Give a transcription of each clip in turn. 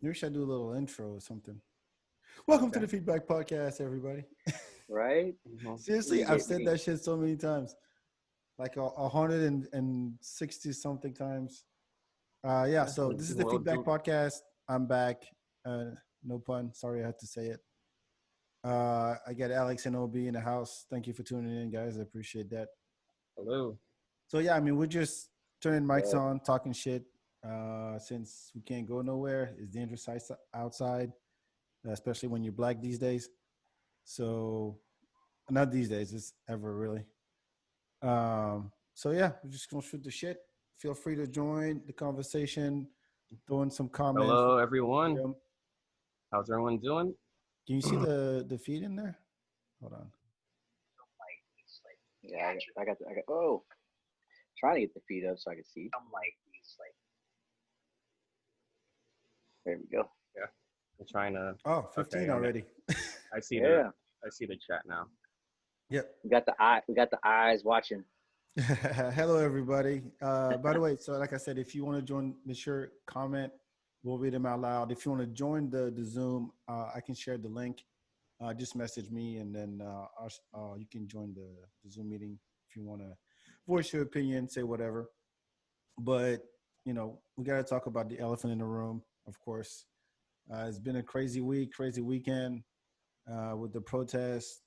Maybe should I do a little intro or something? Welcome to Okay. the FeedBak podcast, everybody. Right? Mhm. Seriously, You I've get said me. that shit so many times, like 160 something times. Yeah. Yeah, So this is the we'll FeedBak do. podcast. I'm back. No pun. Sorry, I had to say it. I got Alex and Ob in the house. Thank you for tuning in, guys. I appreciate that. Hello. So yeah, I mean, we're just turning mics But on, talking shit. Since we can't go nowhere, it's dangerous outside, especially when you're black these days. So not these days, it's ever really. So yeah, we're just gonna shoot the shit. Feel free to join the conversation, throw in some comments. Hello, everyone. Freedom. How's everyone doing? Can you see the feed in there? Hold on. yeah, I got. Oh, trying to get the feed up so I can see. There we go. Yeah, I'm trying to. Oh, Okay, 15 already. I see Yeah, the chat now. Yep. we got the eye. We got the eyes watching. Hello, everybody. By the way, so like I said, if you want to join, make sure comment. We'll read them out loud. If you want to join the Zoom, I can share the link. Just message me, and then you can join the Zoom meeting if you want to voice your opinion, say whatever. But we got to talk about the elephant in the room, of course. It's been a crazy week, crazy weekend with the protest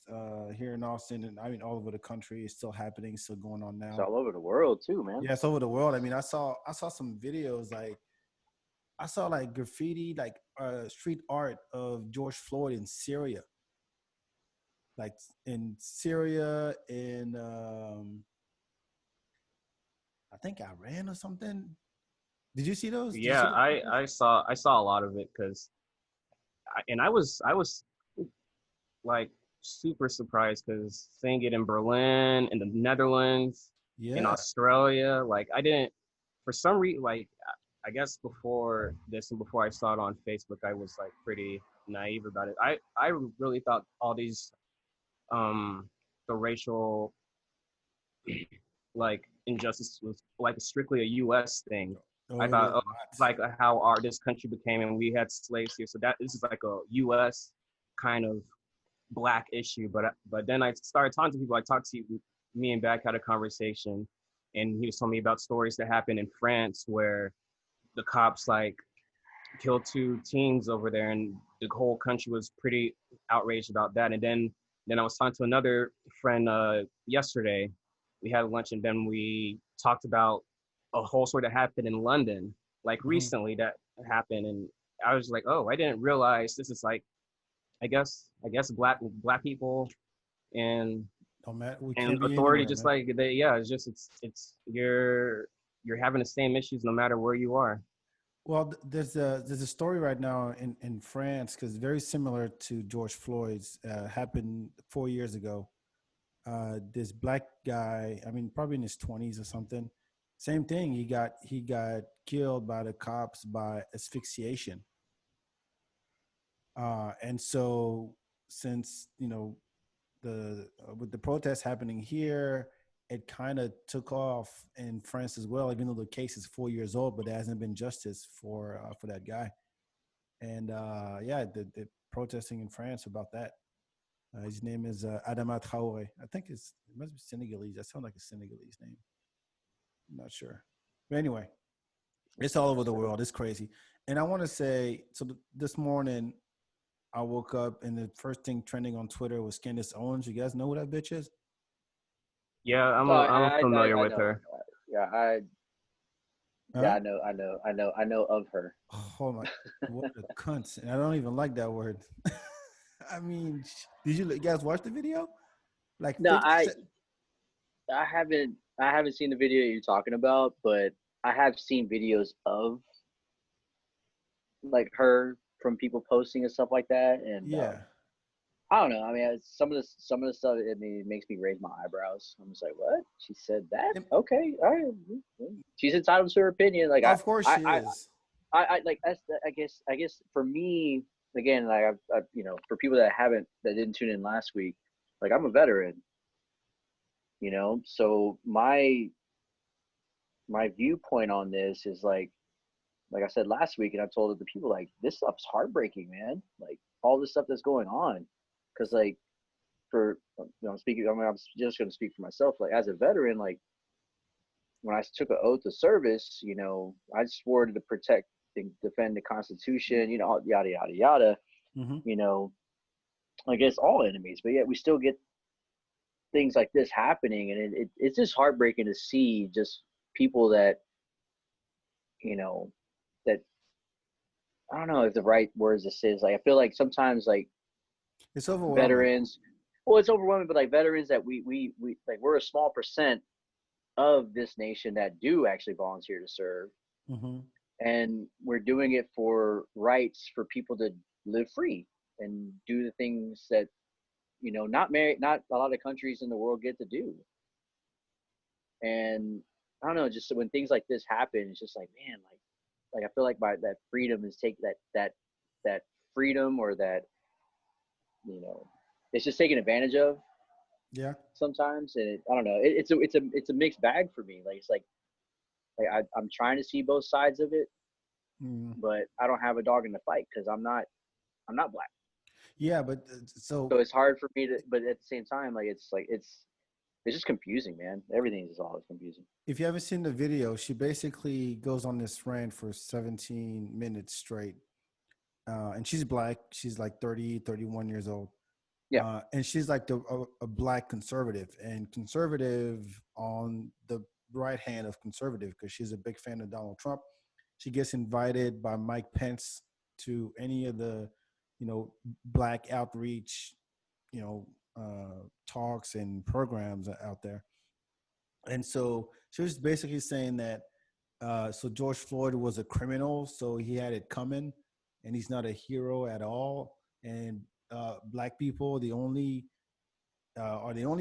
here in Austin, and I mean all over the country. It's still happening, still going on It's now. all over the world too, man. Yeah, it's over the world. I mean, I saw some videos, like I saw like graffiti, like street art of George Floyd in Syria, like in Syria, in I think Iran or something. Did you see those? Did you see Yeah, those I pictures? I saw I saw a lot of it because, and I was like super surprised because seeing it in Berlin, in the Netherlands, in Yeah. Australia. Like I didn't, for some reason, like I guess before this and before I saw it on Facebook, I was like pretty naive about it. I really thought all these um the racial like injustice was like strictly a U.S. thing. I Oh, it thought, is oh, not. like how our this country became and we had slaves here, so that this is like a U.S. kind of black issue. But then I started talking to people. I talked to me and Beck had a conversation, and he was telling me about stories that happened in France where the cops like killed two teens over there, and the whole country was pretty outraged about that. And then I was talking to another friend yesterday. We had lunch, and then we talked about a whole story that happened in London, like Mhm. recently that happened, and I was like, oh, I didn't realize this is like, I guess black people and Don't matter. We and can't be authority, anywhere, just man. like they, yeah, it's just it's you're having the same issues no matter where you are. Well, there's a story right now in France because very similar to George Floyd's happened 4 years ago. This black guy, I mean, probably in his 20s or something. Same thing. He got killed by the cops by asphyxiation. And so since the with the protests happening here, it kind of took off in France as well. Even though the case is 4 years old, but there hasn't been justice for that guy. And yeah, the protesting in France about that. His name is Adama Traore. I think it must be Senegalese. That sounds like a Senegalese name. I'm not sure. But anyway, it's all over the world. It's crazy. And I want to say, so this morning I woke up and the first thing trending on Twitter was Candace Owens. You guys know who that bitch is? Yeah, Oh, I'm familiar I with know. her. Yeah, Huh? I know of her. Oh my, what a cunt. And I don't even like that word. I mean, did you guys watch the video? Like No, 50, I haven't seen the video you're talking about, but I have seen videos of like her from people posting and stuff like that, and yeah. I don't know. I mean, some of the stuff, I mean, it makes me raise my eyebrows. I'm just like, what? She said that? And Okay, all right. She's entitled to her opinion. Like of course I, she I, is. I like that's. I guess for me, again, like for people that didn't tune in last week, like I'm a veteran, so my viewpoint on this is like like I said last week, and I told the people, like, this stuff's heartbreaking, man. Like all this stuff that's going on, because like for speaking, I mean, I'm just going to speak for myself. Like as a veteran, like when I took an oath of service, I swore to protect and defend the Constitution, yada yada yada. Mm-hmm. Against all enemies, but yet we still get things like this happening, and it's just heartbreaking to see just people that that I don't know if the right words this is. Like I feel like sometimes like It's overwhelming. veterans, well, it's overwhelming, but like veterans that we like we're a small percent of this nation that do actually volunteer to serve, Mm-hmm. and we're doing it for rights for people to live free and do the things that not a lot of countries in the world get to do. And I don't know, just when things like this happen, it's just like, man, like I feel like that freedom is that freedom, or that it's just taken advantage of Yeah. sometimes. And I don't know, it's a mixed bag for me. Like it's like I'm trying to see both sides of it, Mm. but I don't have a dog in the fight because I'm not black. Yeah, but So it's hard for me to, but at the same time, it's just confusing, man. Everything is always confusing. if you haven't seen the video, she basically goes on this rant for 17 minutes straight. And she's black. She's like 30, 31 years old. Yeah. And she's like a black conservative, and conservative on the right hand of conservative, because she's a big fan of Donald Trump. She gets invited by Mike Pence to any of the, black outreach, talks and programs out there. And so she was basically saying that so George Floyd was a criminal, so he had it coming, and he's not a hero at all. And black people, are the only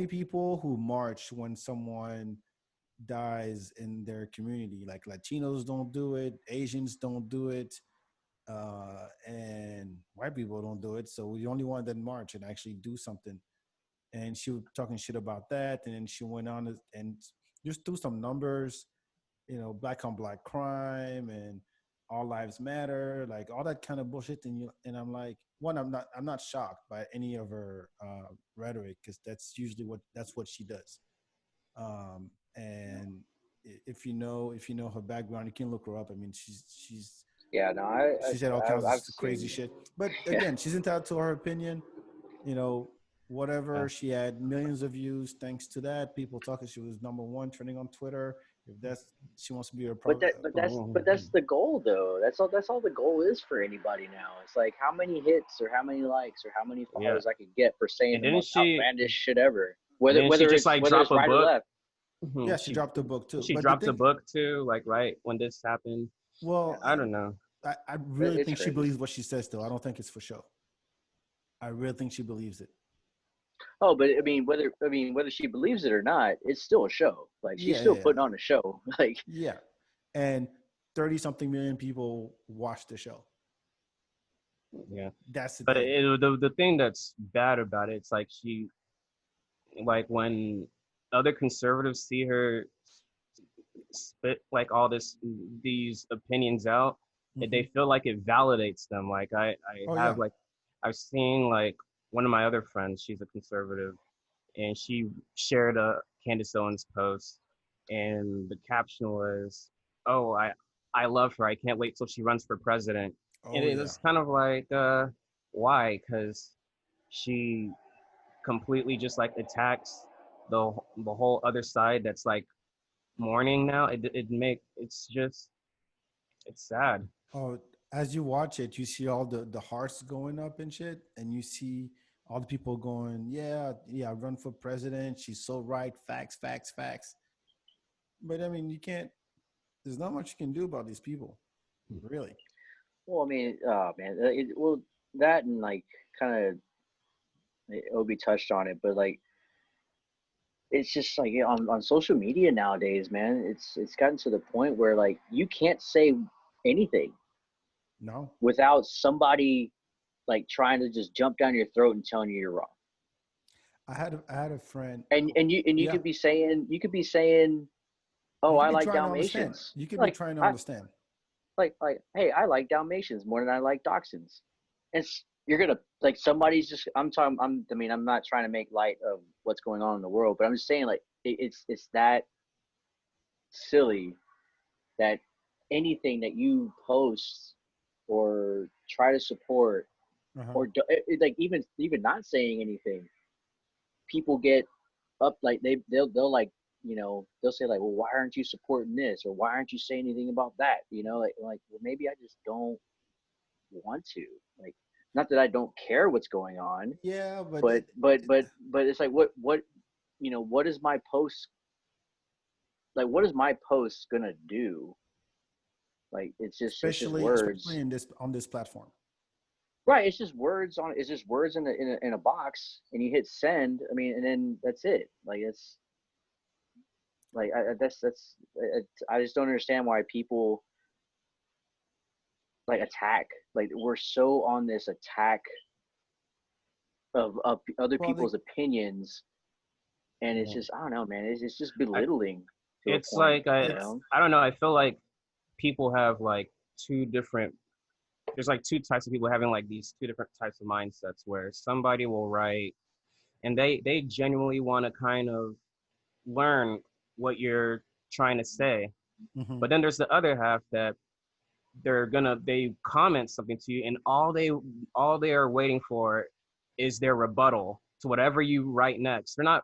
people who march when someone dies in their community. Like Latinos don't do it, Asians don't do it, and white people don't do it. So we're the only one that march and actually do something. And she was talking shit about that, and then she went on and just threw some numbers, black on black crime and all lives matter, like all that kind of bullshit. And I'm like, one, I'm not shocked by any of her rhetoric, because that's what she does. And if you know her background, you can look her up. I mean, Yeah, no, she said all kinds of I've crazy seen. shit. But Yeah, again, she's entitled to her opinion. You know, Yeah. whatever. She had millions of views thanks to that. People talking. She was number one trending on Twitter. If that's she wants to be a but pro. that's the goal though. That's all the goal is for anybody now. It's like how many hits or how many likes or how many Yeah. followers I could get for saying And the didn't most she? outlandish shit ever. And didn't she just like Whether drop it's a right or book? left. Yeah, she She dropped the book too. she But the dropped a thing, book too, like right when this happened. well, I don't know. I really It's think she crazy. believes what she says. Though I don't think it's for show. I really think she believes it. Oh, but whether she believes it or not, it's still a show. Like she's Yeah, still yeah, yeah. putting on a show. Like Yeah. And 30 something million people watched the show. Yeah. That's the But thing. the thing that's bad about it, it's like she, like when other conservatives see her spit like all these opinions out, Mm-hmm. they feel like it validates them. Like I Oh have yeah. like I've seen like one of my other friends, she's a conservative, and she shared a Candace Owens post, and the caption was, "Oh, I love her. I can't wait till she runs for president." And Oh it yeah. was kind of like, why? Because she completely just like attacks the whole other side that's like mourning now. It's sad. Oh, as you watch it, you see all the hearts going up and shit, and you see all the people going, yeah, yeah, run for president. She's so right. Facts, facts, facts. But I mean, you can't. There's not much you can do about these people, really. well, I mean, oh man, well that and like kind of Obi touched on it, but like it's just like on social media nowadays, man. It's gotten to the point where like you can't say anything No, without somebody like trying to just jump down your throat and telling you you're wrong. I had a friend. And Yeah, you could be saying, oh, you I could be like trying to understand. Dalmatians. You could be Like trying to I understand. like, hey, I like Dalmatians more than I like Dachshunds. And you're gonna like somebody's just. I'm talking. I mean, I'm not trying to make light of what's going on in the world, but I'm just saying like it's that silly that anything that you post or try to support Uh-huh. or like even not saying anything, people get up like they'll like they'll say like, well, why aren't you supporting this or why aren't you saying anything about that, like well, maybe I just don't want to, like, not that I don't care what's going on, Yeah, but but it's like what what is my post, like what is my post gonna do, like it's just especially words, in this on this platform. right? It's just words in a box, and you hit send, I mean, and then that's it, like it's like that's I just don't understand why people like attack, like we're so on this attack of other Well, people's opinions, and it's Yeah. just, I don't know, man, it's just I, belittling to a it's point, like you it's know. I don't know. I feel like people have like two different. There's like two types of people having like these two different types of mindsets where somebody will write and they genuinely want to kind of learn what you're trying to say. hmm But then there's the other half that they comment something to you and all they are waiting for is their rebuttal to whatever you write next. They're not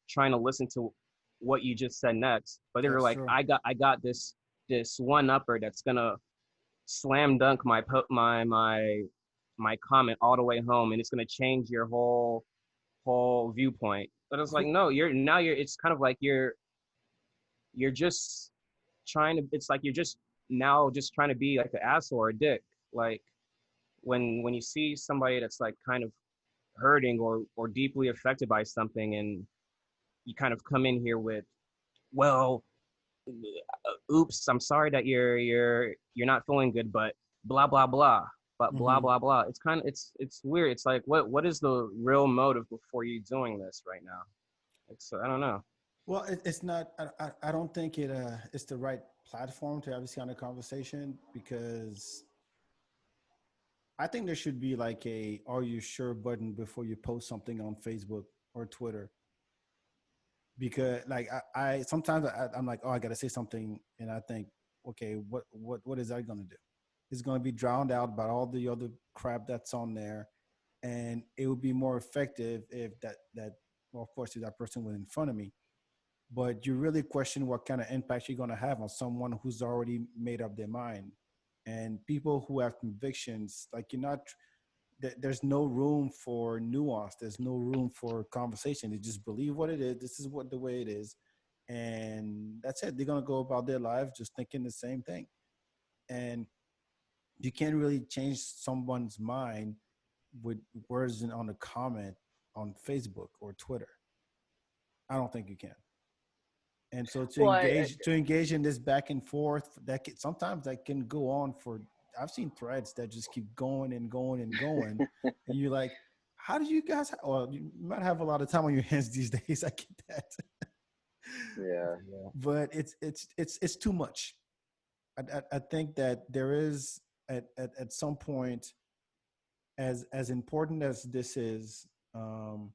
trying to listen to what you just said next, but they're that's like, true. I got this one upper that's gonna slam dunk my comment all the way home and it's gonna change your whole viewpoint. But it's like, Who no, you're it's kind of like you're just trying to, it's like you're just now just trying to be like an asshole or a dick. Like when you see somebody that's like kind of hurting or deeply affected by something and you kind of come in here with, well, oops, I'm sorry that you're not feeling good, but blah blah blah, but blah hmm blah blah. It's kind of it's weird. It's like what is the real motive before you doing this right now? It's I don't know. Well, it's not. I don't think it's the right platform to have this kind of conversation because I think there should be like a "Are you sure?" button before you post something on Facebook or Twitter. Because like I sometimes I'm like, oh, I gotta say something, and I think, okay, what is that gonna do? It's gonna be drowned out by all the other crap that's on there, and it would be more effective if that well, of course, if that person was in front of me. But you really question what kind of impact you're gonna have on someone who's already made up their mind, and people who have convictions, like you're not there's no room for nuance. There's no room for conversation. They just believe what it is. This is what the way it is, and that's it. They're gonna go about their life just thinking the same thing, and you can't really change someone's mind with words on a comment on Facebook or Twitter. I don't think you can. And so Well, to engage in this back and forth, sometimes that can go on for. I've seen threads that just keep going and going and going, and you're like, how do you guys? Well, you might have a lot of time on your hands these days. I get that, yeah. Yeah. but it's too much. I think that there is at some point, as important as this is, um,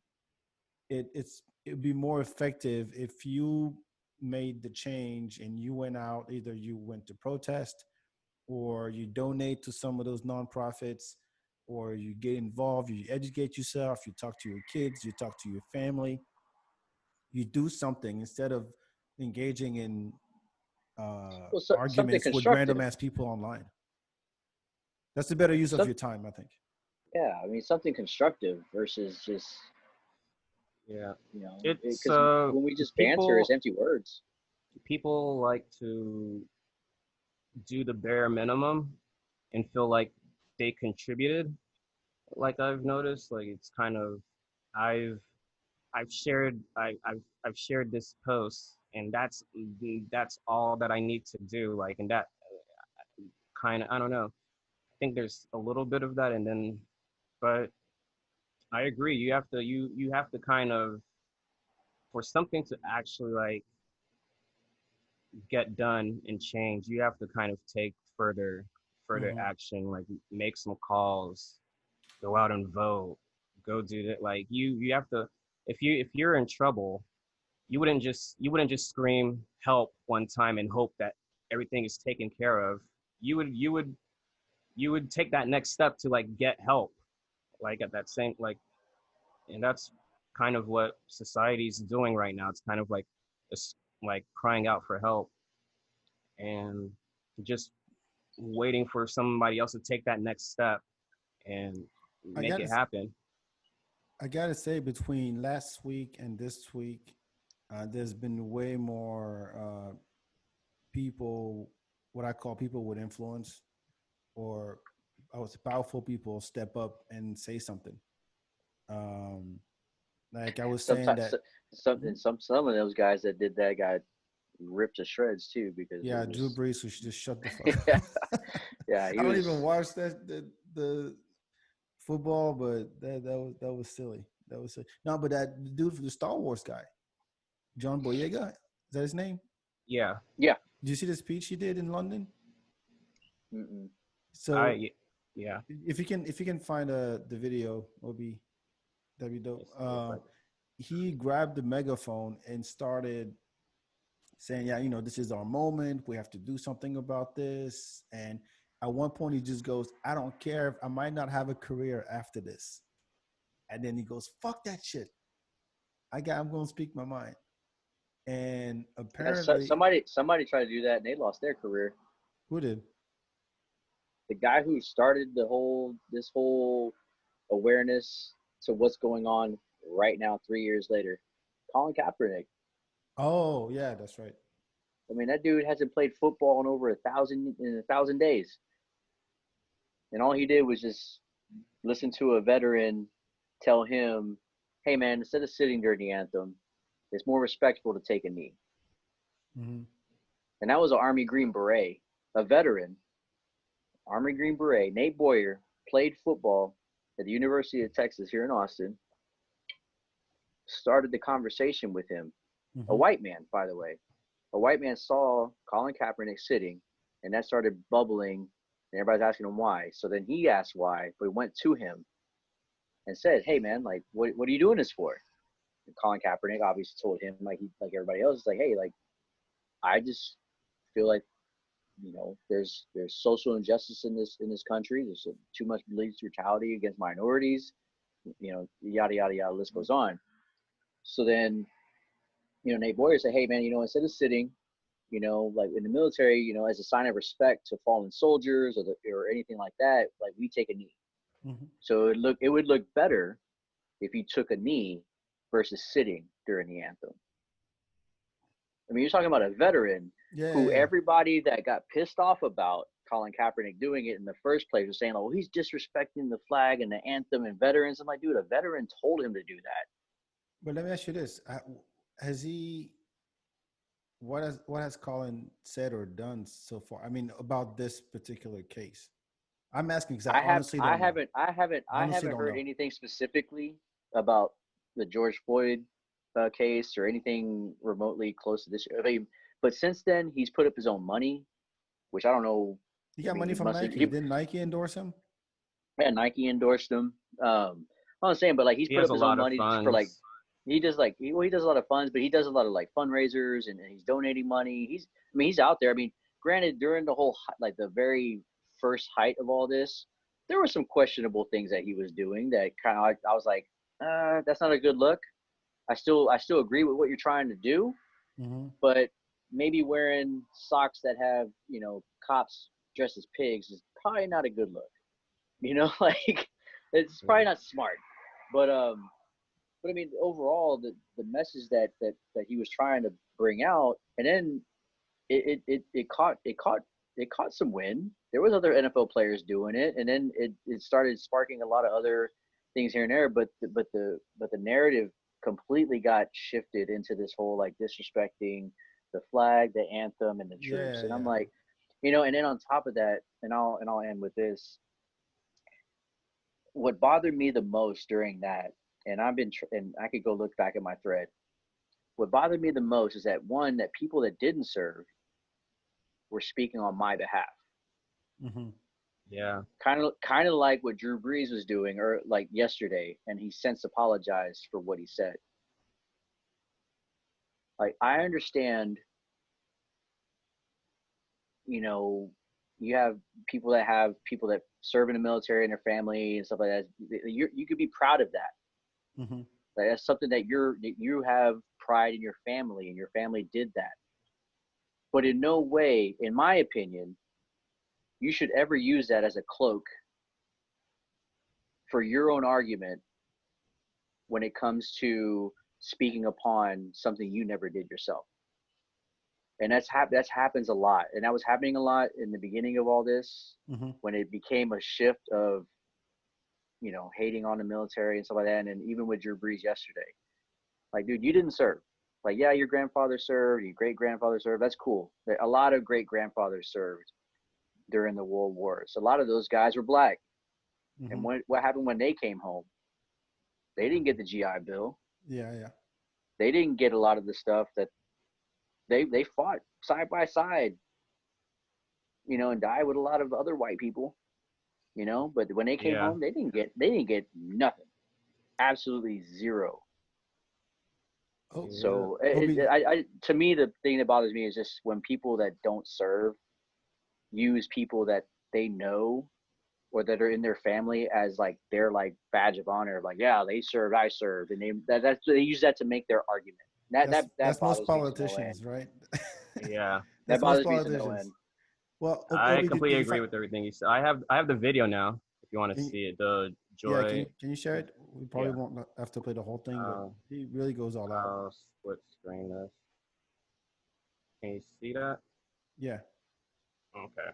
it'd be more effective if you made the change and you went out, either you went to protest or you donate to some of those nonprofits or you get involved, you educate yourself, you talk to your kids, you talk to your family, you do something instead of engaging in Well, something arguments with random constructive. ass people online. That's the better use of Some your time, I think. Yeah, I mean something constructive versus just, Yeah. It's because when we just banter, it's people empty words. people like to do the bare minimum and feel like they contributed. Like I've noticed, like it's kind of I've I've shared this post and that's all that I need to do. Like and that kind of I don't know. I think there's a little bit of that and then but I agree. You have to kind of for something to actually like get done and change, you have to kind of take further action, like make some calls, go out and vote, go do that. Like you have to, if you're in trouble, you wouldn't just scream help one time and hope that everything is taken care of. You would take that next step to like get help, like at that same like, and that's kind of what society's doing right now. It's kind of like it's like crying out for help and just waiting for somebody else to take that next step and I make it gotta happen. I gotta say, between last week and this week, there's been way more people, what I call people with influence, or I was powerful people, step up and say something. Um, like I was saying Sometimes that, some of those guys that did that got ripped to shreds too because it yeah, Drew was Brees, we should just shut the fuck yeah, up. yeah, he I don't even was. watch the football, but that was silly. That was silly. No, but that dude for the Star Wars guy, John Boyega, is that his name? Yeah, Yeah. Did you see the speech he did in London? Mm-mm. So I yeah. if you can find the video, that'd be dope. Let's see if I He grabbed the megaphone and started saying, "Yeah, this is our moment. We have to do something about this." And at one point, he just goes, "I don't care if I might not have a career after this." And then he goes, "Fuck that shit. I'm going to speak my mind." And Yeah, apparently, somebody tried to do that and they lost their career. who did? The guy who started this whole awareness to what's going on right now, 3 years later, Colin Kaepernick. Oh, yeah, that's right. I mean, that dude hasn't played football in over 1,000 days, and all he did was just listen to a veteran tell him, "Hey, man, instead of sitting during the anthem, it's more respectful to take a knee." Mm-hmm. And that was an Army Green Beret, a veteran, Army Green Beret. Nate Boyer played football at the University of Texas here in Austin. Started the conversation with him. A Mm-hmm. white man, by the way. A white man saw Colin Kaepernick sitting, and that started bubbling, and everybody's asking him why. So then he asked why, but went to him and said, "Hey, man, like, what are you doing this for?" And Colin Kaepernick obviously told him, like everybody else, like, "Hey, like, I just feel like there's social injustice in this country. There's too much police brutality against minorities. Yada yada yada. List goes on." So then Nate Boyer said, "Hey, man, instead of sitting, like in the military, as a sign of respect to fallen soldiers or anything like that, like we take a knee. Mm-hmm. So it would look better if you took a knee versus sitting during the anthem." I mean, you're talking about a veteran Yeah, yeah, who yeah. everybody that got pissed off about Colin Kaepernick doing it in the first place was saying, "Oh, he's disrespecting the flag and the anthem and veterans." I'm like, dude, a veteran told him to do that. But let me ask you this: Has he? What has Colin said or done so far? I mean, about this particular case. I'm asking because I I have, honestly I don't know. haven't, I haven't, I I honestly haven't don't heard know. anything specifically about the George Floyd case or anything remotely close to this. I mean, but since then, he's put up his own money, which I don't know. He I got mean, money he from must have. Nike. Didn't Nike endorse him? Yeah, Nike endorsed him. I'm saying, but like he's he put has up a his own lot of money for like funds. he does like he does a lot of funds, but he does a lot of like fundraisers and he's donating money. He's out there. I mean, granted, during the whole like the very first height of all this, there were some questionable things that he was doing that kind of I was like, that's not a good look. I still agree with what you're trying to do, Mm-hmm. but maybe wearing socks that have cops dressed as pigs is probably not a good look. Like it's Yeah. probably not smart. But I mean, overall, the message that he was trying to bring out, and then it caught some wind. There was other NFL players doing it, and then it started sparking a lot of other things here and there. But the narrative completely got shifted into this whole like disrespecting the flag, the anthem, and the troops. Yeah, And I'm yeah. like, and then on top of that, and I'll end with this. What bothered me the most during that, and and I could go look back at my thread. What bothered me the most is that one, that people that didn't serve were speaking on my behalf. Mm-hmm. Yeah. Kind of like what Drew Brees was doing, or like yesterday, and he since apologized for what he said. Like, I understand, you know, you have people that serve in the military and their family and stuff like that. You could be proud of that. Mm-hmm. Like, that's something that you have pride in your family, and your family did that. But in no way, in my opinion, you should ever use that as a cloak for your own argument when it comes to speaking upon something you never did yourself. And that's happens a lot, and that was happening a lot in the beginning of all this, Mm-hmm. when it became a shift of, hating on the military and stuff like that. And even with Drew Brees yesterday, like, dude, you didn't serve. Like, yeah, your grandfather served, your great grandfather served. That's cool. A lot of great grandfathers served during the World Wars. A lot of those guys were black. Mm-hmm. And what happened when they came home? They didn't get the GI Bill. Yeah, yeah. They didn't get a lot of the stuff that they fought side by side, and died with a lot of other white people, But when they came Yeah. home, they didn't get nothing, absolutely zero. Oh, Yeah. So Obi. to me, the thing that bothers me is just when people that don't serve use people that they know or that are in their family as like their like badge of honor. Like, yeah, they served, I served, and they use that to make their argument. That That's that that that's most bothers me to no end. politicians, right? Yeah. That That's most bothers me to no politicians. end. Well, I Obi, did completely you agree find? with everything you said. I have the video now if you want to Can you, see it. The yeah, Joy. can you share it? We probably Yeah. won't have to play the whole thing, but Uh, he really goes all out. I'll split screen this. Can you see that? Yeah. Okay.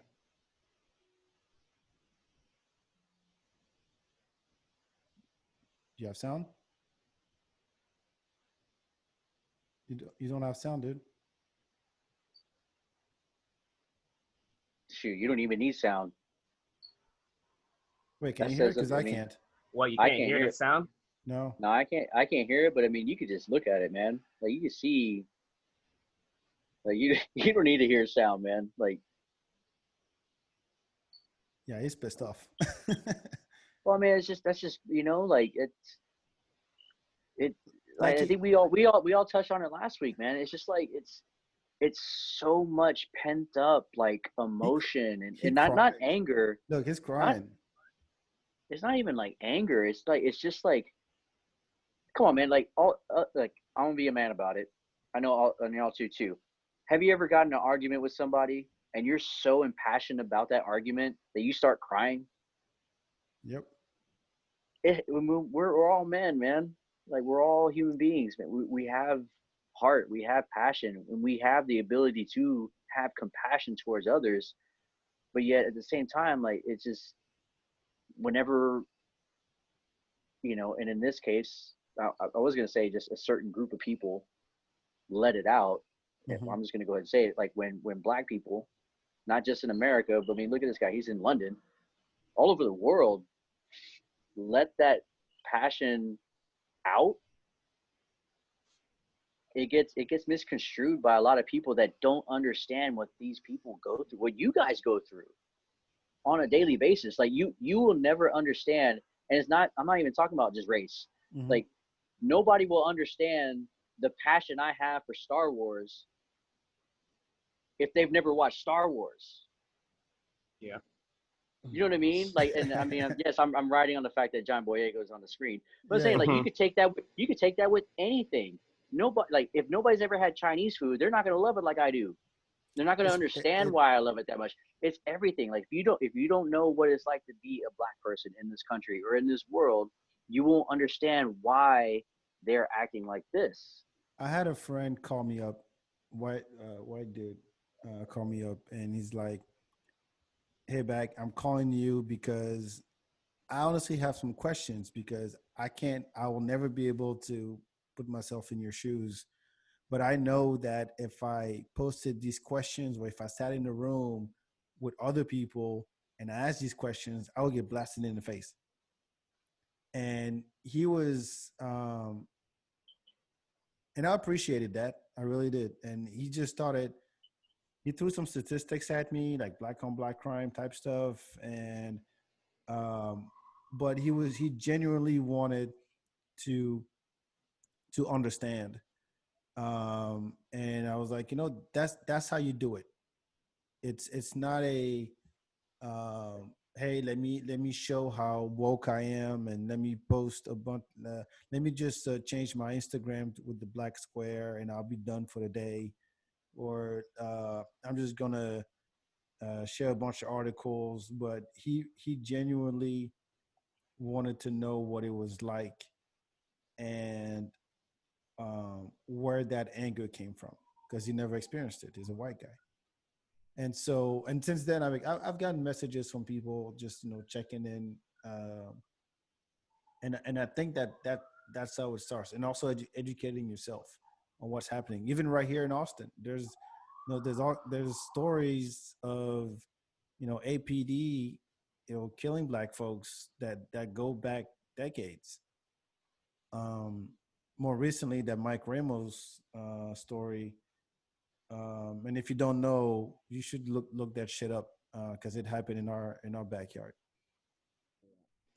Do you have sound? You don't have sound, dude. Shoot, you don't even need sound. Wait, can That you hear it? says, Because I I mean, can't. What, you I can't can't hear hear the it. sound? No. No, I can't hear it. But I mean, you could just look at it, man. Like, you can see. Like, you you don't need to hear sound, man. Like, Yeah, he's pissed off. well, I mean, that's just like it. Like, like I he, think we all touched on it last week, man. It's just like it's so much pent up like he emotion, and, he and not cried. anger. Look, he's Not crying. It's not even like anger. It's just like, come on, man. Like, I'm gonna be a man about it. I know y'all too. Have you ever gotten in an argument with somebody and you're so impassioned about that argument that you start crying? Yep. We're all men, man. Like, we're all human beings, man. We have heart, we have passion, and we have the ability to have compassion towards others. But yet at the same time, like, it's just whenever, and in this case, I was gonna say just a certain group of people let it out. Mm-hmm. I'm just gonna go ahead and say it. Like, when black people, not just in America, but I mean, look at this guy. He's in London, all over the world, let that passion out. It gets misconstrued by a lot of people that don't understand what these people go through, what you guys go through on a daily basis. Like, you will never understand. And I'm not even talking about just race. Mm-hmm. Like, nobody will understand the passion I have for Star Wars if they've never watched Star Wars. Yeah. You know what I mean? Like, and I mean, yes, I'm riding on the fact that John Boyega is on the screen, but I'm Yeah, saying, yeah. like, Hmm. you could take that with anything. Nobody, like, if nobody's ever had Chinese food, they're not gonna love it like I do. They're not gonna It's, understand why I love it that much. It's everything. Like, if you don't know what it's like to be a black person in this country or in this world, you won't understand why they're acting like this. I had a friend call me up, white dude, call me up, and he's like, "Hey, back, I'm calling you because I honestly have some questions because I will never be able to put myself in your shoes. But I know that if I posted these questions or if I sat in a room with other people and I asked these questions, I would get blasted in the face." And he was, and I appreciated that. I really did. And he just started he threw some statistics at me, like black on black crime type stuff, and um, but he genuinely wanted to understand, and I was like, that's how you do it. It's not a hey, let me show how woke I am, and let me post a bunch. Let me just change my Instagram with the black square, and I'll be done for the day. Or I'm just gonna share a bunch of articles. But he genuinely wanted to know what it was like, and where that anger came from, because he never experienced it. He's a white guy. And so, and since then, I've gotten messages from people just checking in, um, and I think that's how it starts, and also educating yourself on what's happening. Even right here in Austin, there's stories of APD killing black folks that go back decades. Um, More recently, that Mike Ramos story. And if you don't know, you should look that shit up, because it happened in our backyard.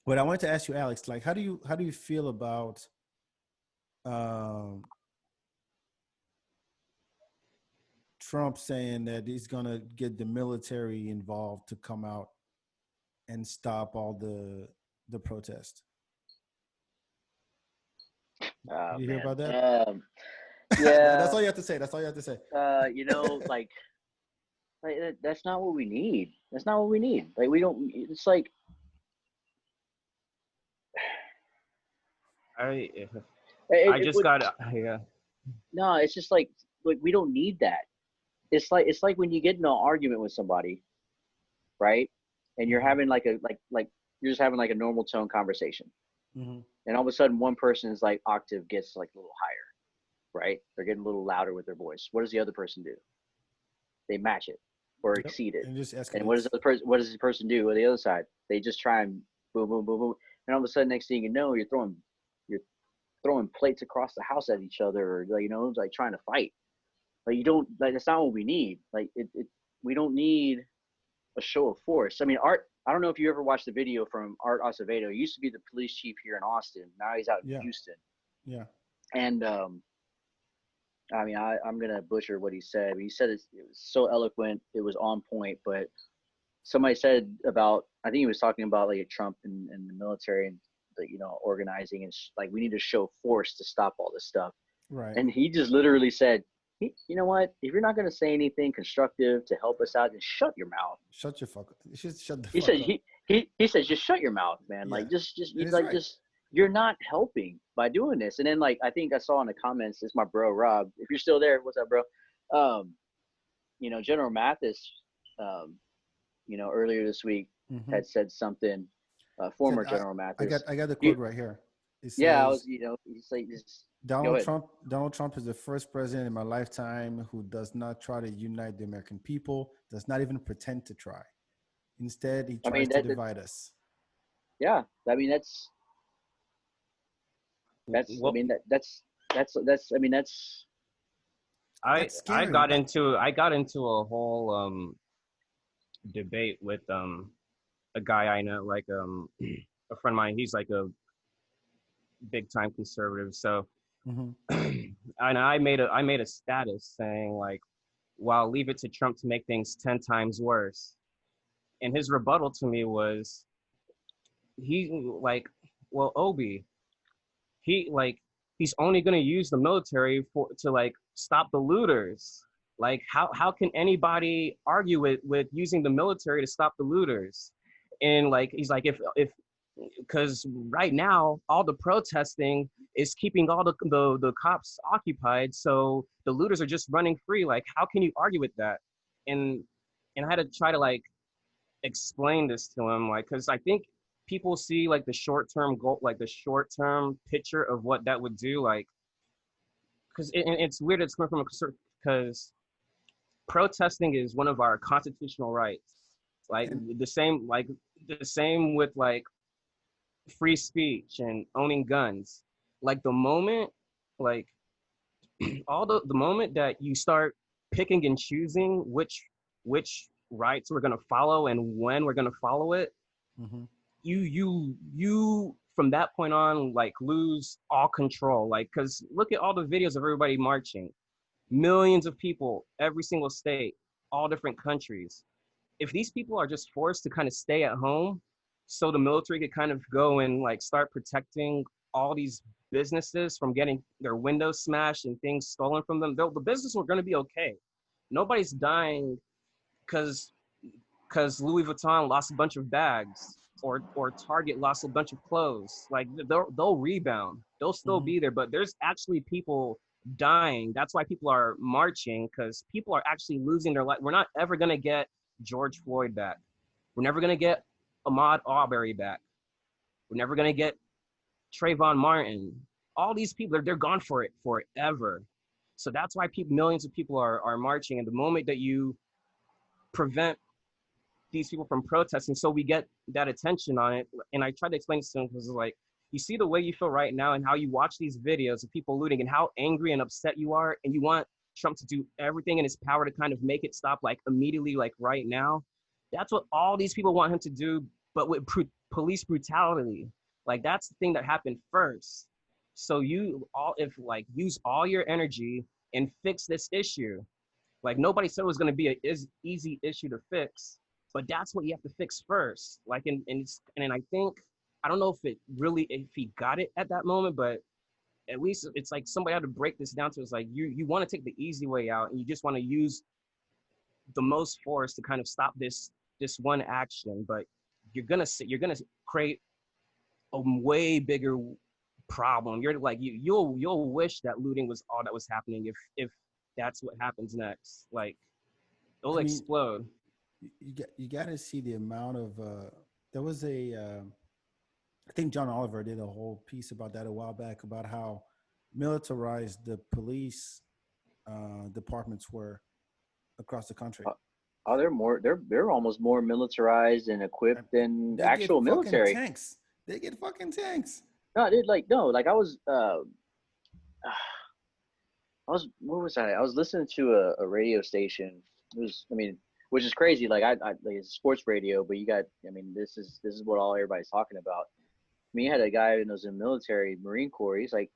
But I wanted to ask you, Alex, like, how do you feel about um, Trump saying that he's gonna get the military involved to come out and stop all the protest? Oh Did you hear man. about that? That's Yeah. all you have to say. That's all you have to say. Like that's not what we need. That's not what we need. Like we don't. It's like I I it just would. got yeah. No, it's just like we don't need that. It's like when you get in an argument with somebody, right? And you're Mm-hmm. having like you're just having like a normal tone conversation, Mm-hmm. and all of a sudden one person's like octave gets like a little higher, right? They're getting a little louder with their voice. What does the other person do? They match it or Yep. exceed it. And it just And what does escalates. the person? What does the person do on the other side? They just try and boom, boom, boom, boom, and all of a sudden, next thing you know, you're throwing plates across the house at each other, or like trying to fight. Like you don't like that's not what we need. Like we don't need a show of force. I mean, Art. I don't know if you ever watched the video from Art Acevedo. He used to be the police chief here in Austin. Now he's out in Yeah. Houston. Yeah. And I mean, I'm gonna butcher what he said. But he said it was so eloquent. It was on point. But somebody said about, I think he was talking about like Trump and the military and the organizing and like we need to show force to stop all this stuff. Right. And he just literally said, you know what? If you're not going to say anything constructive to help us out, then shut your mouth. Shut your fuck up. You should shut the He fuck said up. he says just shut your mouth, man. Yeah. Like just And you it's right. you're not helping by doing this. And then like I think I saw in the comments, it's my bro Rob. If you're still there, what's up, bro? General Mathis, earlier this week Mm-hmm. had said something. Said, Former General Mathis. I got the You, quote right here. It yeah, I was. says, He's like, just go ahead. Donald Trump is the first president in my lifetime who does not try to unite the American people, does not even pretend to try. Instead, he I tries mean to divide us. yeah. I mean that's. I Well, mean that's. I mean that's. That's I scary. got into a whole debate with a guy I know, like a friend of mine. He's like a big time conservative. So Mm-hmm. and I made a status saying like, "Well, leave it to Trump to make things 10 times worse." And his rebuttal to me was he like, "Well, Obi, he like he's only going to use the military to like stop the looters. Like how can anybody argue with using the military to stop the looters?" And like he's like, if because right now all the protesting is keeping all the cops occupied, so the looters are just running free. Like how can you argue with that? And I had to try to like explain this to him, like, because I think people see like the short-term goal, like the short-term picture of what that would do, like, because it's weird, it's coming from a, because protesting is one of our constitutional rights, like And the same with like free speech and owning guns. Like the moment, like the moment that you start picking and choosing which rights we're gonna follow and when we're gonna follow it, Mm-hmm. you from that point on like lose all control. Like, cause look at all the videos of everybody marching, millions of people, every single state, all different countries. If these people are just forced to kind of stay at home, so the military could kind of go and like start protecting all these businesses from getting their windows smashed and things stolen from them, the business were going to be okay. Nobody's dying because Louis Vuitton lost a bunch of bags, or Target lost a bunch of clothes. Like they'll rebound. They'll still Mm-hmm. be there, but there's actually people dying. That's why people are marching, because people are actually losing their life. We're not ever gonna get George Floyd back. We're never gonna get Ahmaud Arbery back. We're never gonna get Trayvon Martin. All these people, they're gone for it forever. So that's why millions of people are marching. And the moment that you prevent these people from protesting, so we get that attention on it. And I tried to explain to them, was like, you see the way you feel right now and how you watch these videos of people looting and how angry and upset you are, and you want Trump to do everything in his power to kind of make it stop, like immediately, like right now. That's what all these people want him to do, but with police brutality. Like that's the thing that happened first. So you all, if like use all your energy and fix this issue. Like nobody said it was going to be a easy issue to fix, but that's what you have to fix first. Like, and I think, I don't know if he got it at that moment, but at least it's like somebody had to break this down to, it's like you want to take the easy way out, and you just want to use the most force to kind of stop this one action, but you're gonna create a way bigger problem. You're like you'll wish that looting was all that was happening if that's what happens next. Like it'll I mean, explode. you got to see the amount of. There was a. I think John Oliver did a whole piece about that a while back, about how militarized the police departments were across the country. Uh, Oh, they're more. They're almost more militarized and And equipped than they get actual fucking military. tanks. They get fucking tanks. No, I did like no, like I was. I was. What was I? I was listening to a radio station. It was. I mean, which is crazy. Like I like it's sports radio, but you got. I mean, this is what all everybody's talking about. I mean, you had a guy that was in the military, Marine Corps. He's like,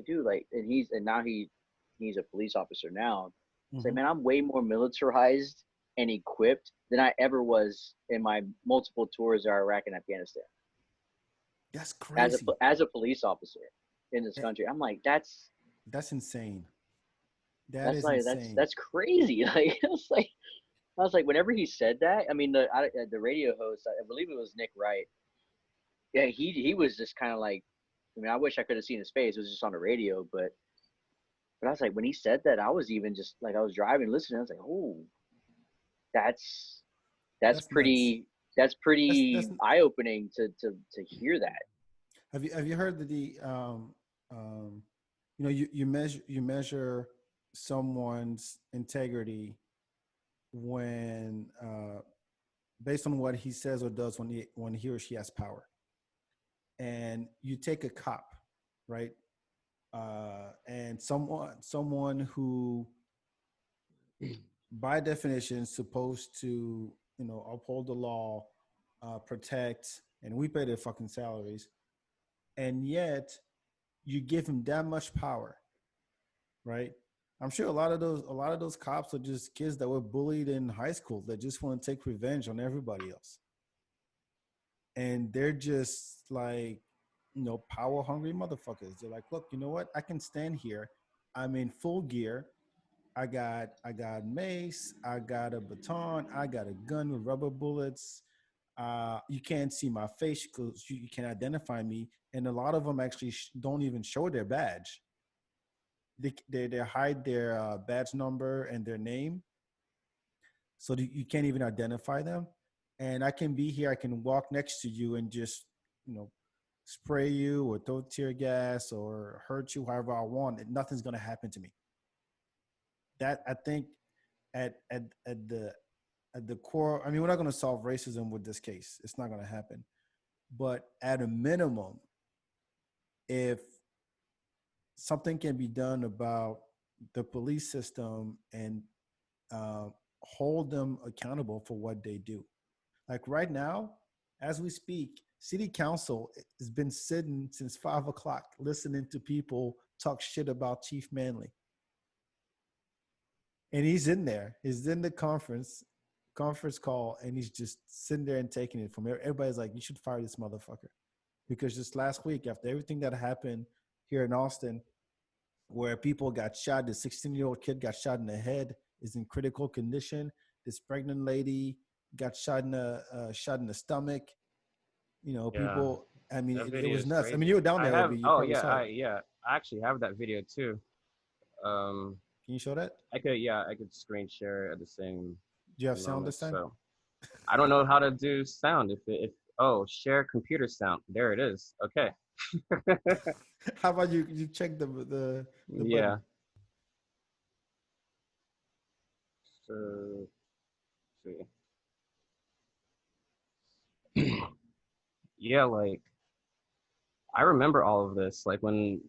dude, like, and now he's a police officer now. It's like, Hmm. man, I'm way more militarized and equipped than I ever was in my multiple tours of Iraq and Afghanistan That's as a crazy. as a police officer in this Eh, country. I'm like, That's insane. That that's is like that's insane. that's crazy. Like it's like I was like, whenever he said that, I mean, the radio host, I believe it was Nick Wright. Yeah, he was just kind of like, I mean, I wish I could have seen his face. It was just on the radio, but I was like, when he said that, I was even just like, I was driving, listening. I was like, oh, that's that's That's nuts. pretty that's That's. pretty eye opening to hear that. Have you heard um, you measure someone's integrity when based on what he says or does when he or she has power. And you take a cop, right? And someone who by definition is supposed to uphold the law, protect, and we pay their fucking salaries, and yet you give him that much power, right? I'm sure a lot of those cops are just kids that were bullied in high school that just want to take revenge on everybody else, and they're just like, power hungry motherfuckers. They're like, look, you know what? I can stand here. I'm in full gear. I got mace. I got a baton. I got a gun with rubber bullets. You can't see my face because you can identify me. And a lot of them actually don't even show their badge. They hide their badge number and their name, so that you can't even identify them. And I can be here. I can walk next to you and just you know spray you or throw tear gas or hurt you however I want. And nothing's gonna happen to me. That I think at the core. I mean, we're not gonna solve racism with this case. It's not gonna happen. But at a minimum, if something can be done about the police system and hold them accountable for what they do. Like right now, as we speak, city council has been sitting since 5 o'clock listening to people talk shit about Chief Manley. And he's in there. He's in the conference call, and he's just sitting there and taking it from everybody's like, you should fire this motherfucker. Because just last week, after everything that happened here in Austin, where people got shot, the 16-year-old kid got shot in the head, is in critical condition. This pregnant lady got shot in the stomach. You know, Yeah, people. I mean, that it video was is nuts. I mean, crazy. you were down I there, have. Obi. You Oh probably yeah, saw it. I actually have that video too. Um, Can you show that? I could screen share at the same Do you have sound moment. this time? So I don't know how to do sound. If oh, share computer sound. There it is. Okay. How about you check the button? Yeah. So see. Yeah, like I remember all of this. Like when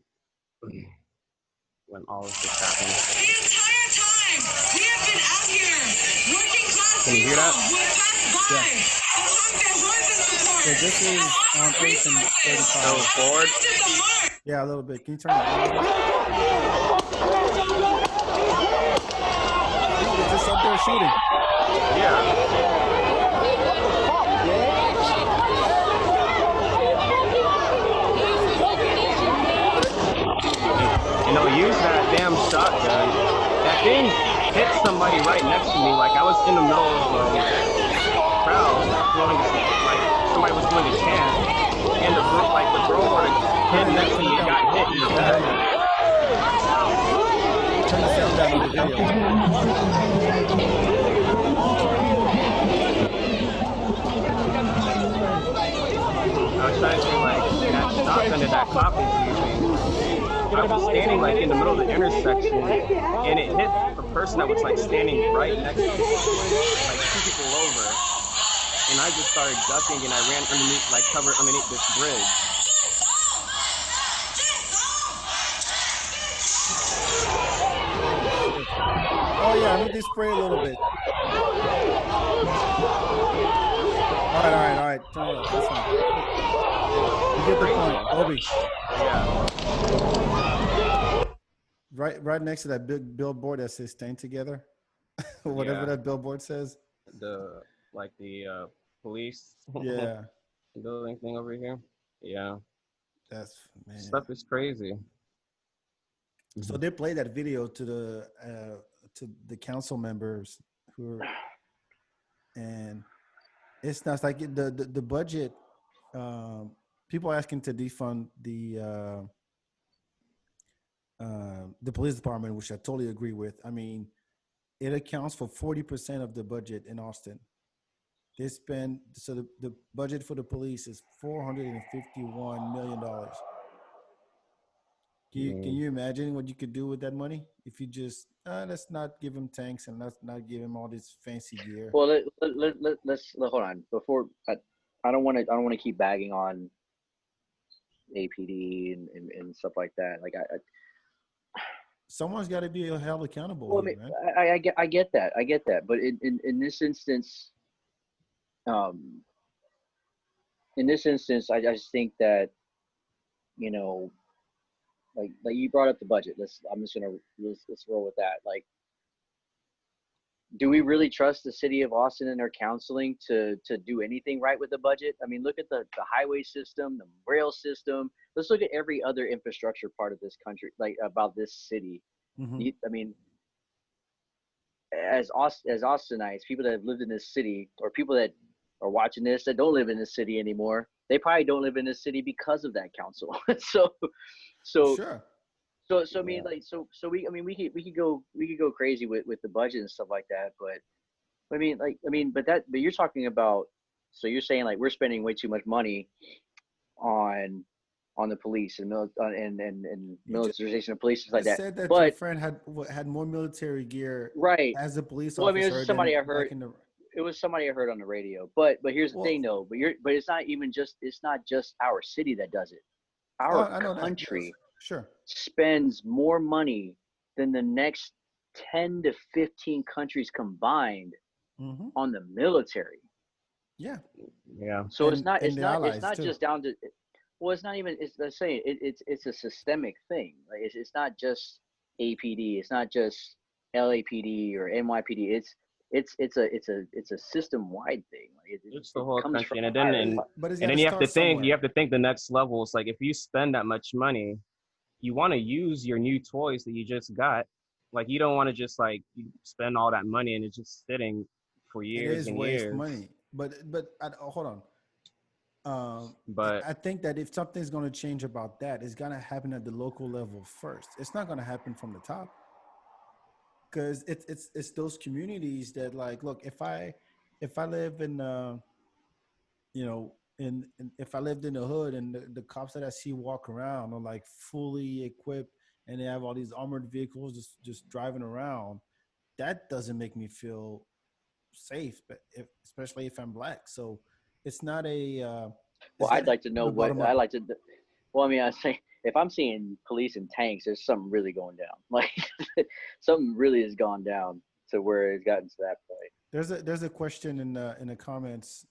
all of this happened. The entire time we have been out here, working class Can you hear people that? who have passed by, among their husband supporters. So this is on Ocean 35. So forward. This is the mark. Yeah, a little bit. Can you turn it down? It's just up there shooting. Yeah. You know, use that damn shotgun. That thing hit somebody right next to me. Like I was in the middle of a crowd, like somebody was going to chant, and the girl or the kid next to me got hit in the back. Turn the sound down on the video. I was trying to say like that shotgun that cop is using. I was standing like in the middle of the intersection, and it hit the person that was like standing right next to me, like 2 people over. And I just started ducking, and I ran underneath, like covered underneath this bridge. Oh yeah, I need to spray a little bit. All right. Turn it up. That's fine. You get the point, Obi. Yeah. Right next to that big billboard that says "Stand Together," whatever that billboard says. The police Yeah, building thing over here. Yeah. that's man. Stuff is crazy. So they played that video to the council members who are, and it's not like the budget. People asking to defund the police department, which I totally agree with. I mean, it accounts for 40% of the budget in Austin. They spend the budget for the police is $451 million. Can you imagine what you could do with that money if you just let's not give him tanks and let's not give him all this fancy gear? Well, let's hold on before I don't want to keep bagging on APD and stuff like that. Like Someone's got to be held accountable well, here, man. I get that, but in this instance, I just think that, you know, like you brought up the budget. Let's roll with that. Like, do we really trust the city of Austin and their counseling to do anything right with the budget? I mean, look at the highway system, the rail system. Let's look at every other infrastructure part of this country, like about this city. Mm-hmm. I mean, as Austinites, people that have lived in this city, or people that are watching this that don't live in this city anymore, they probably don't live in this city because of that council. so Sure. So I mean, like, so we could go crazy with the budget and stuff like that, but but you're talking about, so you're saying like we're spending way too much money on the police and militarization of police, like that. Said that but your friend had more military gear, right, as a police well, I mean, officer. it was somebody I heard. The... It was somebody I heard on the radio. But here's the thing, though. But it's not just our city that does it. Our country sure spends more money than the next 10 to 15 countries combined Mm-hmm. on the military. Yeah. Yeah. So And the it's allies not too. just down to, well, it's not even, it's, let's say it's a systemic thing. Like it's not just APD, it's not just LAPD or NYPD. It's a system wide thing. Like It's the it whole comes from country, and higher. But it's got and to then you have to start think. You somewhere. have to think the next level. It's like if you spend that much money, you want to use your new toys that you just got. Like you don't want to just like you spend all that money and it's just sitting for It years is and waste years. money. But hold on. But I think that if something's going to change about that, it's going to happen at the local level first. It's not going to happen from the top, because it's those communities that, like, look, if I live in you know if I lived in the hood and the cops that I see walk around are like fully equipped and they have all these armored vehicles just driving around, that doesn't make me feel safe, but especially if I'm black. So it's not a Well, it's I'd got like to know the what bottom I up. like to. Well, I mean, I say if I'm seeing police in tanks, there's something really going down. Like something really has gone down to where it's gotten to that point. There's a question in the comments.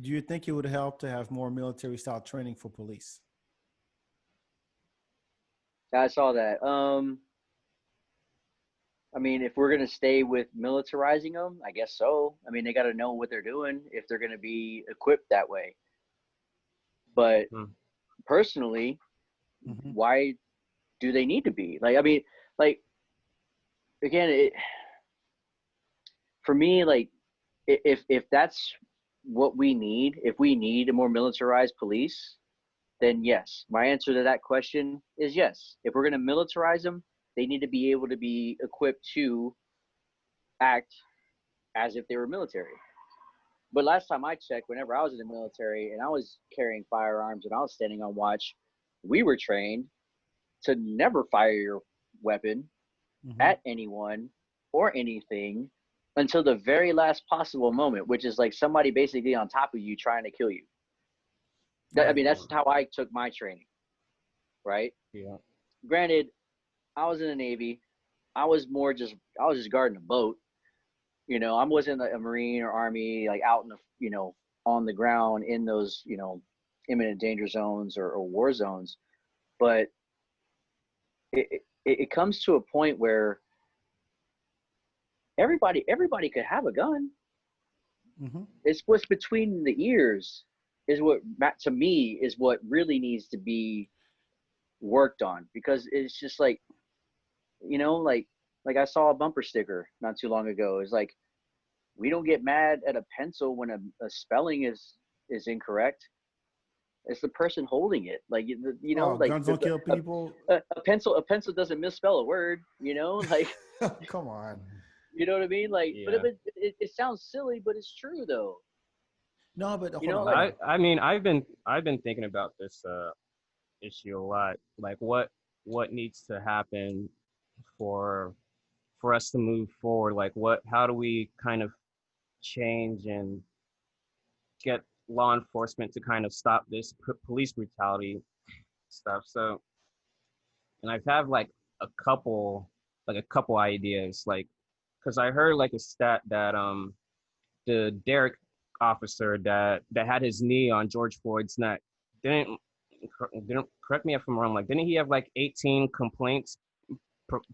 Do you think it would help to have more military style training for police? I saw that. I mean, if we're gonna stay with militarizing them, I guess so. I mean, they got to know what they're doing if they're gonna be equipped that way. But personally, Mm-hmm. why do they need to be? Like, I mean, like again, for me, like if that's what we need, if we need a more militarized police, then yes. My answer to that question is yes. If we're going to militarize them, they need to be able to be equipped to act as if they were military. But last time I checked, whenever I was in the military and I was carrying firearms and I was standing on watch, we were trained to never fire your weapon Mm-hmm. at anyone or anything until the very last possible moment, which is like somebody basically on top of you trying to kill you. I Right. mean, that's how I took my training, right? yeah, Granted, I was in the Navy. I was just guarding a boat. You know, I wasn't a Marine or Army, like out in the, on the ground in those, imminent danger zones or war zones. But it comes to a point where everybody could have a gun. Mm-hmm. It's what's between the ears is what, to me, is what really needs to be worked on, because it's just like, like I saw a bumper sticker not too long ago. It's like, we don't get mad at a pencil when a spelling is incorrect. It's the person holding it. Like, Oh, like guns don't kill people. a pencil doesn't misspell a word. Like, Come on. you know what I mean? Like, but yeah. it sounds silly, but it's true though. No, but hold You know, on. like, Hold on. I mean I've been thinking about this issue a lot. Like what needs to happen for us to move forward? Like how do we kind of change and get law enforcement to kind of stop this police brutality stuff? So, and I've had a couple ideas, like, because I heard like a stat that the Derek officer that had his knee on George Floyd's neck didn't didn't correct me if I'm wrong. Like, didn't he have like 18 complaints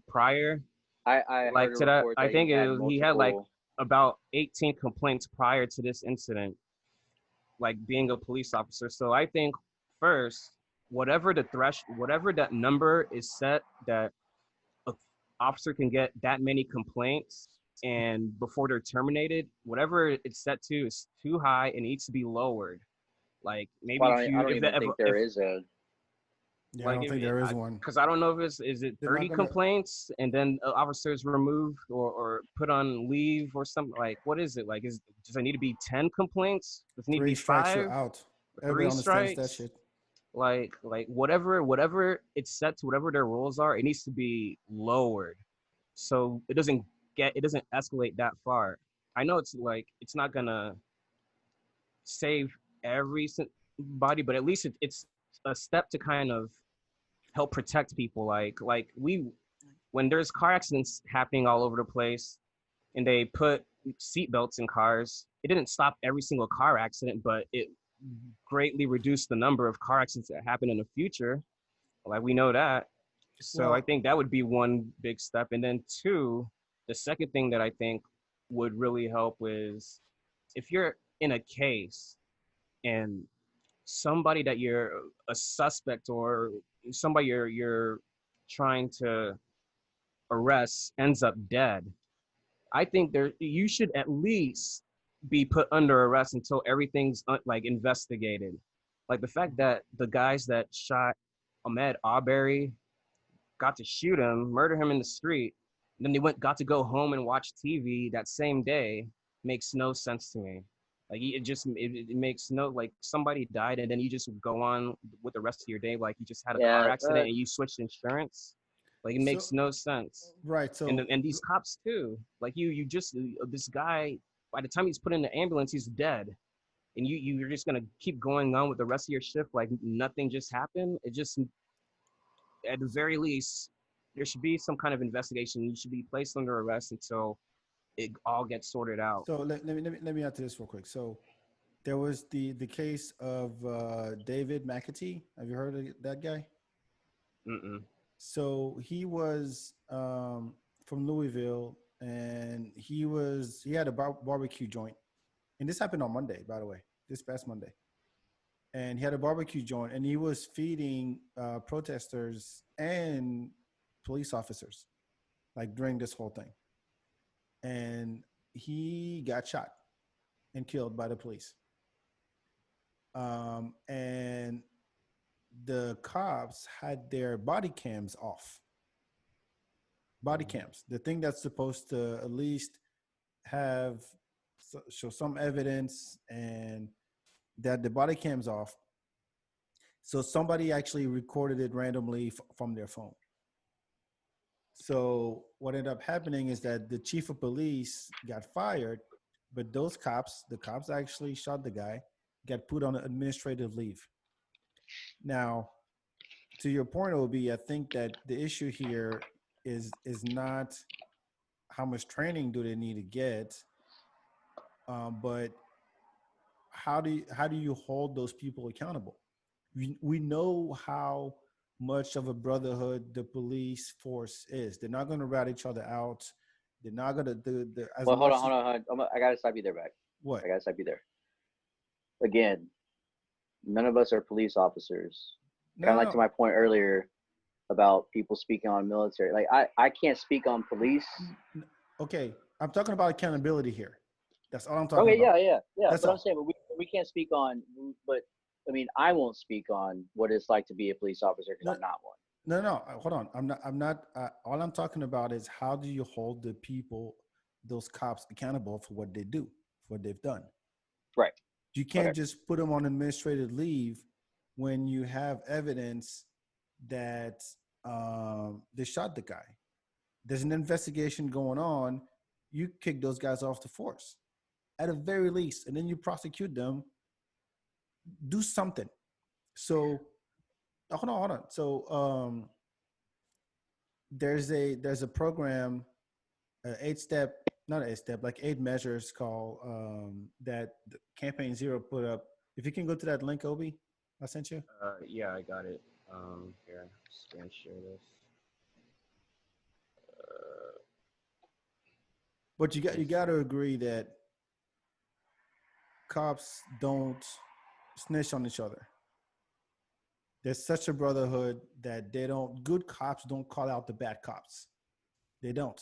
prior? I Like heard a to that, report I that he think had he had like multiple. about 18 complaints prior to this incident, like being a police officer. So I think first, whatever that number is set, that an officer can get that many complaints and before they're terminated, whatever it's set to is too high and needs to be lowered. Like maybe Well, if I you don't if that even think there if is a. Yeah, I like don't think there is one. because I don't know if is it They're not 30 gonna. complaints and then officers removed or put on leave or something. Like what is it, like does it need to be 10 complaints, does it need to Three be strikes, you're 5, out. Everybody three understands that strikes? shit. Like whatever it's set to, whatever their rules are, it needs to be lowered so it doesn't escalate that far. I know it's like it's not gonna save every body, but at least it's a step to kind of help protect people. When there's car accidents happening all over the place, and they put seatbelts in cars, it didn't stop every single car accident, but it greatly reduced the number of car accidents that happen in the future. Like we know that. So I Well, think that would be one big step. And then two, the second thing that I think would really help is if you're in a case and somebody that you're a suspect or somebody you're trying to arrest ends up dead, I think there you should at least be put under arrest until everything's like investigated. Like the fact that the guys that shot Ahmed Arbery got to shoot him, murder him in the street, and then they got to go home and watch TV that same day makes no sense to me. Like it makes no, like somebody died and then you just go on with the rest of your day like you just had a car Yeah. accident and you switched insurance. Like it so makes no sense. right. And these cops too. Like you just this guy, by the time he's put in the ambulance, he's dead. And you're just gonna keep going on with the rest of your shift like nothing just happened. It just, at the very least, there should be some kind of investigation. You should be placed under arrest until it all gets sorted out. So let me answer this real quick. So there was the case of David McAtee. Have you heard of that guy? Mm-mm. So he was from Louisville, and he had a barbecue joint, and this happened on Monday, by the way, this past Monday. And he had a barbecue joint, and he was feeding protesters and police officers, like during this whole thing. And he got shot and killed by the police. And the cops had their body cams off. Body cams, the thing that's supposed to at least have show some evidence, and that the body cam's off. So somebody actually recorded it randomly from their phone. So what ended up happening is that the chief of police got fired, but those cops, the cops actually shot the guy, got put on administrative leave. Now, to your point, OB, I think that the issue here is not how much training do they need to get, but how do you hold those people accountable? We know how much of a brotherhood the police force is. They're not going to rat each other out. They're not going to do the as Well, hold much. on, hold on, hold on. I gotta stop you there, back. What? I gotta stop you there. Again, none of us are police officers. No, Kind of no, like to my point earlier about people speaking on military. Like I can't speak on police. no. Okay, I'm talking about accountability here. That's all I'm talking Okay, about. yeah. That's But I'm all. saying, but we can't speak on. But I mean, I won't speak on what it's like to be a police officer because No, I'm not one. no. Hold on. I'm not. I'm not. All I'm talking about is how do you hold the people, those cops, accountable for what they do, for what they've done. Right. You Okay. can't just put them on administrative leave when you have evidence that they shot the guy. There's an investigation going on. You kick those guys off the force at the very least, and then you prosecute them. Do something. So hold on. So there's a program, 8 step, not 8 step, like 8 measures called that Campaign Zero put up. If you can go to that link, Obi, I sent you. Yeah, I got it. Here, scan share this. But you got to agree that cops don't snitch on each other. There's such a brotherhood that they don't. Good cops don't call out the bad cops. They don't.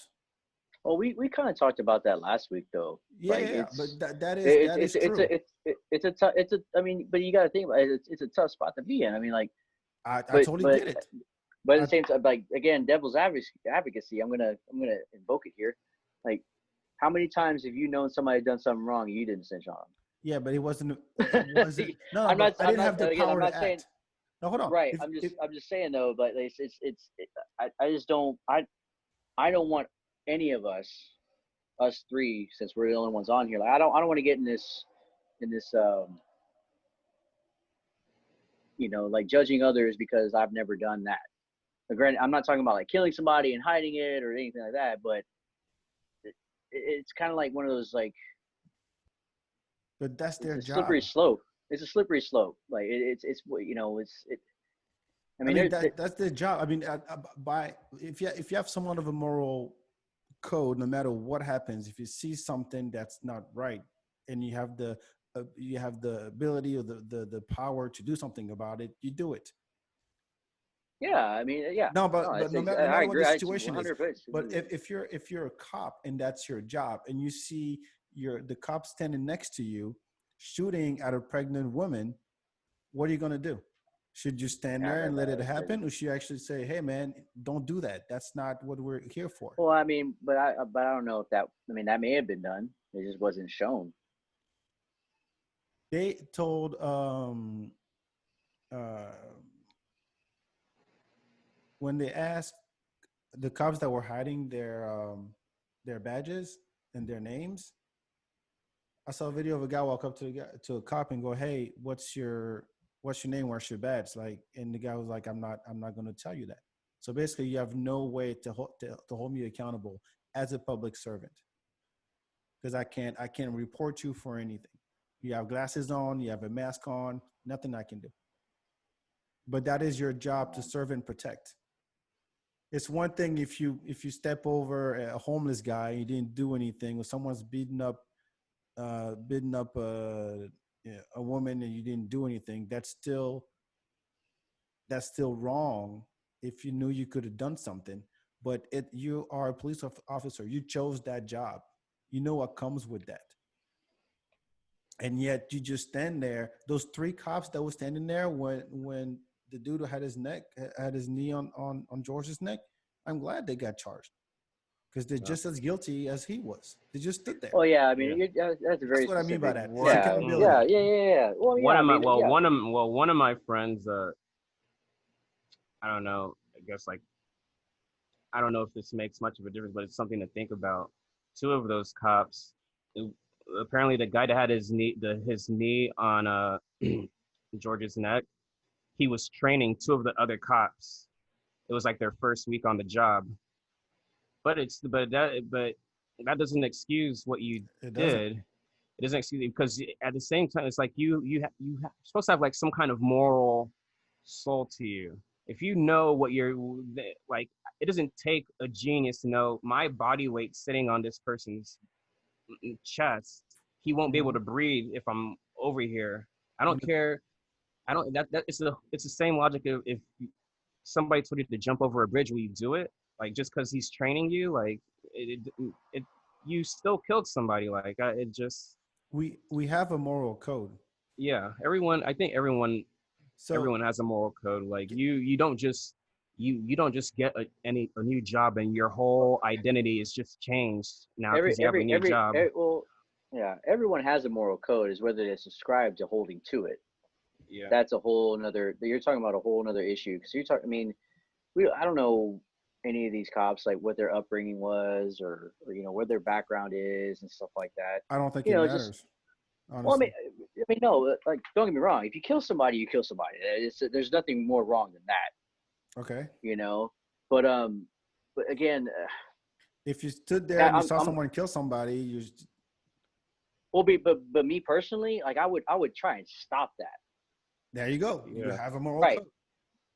Well, we kind of talked about that last week, though. Yeah, Like yeah, but that is it's that is it's true. a it's a tough it's a I mean, but you got to think about it. It's a tough spot to be in. I mean, like, I but totally but get it. but at I, the same time, like again, devil's advocacy. I'm gonna invoke it here. Like, how many times have you known somebody done something wrong and you didn't snitch on yeah, but it wasn't. It them? wasn't. No, but I I'm didn't not have the again. I'm power not to saying act. No, hold on. right. If I'm just saying though. But I just don't. I don't want any of us three, since we're the only ones on here. Like, I don't want to get in this like judging others because I've never done that. Granted, I'm not talking about like killing somebody and hiding it or anything like that, but it's kind of like one of those like. But that's It's their a slippery job. slope. It's a slippery slope. Like it's you know it. I I mean, mean, that's their job. I mean, by if you have somewhat of a moral code, no matter what happens, if you see something that's not right, and you have the ability or the power to do something about it, you do it. yeah. I mean, yeah. No, No, but no I matter what agree. the I situation is, 100%. but if you're a cop and that's your job, and you see the cop standing next to you shooting at a pregnant woman, what are you gonna do? Should you stand Yeah, there and let it happen, or should you actually say, "Hey, man, don't do that. That's not what we're here for." well, I mean, but I don't know if that. I mean, that may have been done. It just wasn't shown. They told uh, when they asked the cops that were hiding their badges and their names. I saw a video of a guy walk up to a cop and go, "Hey, what's your name? Where's your badge?" Like, and the guy was like, I'm not going to tell you that." So basically, you have no way to hold me accountable as a public servant, because I can't report you for anything. You have glasses on, you have a mask on, nothing I can do. But that is your job, to serve and protect. It's one thing if you step over a homeless guy, you didn't do anything, or someone's beating up a woman and you didn't do anything. That's still wrong. If you knew you could have done something, but you are a police officer. You chose that job. You know what comes with that, and yet you just stand there. Those three cops that were standing there when the dude had his knee on George's neck. I'm glad they got charged, because they're Yeah. just as guilty as he was. They just stood there. Oh yeah, I Yeah. mean, that's a That's very what I mean by specific. that. It's One, Yeah, accountability. yeah. Well, yeah, one I of my mean, yeah. one of my friends, I don't know, I guess like I don't know if this makes much of a difference, but it's something to think about. Two of those cops, it- apparently the guy that had his knee on George's neck, he was training two of the other cops. It was like their first week on the job. But that doesn't excuse what you It doesn't. did. It doesn't excuse it, because at the same time it's like you're supposed to have like some kind of moral soul to you. If you know what you're like, it doesn't take a genius to know my body weight sitting on this person's chest. He won't be able Mhm. to breathe if I'm over here. I You don't care. I don't that it's the same logic of if somebody told you to jump over a bridge, will you do it? Like just because he's training you, like it you still killed somebody. Like it just we have a moral code. yeah. Everyone, I think So everyone has a moral code. Like you don't just you don't just get a new job and your whole identity is just changed now because you have a new job. Well, yeah, everyone has a moral code. Is whether they subscribe to holding to it. Yeah. That's a whole another. You're talking about a whole another issue. Because you're talking. I mean, I don't know any of these cops like what their upbringing was or what their background is and stuff like that. I don't think You it know, just matters, well, honestly. I mean, no, like don't get me wrong. If you kill somebody, you kill somebody. There's nothing more wrong than that. Okay. You know, but again, If you stood there yeah, and you saw I'm someone kill somebody, well, but me personally, like I would try and stop that. there you go. You Yeah. have a moral Right. code.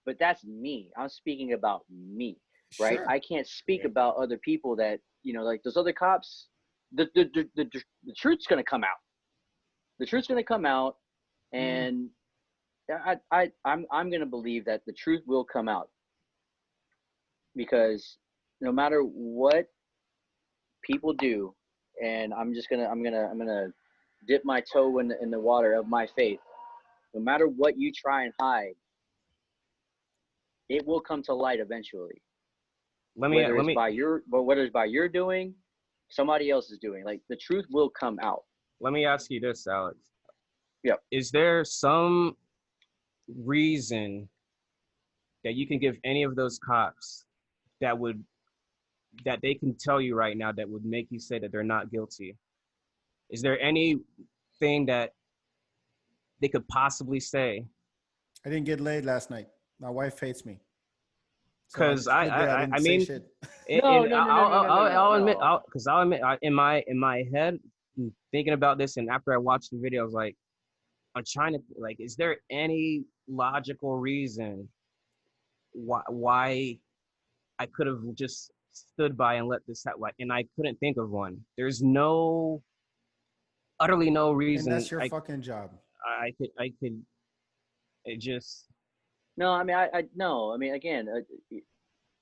But that's me. I'm speaking about me, right? Sure. I can't speak Yeah. about other people that like those other cops. The truth's gonna come out. The truth's gonna come out, and I'm gonna believe that the truth will come out because no matter what people do, and I'm gonna dip my toe in the water of my faith. No matter what you try and hide, it will come to light eventually. Whether Let it's me by your doing, somebody else is doing. Like the truth will come out. let me ask you this, Alex. Yep. Is there some reason that you can give any of those cops that would that they can tell you right now that would make you say that they're not guilty? Is there anything that they could possibly say? I didn't get laid last night. My wife hates me. So I'll Because just put that I didn't I say mean, shit. No, no, no, no, no, no, no, I'll admit, no. because I'll admit, in my head, thinking about this, and after I watched the video, I was like, I'm trying to like, is there any logical reason why I could have just stood by and let this happen? Like, and I couldn't think of one. There's utterly no And reason that's your fucking job. I could it just No, I mean, I no, I mean, again,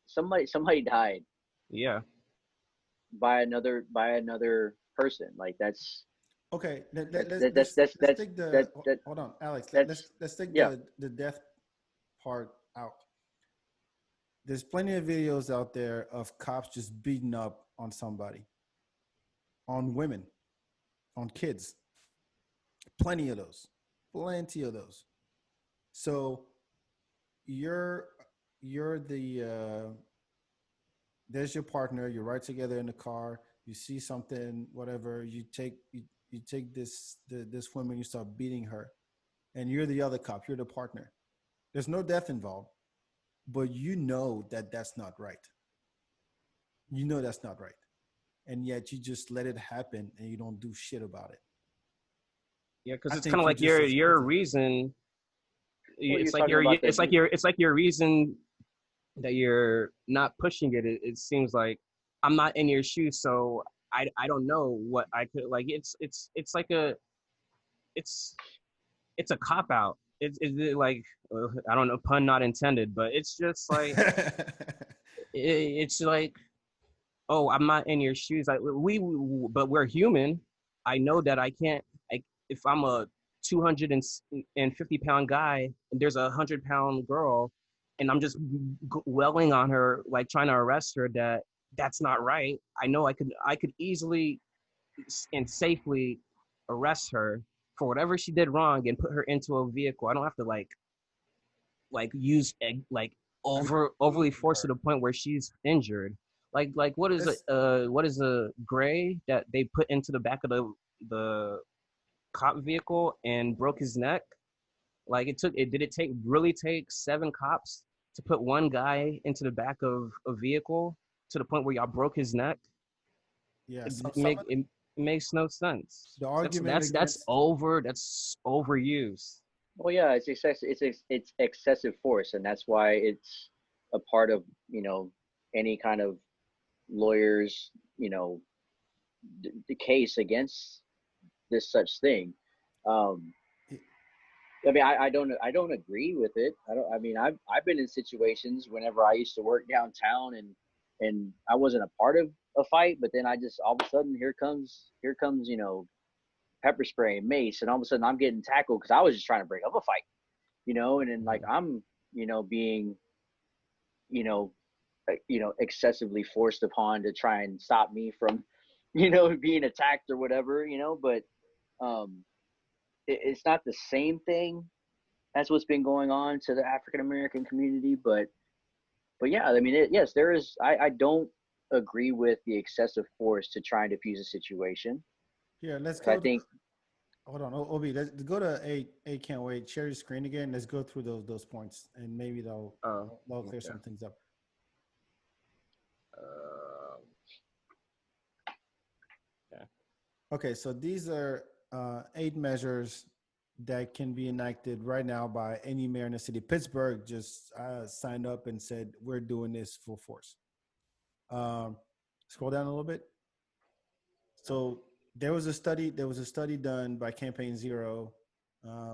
somebody died yeah. by another person. Like Okay, let's that's take the that hold on, Alex. that's Let's take yeah. the death part out. There's plenty of videos out there of cops just beating up on somebody, on women, on kids. Plenty of those. Plenty of those. So you're the there's your partner. You're right together in the car. You see something, whatever. You take this woman. You start beating her, and you're the other cop. You're the partner. There's no death involved, but you know that that's not right. You know that's not right, and yet you just let it happen, and you don't do shit about it. Yeah, because I it's kind think of you're like just as your guilty. reason. Well, you're It's like talking about it's like your reason that you're not pushing it. It seems like I'm not in your shoes, so I don't know what I could like. It's like it's it's a cop out. It's like I don't know, pun not intended, but it's just like it's like, oh, I'm not in your shoes. Like but we're human. I know that I can't. Like if I'm a 250-pound guy and there's a 100-pound girl, and I'm just welling on her, like trying to arrest her, that's not right. I know I could easily and safely arrest her for whatever she did wrong and put her into a vehicle. I don't have to use like overly force to the point where she's injured. Like Let's what is a gray that they put into the back of the cop vehicle and broke his neck? Like did it really take 7 cops to put one guy into the back of a vehicle to the point where y'all broke his neck? yeah. It, So it some make of it makes no sense. the argument against That's overused. well, yeah, it's excessive force, and that's why it's a part of any kind of lawyers the case against this such thing. Um, I mean, I don't agree with it. I don't. I mean, I've been in situations whenever I used to work downtown, and I wasn't a part of a fight, but then I just all of a sudden here comes pepper spray and mace, and all of a sudden I'm getting tackled because I was just trying to break up a fight, and then like I'm being you know excessively forced upon to try and stop me from being attacked or whatever, but um it's not the same thing as what's been going on to the African American community, but yeah, I mean, yes, there is. I don't agree with the excessive force to try and defuse a situation. here. Let's I go. think Hold on, Obi. Let's go to A. Can't wait. Share your screen again. Let's go through those points, and maybe Oh, they'll clear okay. some things up. Uh, yeah. Okay, so these are 8 measures that can be enacted right now by any mayor in the city. Pittsburgh just signed up and said we're doing this full force. Um, Scroll down a little bit. So there was a study. There was a study done by Campaign Zero,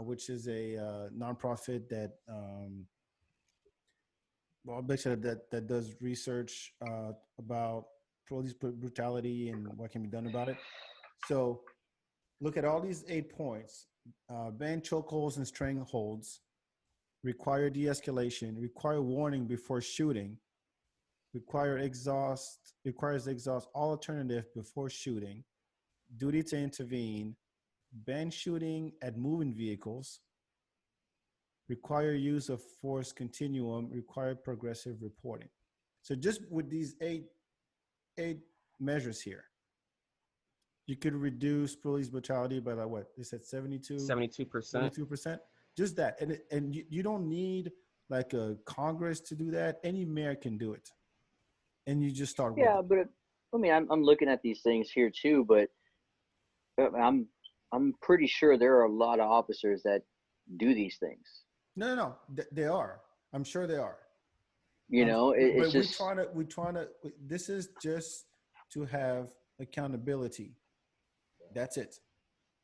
which is a nonprofit that basically that does research about police brutality and what can be done about it. So look at all these 8 points: ban chokeholds and strangleholds, require de-escalation, require warning before shooting, requires exhaust all alternative before shooting, duty to intervene, ban shooting at moving vehicles, require use of force continuum, require progressive reporting. So just with these eight measures here, you could reduce police brutality by like what they said 72%. 72%. Just that, and you don't need like a Congress to do that. Any mayor can do it, and you just start with Yeah, it. but I mean, I'm looking at these things here too, but I'm pretty sure there are a lot of officers that do these things. No, no, no. They are. I'm sure they are. You know, it's But just we trying to. This is just to have accountability. That's it.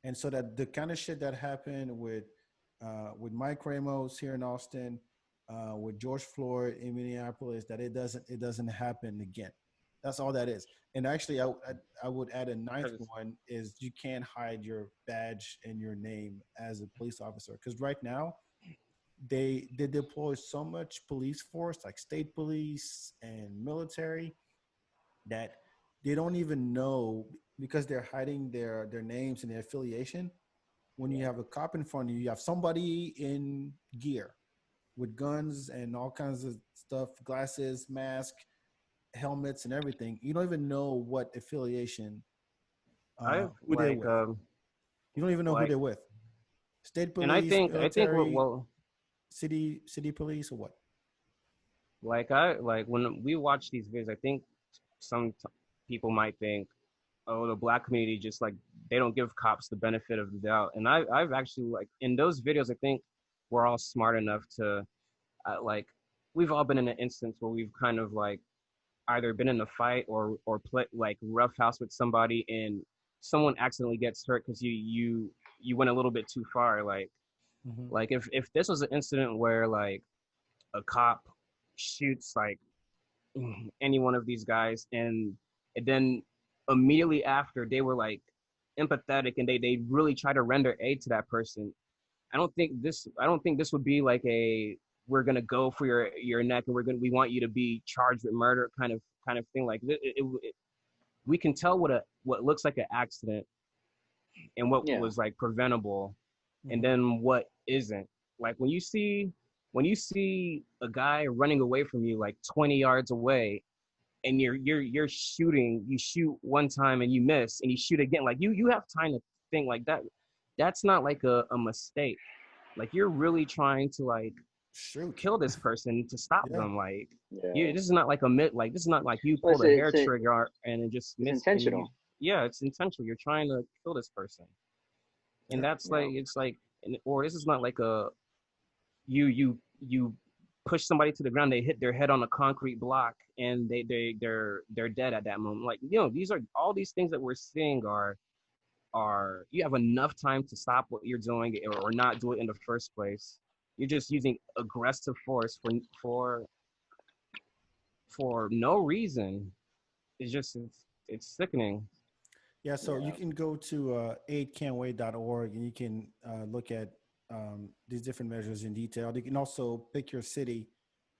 And so that the kind of shit that happened with Mike Ramos here in Austin, with George Floyd in Minneapolis, that it doesn't happen again. That's all that is. And actually, I would add a ninth one is you can't hide your badge and your name as a police officer, because right now they deploy so much police force, like state police and military, that they don't even know, because they're hiding their names and their affiliation. When you have a cop in front of you, you have somebody in gear with guns and all kinds of stuff, glasses, mask, helmets, and everything. You don't even know what affiliation, I've who they're with. You don't even know who like, they're with. State and I police, think military, well, city police, or what? like when we watch these videos, I think people might think, oh, the black community just like they don't give cops the benefit of the doubt. And I've actually, like, in those videos, I think we're all smart enough to like, we've all been in an instance where we've kind of like either been in a fight or play like roughhouse with somebody, and someone accidentally gets hurt because you went a little bit too far. Mm-hmm. Like if this was an incident where like a cop shoots like any one of these guys, and then immediately after they were like empathetic and they really try to render aid to that person, I don't think this would be like a, we're gonna go for your neck and we want you to be charged with murder kind of thing. Like we can tell what looks like an accident and what yeah, was like preventable, and Mm-hmm. then what isn't. Like when you see a guy running away from you like 20 yards away, and you're shooting, you shoot one time and you miss and you shoot again, like you have time to think. Like that's not like a mistake. Like you're really trying to like Shoot. kill this person to stop Yeah. them. Like yeah. this is not like a like this is not like you Well, pulled a hair trigger and it just it's missed, and you, intentional. yeah, it's intentional. You're trying to kill this person, and Yeah. that's You like, know, it's like, or this is not like a, you push somebody to the ground, they hit their head on a concrete block and they're dead at that moment. Like, these are all these things that we're seeing are you have enough time to stop what you're doing, or not do it in the first place. You're just using aggressive force for no reason. It's sickening. Yeah, so you yeah. can go to aidcan'twait.org and you can look at these different measures in detail. You can also pick your city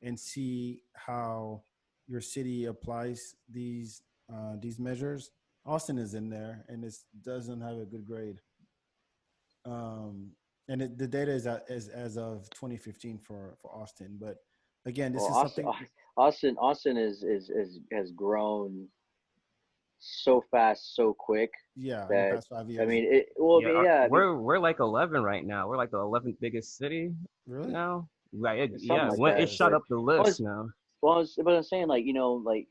and see how your city applies these measures. Austin is in there, and it doesn't have a good grade. And the data is as of 2015 for Austin. But again, Well, this is something. Austin is has grown so fast, so quick Yeah, in the that past 5 I years. mean, it. Well, I Yeah, mean, yeah, I mean, we're like 11 right now. We're like the 11th biggest city Really? now. Like it's something yeah, like it that. shot Jesus. But up the well, list now. but I'm saying, like, like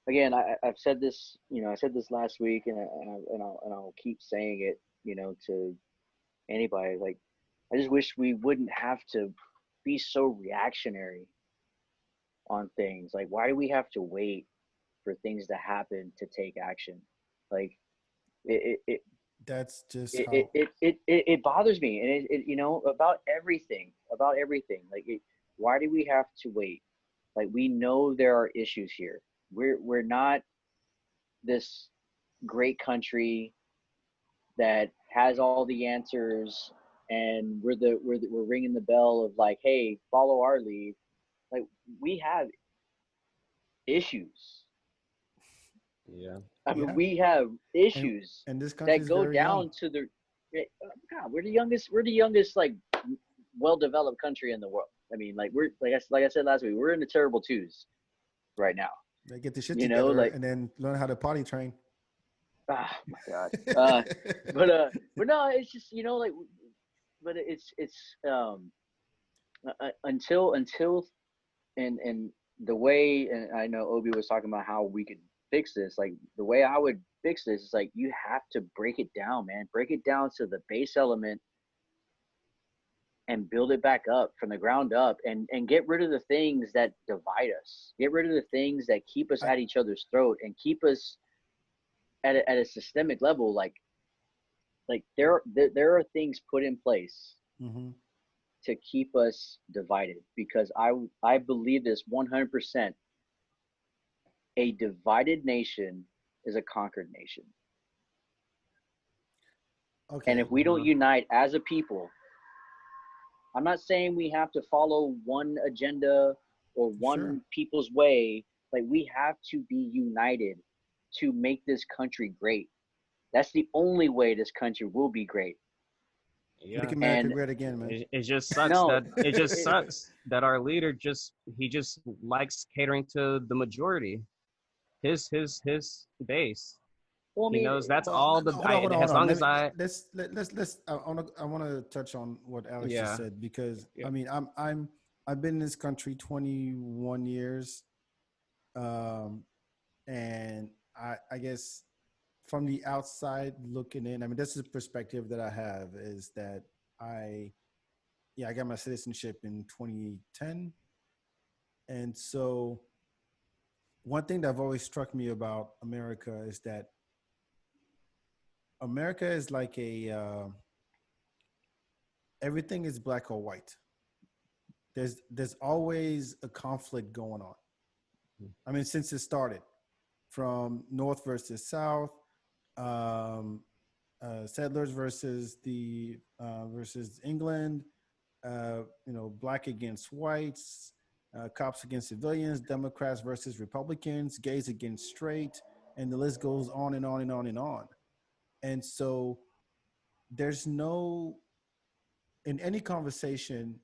again, I've said this, I said this last week, and I'll keep saying it, to anybody. Like, I just wish we wouldn't have to be so reactionary on things. Like, why do we have to wait for things to happen to take action? Like, it That's just it it how. it, it, it bothers me, and about everything. Like, why do we have to wait? Like, we know there are issues here. We're not this great country that has all the answers, and we're ringing the bell of like, hey, follow our lead. Like, we have issues. Yeah. I mean, Yeah, we have and issues and this country that is go very young. down to the God. We're the youngest like well-developed country in the world. I mean, like, we're like I said last week, we're in the terrible twos right now. They get the shit together Like, and then learn how to potty train. my God. But no, it's just, like, until and the way, and I know Obi was talking about how we could fix this. Like the way I would fix this is like you have to break it down, man. Break it down to the base element and build it back up from the ground up, and get rid of the things that divide us. Get rid of the things that keep us I, at each other's throat and keep us at a systemic level. Like there are things put in place mm-hmm. to keep us divided, because I believe this 100%. A divided nation is a conquered nation. And Okay. if we don't unite as a people, I'm not saying we have to follow one agenda or Sure. one people's way. Like we have to be united to make this country great. That's the only way this country will be great. Make Yeah. America And great again, man. It just sucks no, that it just it, sucks that our leader just likes catering to the majority, his base. well, I He mean, knows that's Well, all the hold on, hold on, hold as on. long as I Let's. I want to touch on what Alex just yeah said because yeah I mean I've been in this country 21 years, um, and I guess from the outside looking in, I mean this is the perspective that I have is that I I got my citizenship in 2010, and so one thing that have always struck me about America is that America is like a everything is black or white. There's always a conflict going on. I mean, since it started, from North versus South, um, settlers versus the versus England, black against whites, cops against civilians, Democrats versus Republicans, gays against straight, and the list goes on and on and on and on. And so there's no in any conversation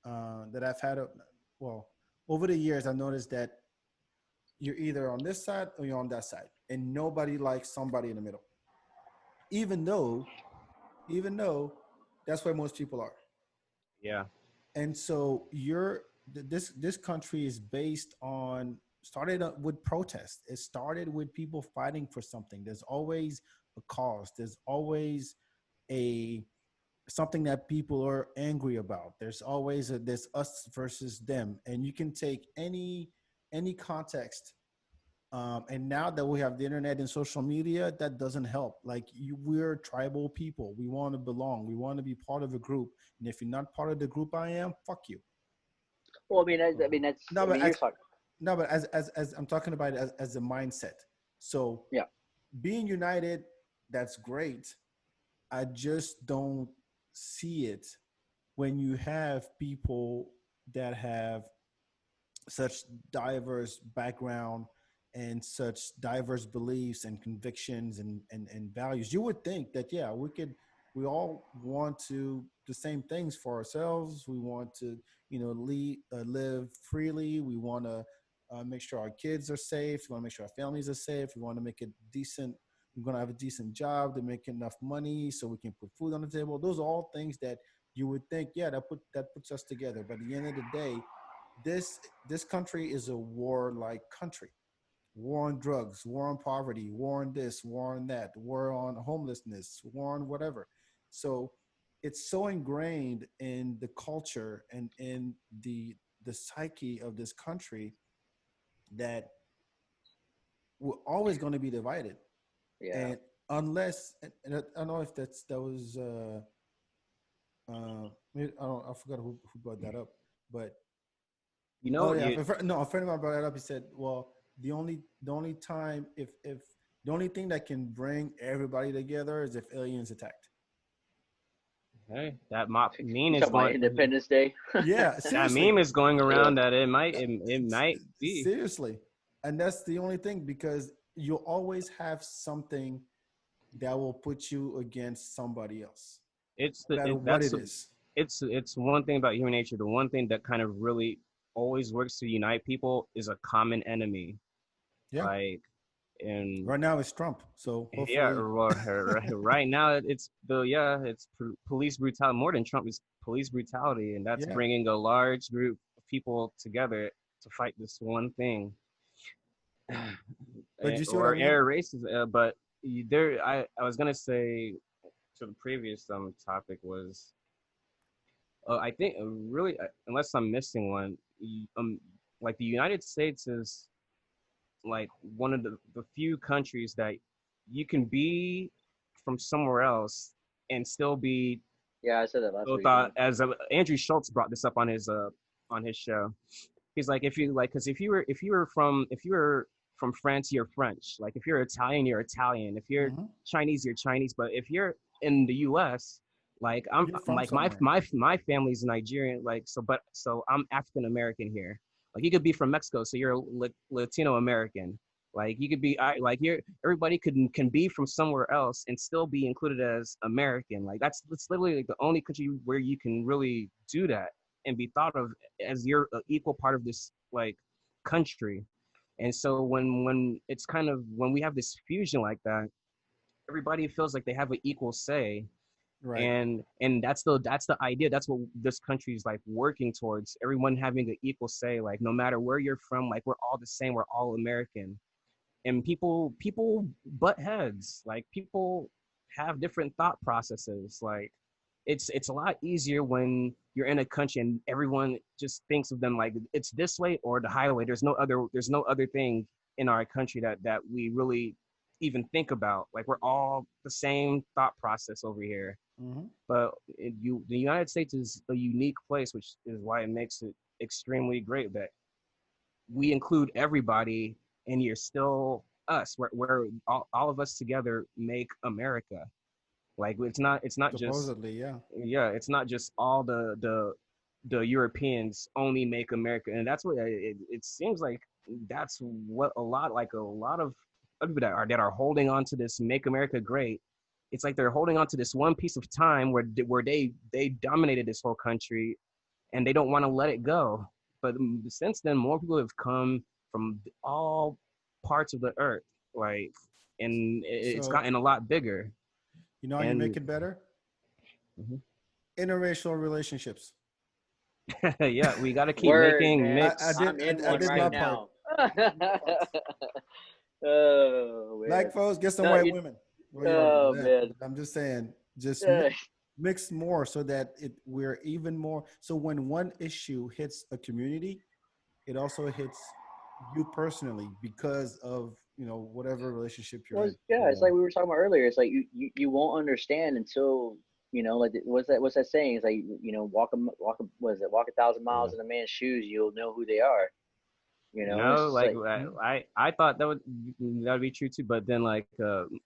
that I've had, well, over the years, I've noticed that you're either on this side or you're on that side, and nobody likes somebody in the middle. Even though, even though that's where most people are. yeah And so this country is based on started with protest. It started with people fighting for something. There's always a cause. There's always a something that people are angry about. There's always this us versus them, and you can take any context. And now that we have the internet and social media, that doesn't help. Like we're tribal people. We want to belong. We want to be part of a group. And if you're not part of the group I am, fuck you. well, that's, No, I but mean, you're as talking, no, but as I'm talking about it as a mindset. So yeah. being united, that's great. I just don't see it when you have people that have such diverse background and such diverse beliefs and convictions and values. You would think that yeah, we all want to the same things for ourselves. We want to live freely. We want to make sure our kids are safe. We want to make sure our families are safe. We want to make it decent. We're going to have a decent job to make enough money so we can put food on the table. Those are all things that you would think, yeah, that puts us together. But at the end of the day, this country is a war-like country. War on drugs, war on poverty, war on this, war on that, war on homelessness, war on whatever. So it's so ingrained in the culture and in the psyche of this country that we're always going to be divided. Yeah. And unless, and I don't know if that was I forgot who brought that up, but you know oh yeah, you no, a friend of mine brought it up. He said, "Well, the only time if the only thing that can bring everybody together is if aliens attacked." hey that meme You is talking about going Independence Day? Yeah, that seriously, meme is going Yeah. around that it might be. seriously, and that's the only thing because you'll always have something that will put you against somebody else, It's no the matter it, what that's it is. it's one thing about human nature. The one thing that kind of really always works to unite people is a common enemy. Yeah, Like And Right now it's Trump, so yeah, hopefully. right now it's police brutality. More than Trump, is police brutality, and that's Yeah, bringing a large group of people together to fight this one thing. but you see what I Or mean? air races. But I was gonna say to the previous topic was, I think really, unless I'm missing one, like the United States is like one of the few countries that you can be from somewhere else and still be Yeah, I said that last week. Yeah. thought as Andrew Schultz brought this up on his show. He's like, if you like, because if you were from France, you're French. Like if you're Italian, you're Italian. If you're Hmm. Chinese, you're Chinese. But if you're in the U.S., like You're I'm from like somewhere. my family's Nigerian. Like so I'm African American here. Like you could be from Mexico, so you're Latino American. Like you could be like you're everybody can be from somewhere else and still be included as American. Like that's literally like the only country where you can really do that and be thought of as you're an equal part of this like country. And so when it's kind of when we have this fusion like that, everybody feels like they have an equal say. Right. And that's the idea. That's what this country is like working towards. Everyone having an equal say, like no matter where you're from, like we're all the same, we're all American. And people butt heads. Like people have different thought processes. Like it's a lot easier when you're in a country and everyone just thinks of them like it's this way or the highway. There's no other thing in our country that we really even think about. Like we're all the same thought process over here. Hmm. But the United States is a unique place, which is why it makes it extremely great that we include everybody and you're still us. Where all of us together make America. Like it's not just Supposedly, yeah. yeah, it's not just all the Europeans only make America, and that's what it seems like. That's what a lot of people that are holding on to this make America great. It's like they're holding on to this one piece of time where they dominated this whole country and they don't want to let it go. But since then, more people have come from all parts of the earth, like, and it's So gotten a lot bigger. you know how you make And it better? mhm. Interracial relationships. Yeah, we got to keep Word, making man. I mix. did I'm in I one did my right part. now. Oh man. Black folks, get some No, white you. women. Well, you already know Oh that. man. But I'm just saying, just Uh, mix more so that we're even more. So when one issue hits a community, it also hits you personally because of whatever relationship you're was in. yeah. It's So like we were talking about earlier. It's like you won't understand until like what's that saying? It's like walk 1,000 miles Yeah. in a man's shoes. You'll know who they are. No, It's like like I thought that would be true too, but then like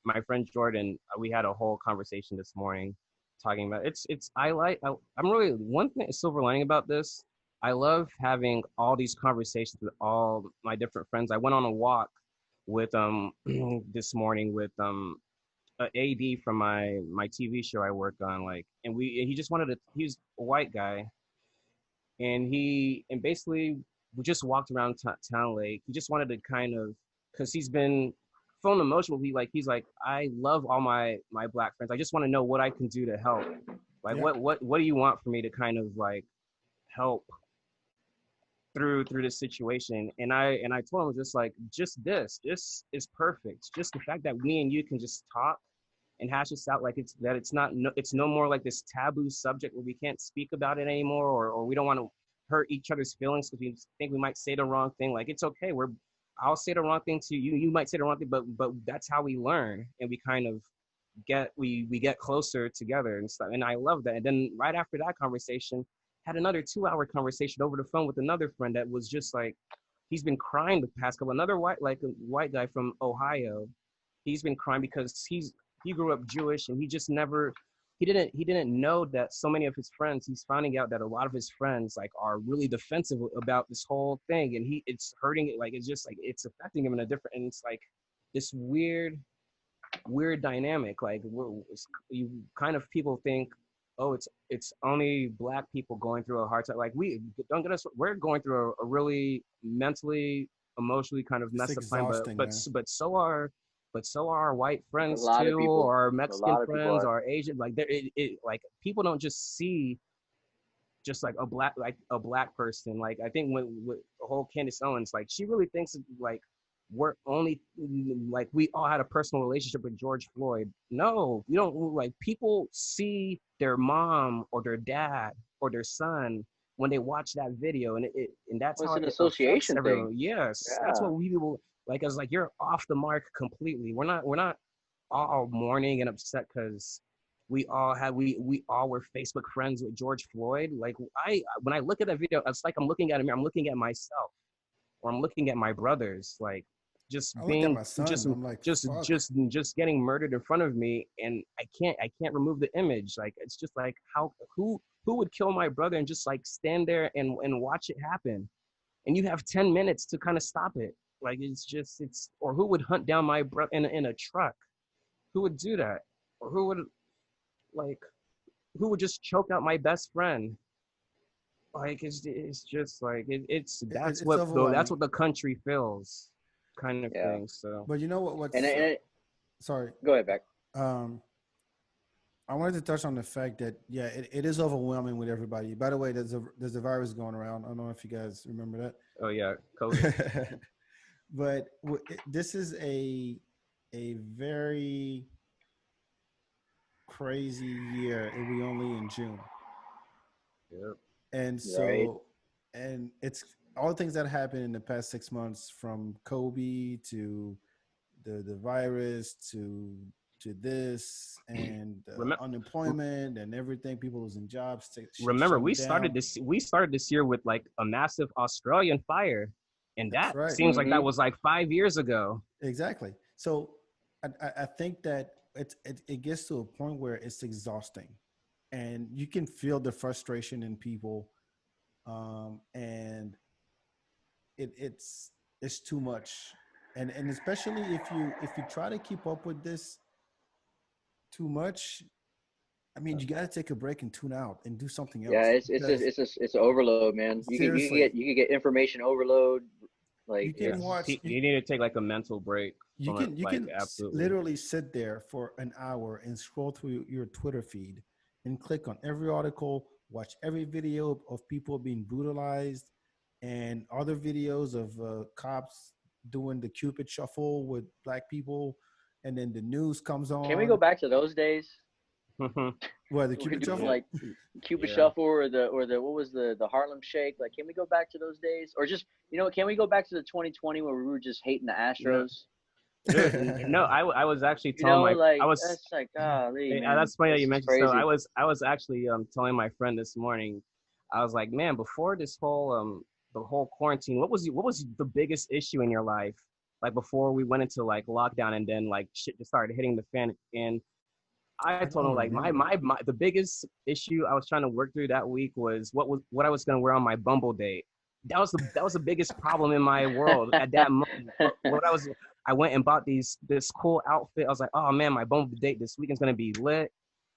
my friend Jordan, we had a whole conversation this morning talking about it's I'm really one thing silver lining about this. I love having all these conversations with all my different friends. I went on a walk with this morning with a AD from my TV show I work on, like, and he just wanted to. He's a white guy, and basically we just walked around town lake. He just wanted to kind of, because he's been feeling emotional. He's like, I love all my black friends. I just want to know what I can do to help. Like yeah. what do you want for me to kind of like help through this situation? And I told him just like just is perfect. Just the fact that me and you can just talk and hash this out, like it's no more like this taboo subject where we can't speak about it anymore, or we don't want to hurt each other's feelings because we think we might say the wrong thing. Like it's okay. I'll say the wrong thing to you. You might say the wrong thing, but that's how we learn, and we kind of get closer together and stuff. And I love that. And then right after that conversation, had another 2-hour conversation over the phone with another friend that was just like, he's been crying the past couple. Another a white guy from Ohio, he's been crying because he grew up Jewish and he just never he didn't know that so many of his friends, he's finding out that a lot of his friends like are really defensive about this whole thing, and it's hurting it, like it's just like it's affecting him in a different, and it's like this weird dynamic. Like you kind of people think, oh, it's only black people going through a hard time. Like we don't get us, we're going through a really mentally emotionally kind of It's messed up time. exhausting, man. But so are our white A friends lot of too, people. or our A Mexican lot of people friends, are. or Asian. Like like people don't just see just like a black person. Like I think when with the whole Candace Owens, like she really thinks like we're only like we all had a personal relationship with George Floyd. No, you don't. Like people see their mom or their dad or their son when they watch that video, and that's Well, it's how an it affects association thing. everyone. Yes, that's Yeah. what we people like. As like you're off the mark completely. We're not all mourning and upset because we all were Facebook friends with George Floyd. Like I when I look at that video, it's like I'm looking at him, I'm looking at myself or I'm looking at my brothers, like just I look at being my son. I'm like, fuck. just getting murdered in front of me, and I can't remove the image. Like it's just like how who would kill my brother and just like stand there and watch it happen, and you have 10 minutes to kind of stop it. Like it's or who would hunt down my brother in a truck? Who would do that? Or like who would just choke out my best friend? Like it's just like it's It's that's overwhelming. what the country feels, kind of Yeah. thing. So But you know what? And, What's and it, sorry. go ahead, back. Um, I wanted to touch on the fact that yeah, it is overwhelming with everybody. By the way, there's a virus going around. I don't know if you guys remember oh yeah, COVID. that. But this is a very crazy year, and we only in June. Yep. And Right. so, and it's all the things that happened in the past 6 months, from Kobe to the virus to this and Remember, unemployment and everything, people losing jobs, shit remember shutting down. we started this year with like a massive Australian fire, and That's that right. seems like that Mm-hmm. was like 5 years ago. Exactly. So I think that it gets to a point where it's exhausting, and you can feel the frustration in people, and it's too much, and especially if you try to keep up with this too much. I mean, you got to take a break and tune out and do something Yeah, else, it's because it's overload, man. seriously, You can get information overload. you Like Yeah, can it's watch you need to take like a mental break you from it. can you Like can absolutely. literally sit there for an hour and scroll through your Twitter feed and click on every article, watch every video of people being brutalized, and other videos of cops doing the Cupid shuffle with black people, and then the news comes can we go on. back to those days? Well, the We're Cupid doing shuffle. like Cupid Yeah. Shuffle or the what was the Harlem Shake? Like, can we go back to those days? Or just can we go back to the 2020 where we were just hating the No, Astros? no, I was actually You telling know, my I like was that's like golly, man, that's funny that this you is mentioned. So crazy. I was actually telling my friend this morning. I was like, man, before this whole the whole quarantine, what was the biggest issue in your life? Like before we went into like lockdown and then like shit just started hitting the fan. And I I told him don't like remember. my the biggest issue I was trying to work through that week was what I was gonna wear on my Bumble date. That was the biggest problem in my world at that moment. What I went and bought this cool outfit. I was like, oh man, my Bumble date this weekend's gonna be lit.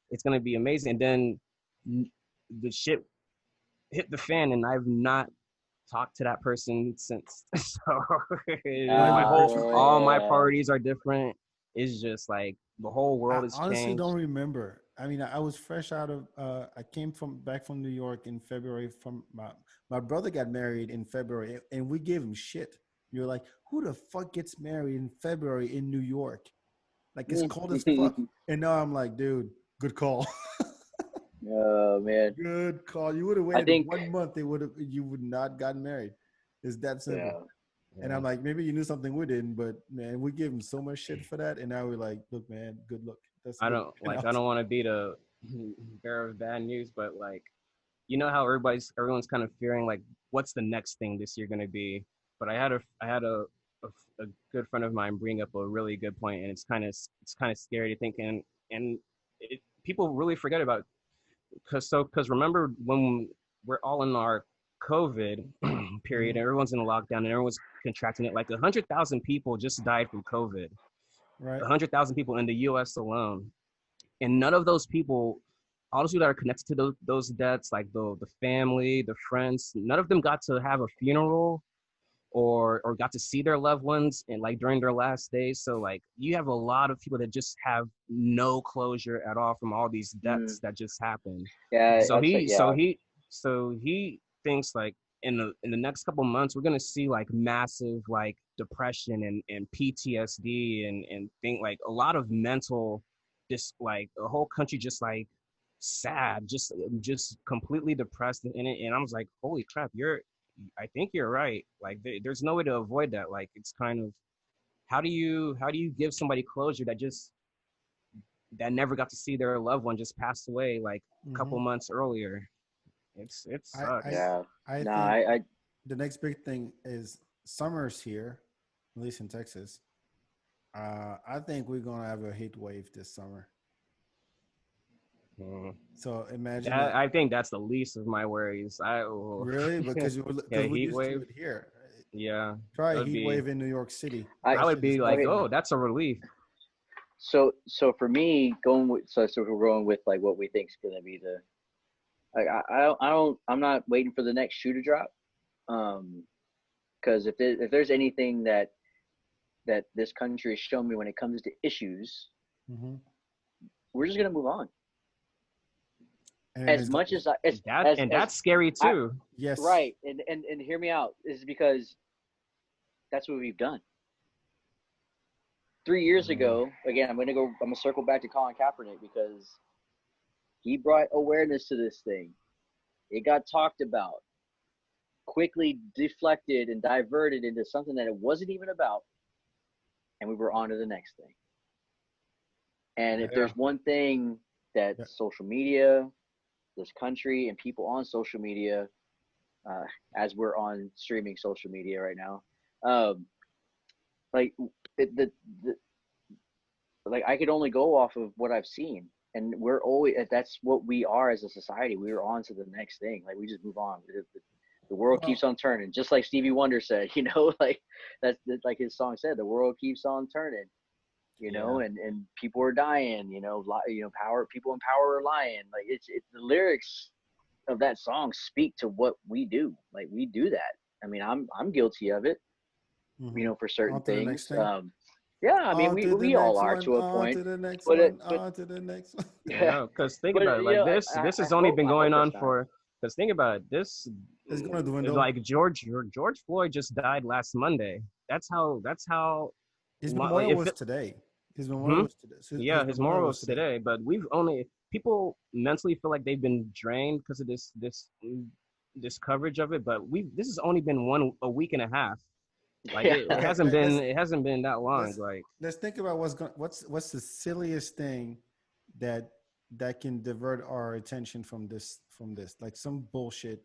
It's gonna be amazing. And then the shit hit the fan, and I've not talked to that person since. So Not my even Ah, whole virtual. all my yeah. priorities are different. It's just like the whole I world has honestly don't changed. remember. I mean, I was fresh out of. I came from back from New York in February. From my brother got married in February, and we gave him shit. You're like, who the fuck gets married in February in New York? Like, it's cold as fuck. And now I'm like, dude, good call. Oh man, Good call. You would have I waited think 1 month. You would not gotten married. It's that simple. yeah. And Yeah. I'm like, maybe you knew something we didn't, but man, we gave him so much shit for that. And now we're like, look, man, good luck. That's I good. don't like I don't want to be the bearer of bad news, but like you know how everyone's kind of fearing like what's the next thing this year gonna be. But I had a good friend of mine bring up a really good point, and it's kind of scary to think, and people really forget about because remember when we're all in our COVID period, Mhm. and everyone's in lockdown, and everyone's contracting it. Like 100,000 people just died from COVID. Right. 100,000 people in the U.S. alone, and none of those people, all those people that are connected to those deaths, like the family, the friends, none of them got to have a funeral or got to see their loved ones and like during their last days. So like you have a lot of people that just have no closure at all from all these deaths that just happened. Yeah, So I'd say, he thinks like in the next couple months we're gonna see like massive like depression and PTSD and think like a lot of mental, just like the whole country just like sad, just completely depressed in it. And I was like, holy crap, I think you're right. Like there's no way to avoid that. Like it's kind of, how do you give somebody closure that never got to see their loved one just passed away like a couple months earlier? It sucks. yeah. I No, think I the next big thing is summer's here, at least in Texas. I think we're gonna have a heat wave this summer. Mm. So imagine That, that. I think that's the least of my worries. Really, because Yeah, we're heat used to wave. it here. Yeah, Try that a would heat be. wave in New York City. I I That would shit is be like, okay. oh, that's a relief. So for me, going with so we're going with like what we think is gonna be the like I'm not waiting for the next shoe to drop. Because if there's anything that this country has shown me when it comes to issues, Mm-hmm. we're just gonna move on. And then As it's much gonna, as I as That's scary I too. yes. right, and hear me out, is because that's what we've done. 3 years Mm. ago, again, I'm gonna circle back to Colin Kaepernick because he brought awareness to this thing. It got talked about, quickly deflected and diverted into something that it wasn't even about, and we were on to the next thing. And if Yeah. there's one thing that Yeah. social media, this country, and people on social media, as we're on streaming social media right now, um, like the like I could only go off of what I've seen, and we're always that's what we are as a society. We are on to the next thing. Like we just move on. The world Well, keeps on turning, just like Stevie Wonder said. Like that's like his song said. The world keeps on turning. Yeah. And people are dying. Power people in power are lying. Like it's the lyrics of that song speak to what we do. Like we do that. I mean, I'm guilty of it. mm-hmm. For certain On to the next things. thing. Yeah, I mean, On to the we all next are one. to a On point, to the next but one. but On to the next one. yeah, Yeah. Because think but about it. Like this I has only been I hope going on that's not. for. Because think about it. This It's gonna dwindle. like George Floyd just died last Monday. That's how. His Like memorial if was it. today. His memorial Hmm? was today. Yeah, His his memorial moral was was today. today, but we've only people mentally feel like they've been drained because of this coverage of it. But this has only been a week and a half. Like Yeah, it Okay, hasn't been it hasn't been that long. let's Like let's think about what's the silliest thing that can divert our attention from this. Like some bullshit.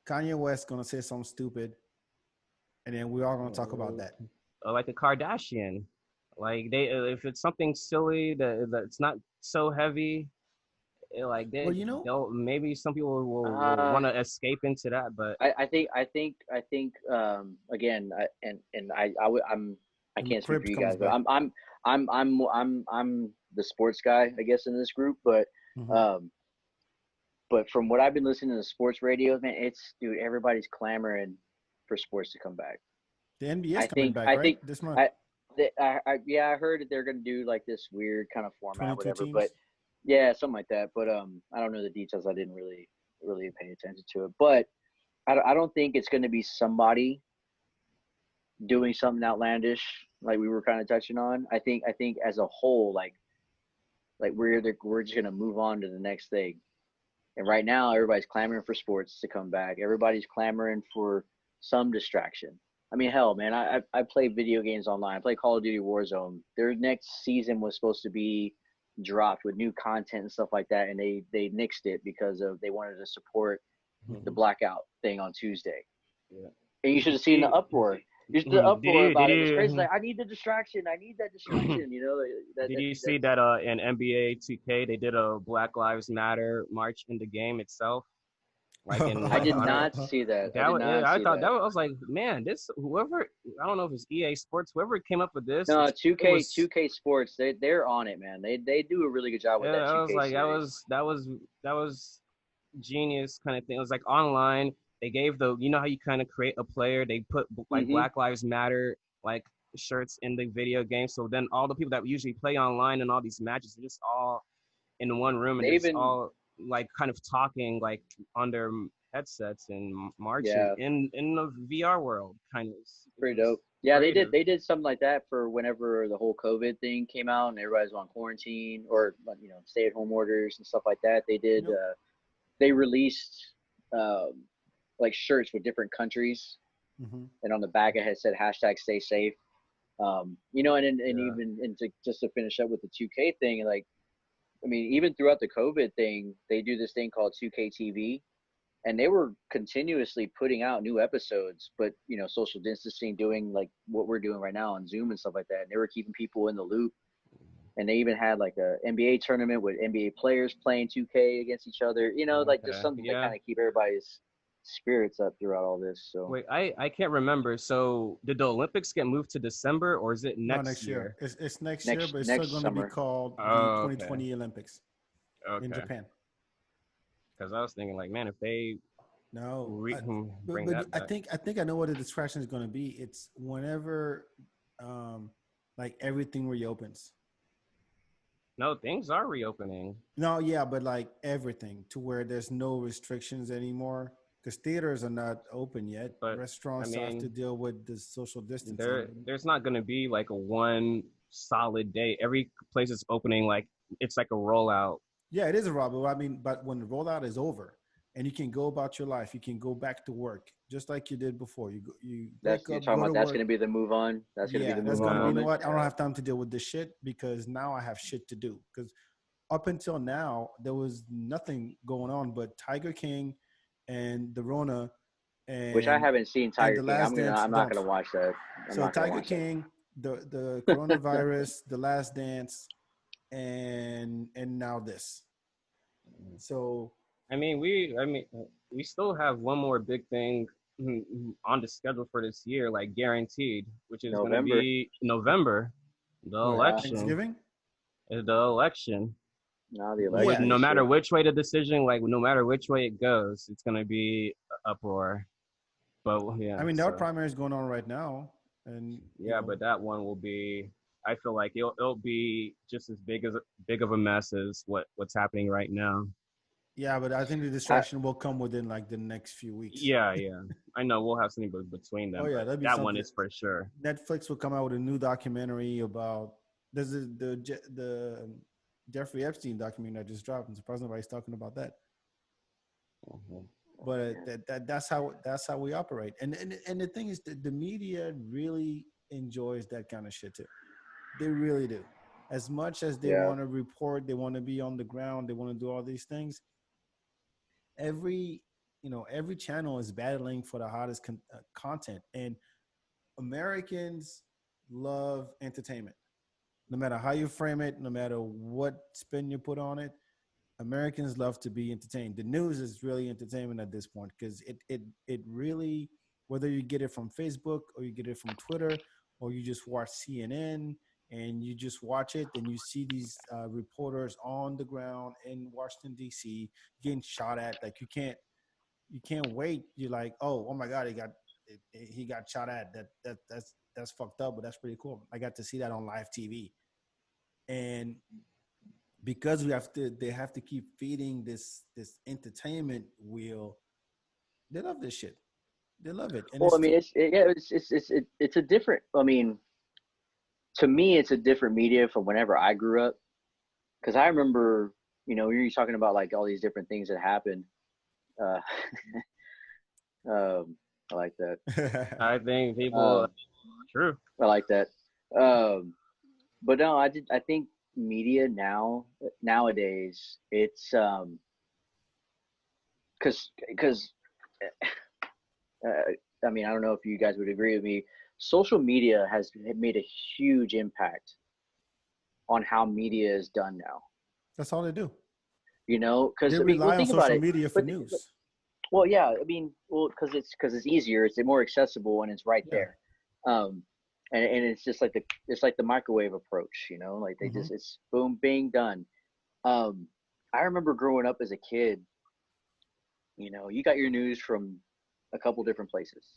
Kanye West gonna say something stupid, and then we all gonna talk about that. like a Kardashian. Like they if it's something silly that's not so heavy, like Well, you know, they'll maybe some people will uh, want to escape into that, but I think again, I and can't speak for Cribs you comes guys, but back. I'm the sports guy, I guess, in this group, Mm-hmm. um, but from what I've been listening to the sports radio, man, dude, everybody's clamoring for sports to come back. The NBA is I coming think back, I right? think This month. I, yeah, I heard that they're gonna do like this weird kind of format, 22 whatever. But teams. yeah, something like that. But I don't know the details. I didn't really pay attention to it. But I don't think it's gonna be somebody doing something outlandish like we were kind of touching on. I think as a whole, like we're just gonna move on to the next thing. And right now, everybody's clamoring for sports to come back. Everybody's clamoring for some distraction. I mean, hell, man, I play video games online. I play Call of Duty Warzone. Their next season was supposed to be dropped with new content and stuff like that, and they nixed it because they wanted to support the Mhm. blackout thing on Tuesday. Yeah. And you should have seen the Did uproar. You should the you did uproar you did about it was crazy. you Like, I need the distraction. I need that distraction. did you see That's that in NBA 2K they did a Black Lives Matter march in the game itself? Like in I like did on not see that. I that did yeah, not I see thought that that. was, I was like, man, this whoever I don't know if it's EA Sports, whoever came up with this, No, it 2K was 2K Sports, they're on it, man. They do a really good job with yeah, that I was 2K like series. that was genius kind of thing. It was like online. they gave you know how you kind of create a player, they put like Mm-hmm. Black Lives Matter like shirts in the video game, so then all the people that usually play online and all these matches are just all in one room and They they're just even, all like kind of talking like on their headsets and marching yeah, in the VR world kind of. It pretty was dope. Yeah, creative. they did something like that for whenever the whole COVID thing came out and everybody's on quarantine or stay at home orders and stuff like that. They You did know, they released um, like shirts with different countries, hmm and on the back it had said hashtag stay safe. And Yeah. even and just to finish up with the 2K thing, like I mean, even throughout the COVID thing, they do this thing called 2K TV, and they were continuously putting out new episodes, but social distancing, doing like what we're doing right now on Zoom and stuff like that. And they were keeping people in the loop, and they even had like a NBA tournament with NBA players playing 2K against each other. Like just Okay. something to Yeah. kind of keep everybody's spirits up throughout all this. So Wait, I can't remember. So did the Olympics get moved to December or is it no, next next year. year? It's next year, next but it's still next going to be summer, called the Oh, okay. 2020 Olympics in Okay. Japan. Because I was thinking like, man, if they No, bring but that back. I think I know what the distraction is going to be. It's whenever, um, like everything reopens. No, things are reopening. No, yeah, but like everything to where there's no restrictions anymore because theaters are not open yet. But I Restaurants have to mean, deal with the social distancing. there's not gonna be like a one solid day. Every place is opening like it's like a rollout. Yeah, it is a robbery. I mean, but when the rollout is over and you can go about your life, you can go back to work just like you did before. You that's wake you're up, talking go about. to That's work. going to be the move on. That's going to be Yeah, the that's move on gonna be. No. You know moment. what? I don't have time to deal with this shit because now I have shit to do. Because up until now, there was nothing going on but Tiger King and the Rona Which I and haven't seen and Tiger the King. Last Dance. I'm not Don't. gonna watch that. I'm So not gonna Tiger watch that. King, the coronavirus, the Last Dance, and now this. So I mean, we still have one more big thing on the schedule for this year, like guaranteed, which is going to November. be November, the what Yeah. election. Thanksgiving? The election. No, the With Yeah, election no this matter year. which way the decision, like no matter which way it goes, it's going to be uproar. But I yeah, mean, there are so primaries going on right now, and yeah, but that one will be. I feel like it'll be just as big of a mess as what's happening right now. yeah, but I think the I, distraction will come within like the next few weeks. Yeah, yeah. I know we'll have something between Oh them, yeah, but that'd be that one something. is for sure. Netflix will come out with a new documentary about there's the Jeffrey Epstein documentary that just dropped. I'm surprised nobody's talking about that. Mhm. But that's how we operate. And the thing is that the media really enjoys that kind of shit too. They really do. As much as they yeah. want to report, they want to be on the ground, they want to do all these things. Every every channel is battling for the hottest content, and Americans love entertainment. No matter how you frame it, no matter what spin you put on it, Americans love to be entertained. The news is really entertainment at this point because it really, whether you get it from Facebook or you get it from Twitter or you just watch CNN and you just watch it and you see these reporters on the ground in Washington D.C. getting shot at, like you can't wait. You're like, oh my God, he got shot at. That's fucked up, but that's pretty cool. I got to see that on live TV, and because they have to keep feeding this entertainment wheel. They love this shit. They love it, and Well, I it's mean, it's a different. I mean, to me, it's a different media from whenever I grew up. Because I remember, you're talking about like all these different things that happened. Uh, I like that. I think people Um, true. I like that. Um, but no, I think media nowadays it's because I mean, I don't know if you guys would agree with me. Social media has made a huge impact on how media is done now. that's all they do. Because They I mean, well, rely on think about social it. media for But news. well, yeah, I mean, well, because it's easier, it's more accessible, and it's right Yeah. there. Um, and it's just like the microwave approach, like they Mm-hmm. just it's boom, bing, done. I remember growing up as a kid. You got your news from a couple different places.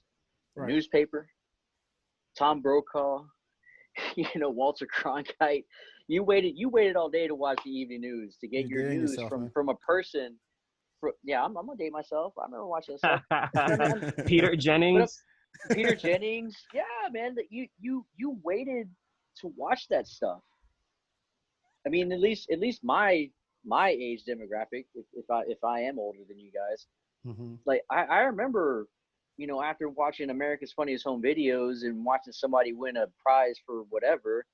The Right. newspaper, Tom Brokaw, Walter Cronkite. You waited all day to watch the evening news to get You're your dating news yourself, man. from a person. I'm gonna date myself. I remember watching this stuff. Peter Jennings. Peter Jennings, yeah, man. That you waited to watch that stuff. I mean, at least my age demographic, if I am older than you guys, Mm-hmm. like I remember, after watching America's Funniest Home Videos and watching somebody win a prize for whatever,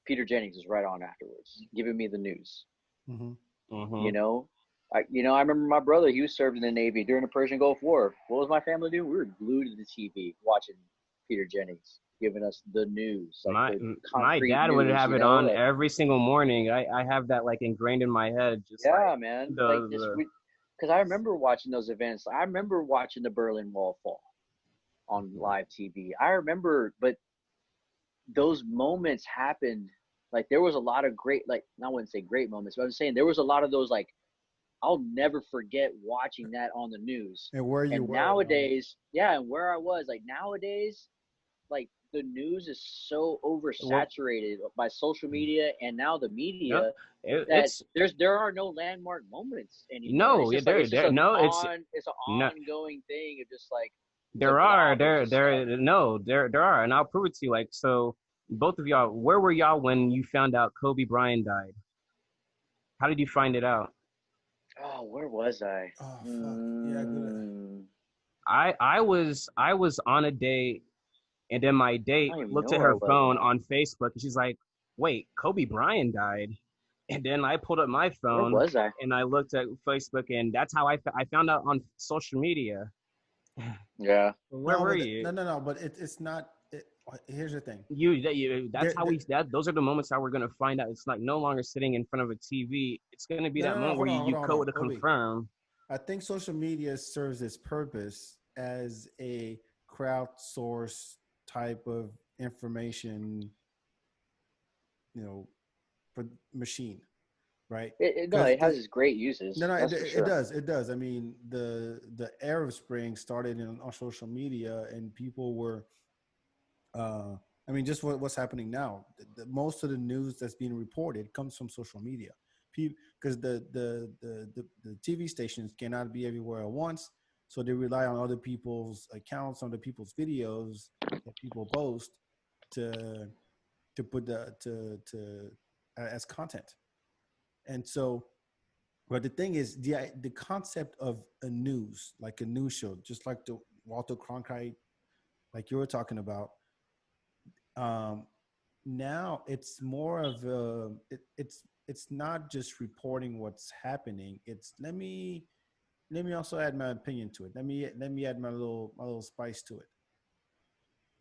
Peter Jennings was right on afterwards, giving me the news. Mm-hmm. You know, I remember my brother. He was served in the Navy during the Persian Gulf War. What was my family doing? We were glued to the TV watching Peter Jennings giving us the news, like My the my concrete dad would news. have it on every single morning. I have that like ingrained in my head. Just yeah, like man. Like this, the because I remember watching those events. I remember watching the Berlin Wall fall on live TV. I remember, but those moments happened. Like there was a lot of great, like I wouldn't say great moments, but I'm saying there was a lot of those like I'll never forget watching that on the news. And where you and were. nowadays, yeah, and where I was, like nowadays, like the news is so oversaturated by social media and now the yeah, media that it's there are no landmark moments anymore. no, It's just there like it's just there no, it's an no. ongoing thing of just like There are there are, and I'll prove it to you. Like so, both of y'all, where were y'all when you found out Kobe Bryant died? How did you find it out? Oh, where was I? Oh fuck. Yeah, good. I was on a date, and then my I date don't even looked know at where I her was phone now. on Facebook, and she's like, "Wait, Kobe Bryant died." And then I pulled up my Where phone was I? and I looked at Facebook, and that's how I found out on social media. Yeah. Where No, were but you? no. But it's not. Here's the thing. That's There, how there, those are the moments how we're gonna find out. It's like no longer sitting in front of a TV. It's gonna be that no. moment where Hold on, hold you on, hold on. code to Obi, confirm. I think social media serves its purpose as a crowdsource type of information, you know, machine, right? No, Because it has its great uses. no, That's for it sure. does, it does. I mean, the Arab Spring started on social media, and people were uh, I mean, just what's happening now. Most of the news that's being reported comes from social media, because the TV stations cannot be everywhere at once, so they rely on other people's accounts, other people's videos that people post to put to as content. And so, but the thing is, the concept of a news, like a news show, just like the Walter Cronkite, like you were talking about, um, now it's more of a it's not just reporting what's happening. It's let me also add my opinion to it. Let me add my little spice to it.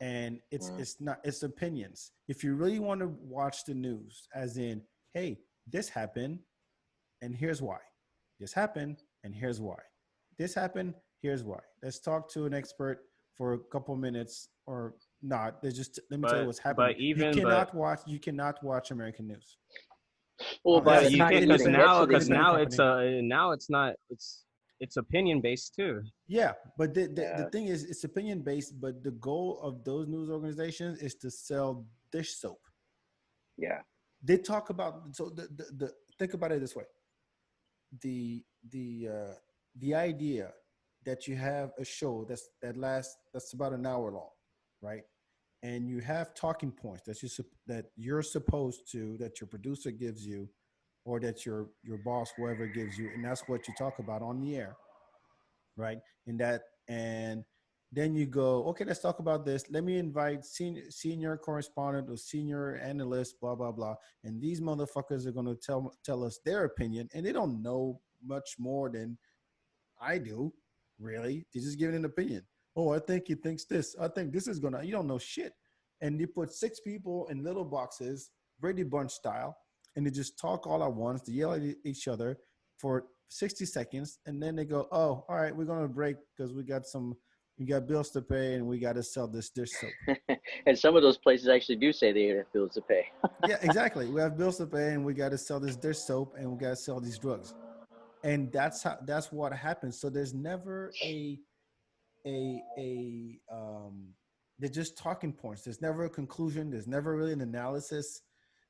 And Mm. it's not, it's opinions. If you really want to watch the news, as in, hey, this happened and here's why. This happened and here's why. This happened, here's why. Let's talk to an expert for a couple minutes or not. There's just, let me tell you what's happening. You cannot watch American news. Well, Yeah, by the you time can you because even get to the now news, it's not it's opinion based too. Yeah, but the yeah, thing is, it's opinion based, but the goal of those news organizations is to sell dish soap. yeah, They talk about, so the think about it this way. The the uh the idea that you have a show that's about an hour long, right? And you have talking points that you're supposed to, that your producer gives you, or that your boss, whoever, gives you, and that's what you talk about on the air, right? And then you go, okay, let's talk about this. Let me invite senior correspondent or senior analyst, blah blah blah, and these motherfuckers are going to tell us their opinion, and they don't know much more than I do, really. They're just giving an opinion. Oh, I think he thinks this. I think this is gonna. You don't know shit. And you put six people in little boxes, Brady Bunch style, and they just talk all at once. They yell at each other for 60 seconds, and then they go, "Oh, all right, we're gonna break because we got bills to pay, and we got to sell this dish soap." and some of those places actually do say they have bills to pay. Yeah, exactly. We have bills to pay, and we got to sell this dish soap, and we got to sell these drugs. And that's what happens. So there's never they're just talking points. There's never a conclusion. There's never really an analysis.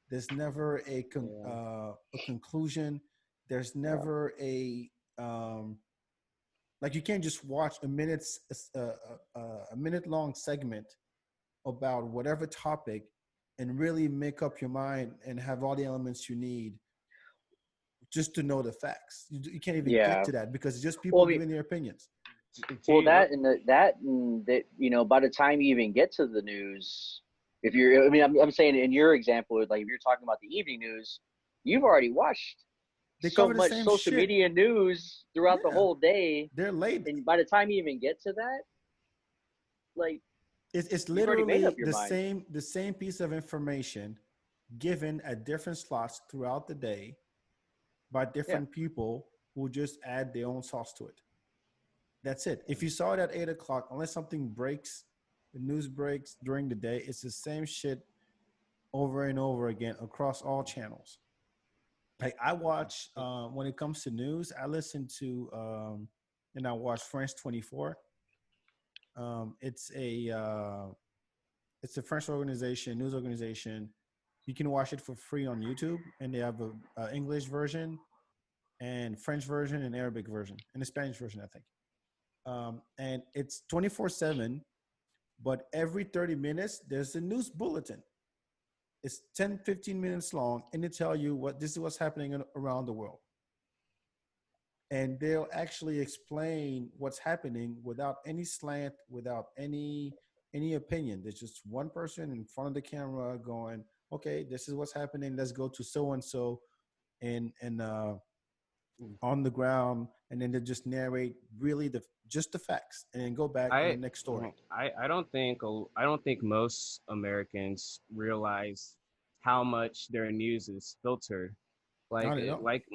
There's never Yeah. a conclusion. There's never like you can't just watch a minute long segment about whatever topic and really make up your mind and have all the elements you need just to know the facts. You can't even get Yeah. to that because it's just Well, people I mean, giving their opinions. well, Gee, what? that you know, by the time you even get to the news, if you're, I mean, I'm saying in your example, like if you're talking about the evening news, you've already watched They so cover the much same social shit. media news throughout the Yeah, whole day, they're late. and by the time you even get to that, like It's you've already made up literally your mind. the same piece of information given at different slots throughout the day by Yeah, different people who just add their own sauce to it. That's it. If you saw it at 8 o'clock, unless something breaks, the news breaks during the day, it's the same shit over and over again across all channels. Like I watch when it comes to news, I listen to and I watch France 24. It's a French organization, news organization. You can watch it for free on YouTube, and they have a English version and French version and Arabic version and a Spanish version, I think. And it's 24/7, but every 30 minutes there's a news bulletin. It's 10, 15 minutes long, and they tell you what this is what's happening around the world. And they'll actually explain what's happening without any slant, without any opinion. There's just one person in front of the camera going, "Okay, this is what's happening. Let's go to so and so, and on the ground," and then they just narrate really just the facts, and then go back to the I next story. I don't think most Americans realize how much their news is filtered. No, they don't. Like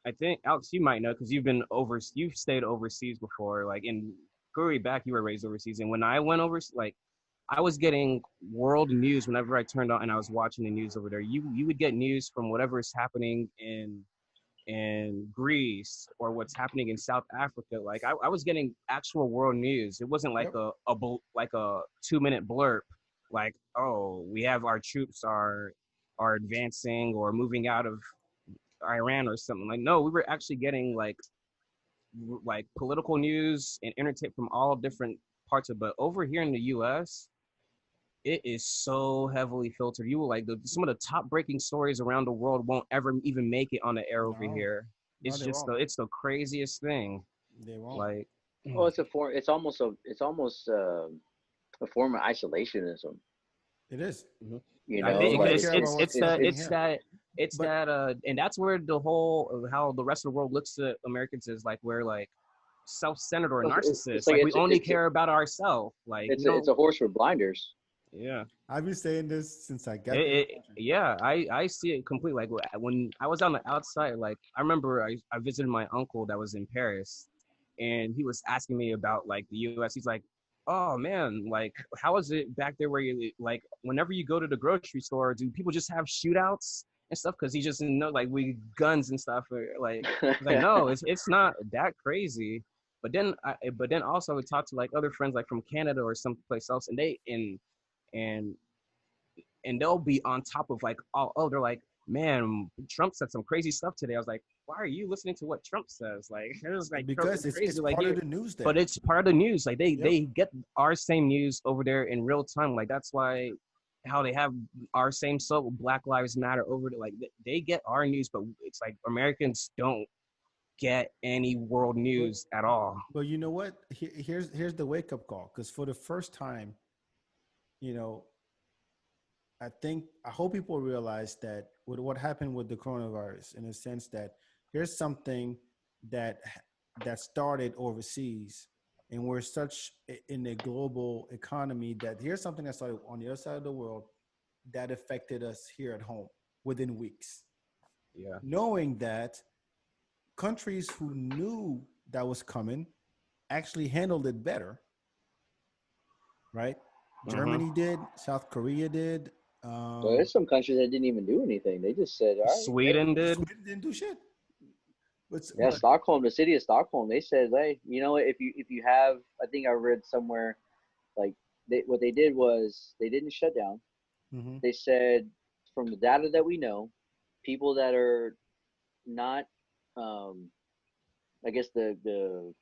I think Alex, you might know because you've stayed overseas before. Like in growing back, you were raised overseas, and when I went over, like I was getting world news whenever I turned on and I was watching the news over there. You would get news from whatever's happening in Greece or what's happening in South Africa. Like I was getting actual world news. It wasn't like Yep. like a 2 minute blurb. Like, oh, we have our troops are advancing or moving out of Iran or something. Like, no, we were actually getting like political news and entertainment from all different parts of. But over here in the U.S., it is so heavily filtered. You will like some of the top breaking stories around the world won't ever even make it on the air over No, here. no, they won't. It's the craziest thing. They won't. Like, well, it's a form. It's almost a form of isolationism. It is. mhm. You I know, Because think nobody like care about what's happening it's here. it's But that and that's where the whole how the rest of the world looks at Americans is like we're like self-centered or it's narcissists. like Like we only care about ourselves. Like we it's don't. a horse with blinders. Yeah. I've been saying this since I got to this country. Yeah, I see it completely. Like when I was on the outside, like I remember I visited my uncle that was in Paris, and he was asking me about like the U.S. He's like, "Oh man, like how is it back there where you like whenever you go to the grocery store, do people just have shootouts and stuff? Because he just know like we guns and stuff. Or, like he's like, no, it's not that crazy. But then also we talked to like other friends like from Canada or someplace else, and and and they'll be on top of like oh they're like man Trump said some crazy stuff today. I was like why are you listening to what Trump says like it was like Because it's crazy like part of you the news but there. it's part of the news like Yep. they get our same news over there in real time like that's why how they have our same so Black Lives Matter over there like they get our news but it's like Americans don't get any world But news at all. but you know what? Here's the wake up call. Because for the first time, you know, I hope people realize that with what happened with the coronavirus, in a sense that here's something that that started overseas, and we're such in a global economy that here's something that started on the other side of the world that affected us here at home within weeks. Yeah. Knowing that countries who knew that was coming actually handled it better, right? Mm-hmm. Germany did, South Korea did. So there's some countries that didn't even do anything. They just said, "All right, hey, Sweden did. Sweden didn't do shit. Yeah, but Stockholm, the city of Stockholm, they said, hey, you know, if you have, I think I read somewhere, like what they did was they didn't shut down. mhm, They said from the data that we know, people that are not, um, I guess the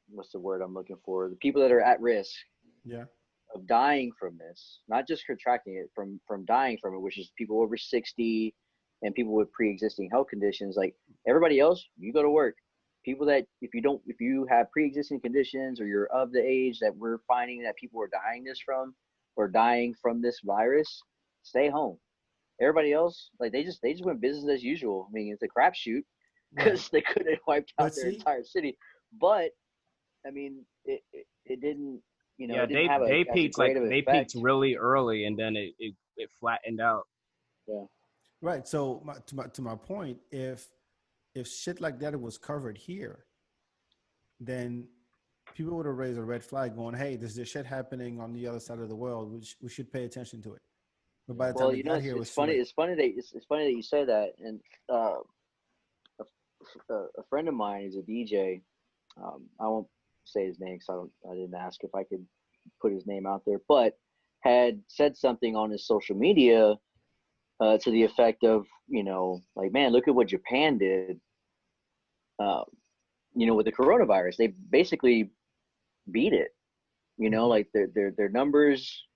what's the word I'm looking for? The people that are at risk yeah, of dying from this, not just contracting it, from dying from it, which is people over 60 and people with pre-existing health conditions. Like everybody else, you go to work. People that if you have pre-existing conditions or you're of the age that we're finding that people are dying this from or dying from this virus, stay home. Everybody else, like they just went business as usual. I mean, it's a crapshoot right. because they could have wiped But out their see, entire city. But I mean, it didn't, Yeah, it didn't have a they as peaked great of an they peaked effect. really early, and then it flattened out. Yeah. right. So to my point, if shit like that was covered here, then people would have raised a red flag, going, "Hey, there's this shit happening on the other side of the world. We should pay attention to it." But by the time Well, they got here, it it's was too funny. late. It's funny that you say that. And uh, a friend of mine is a DJ. I won't say his name because I didn't ask if I could put his name out there, but had said something on his social media to the effect of, like, man, look at what Japan did. Uh, with the coronavirus, they basically beat it. Mhm. Like their numbers,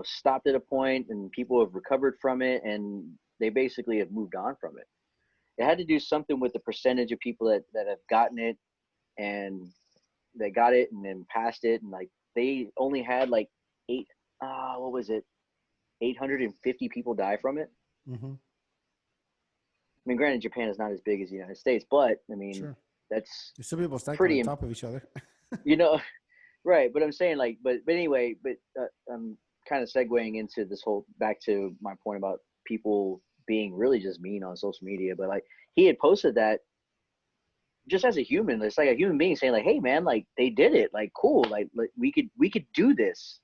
stopped at a point, and people have recovered from it, and they basically have moved on from it. It had to do something with the percentage of people that have gotten it, and they got it and then passed it, and like they only had like eight, what was it, 850 people die from it. Mhm. I mean, granted, Japan is not as big as the United States, but I mean, Sure. that's There's some people stacked on pretty, top of each other. you know, right. But I'm saying, like, but anyway, but I'm kind of segueing into this whole back to my point about people being really just mean on social media. But like, he had posted that just as a human, it's like a human being saying, like, hey man, like they did it, like cool, like we could do this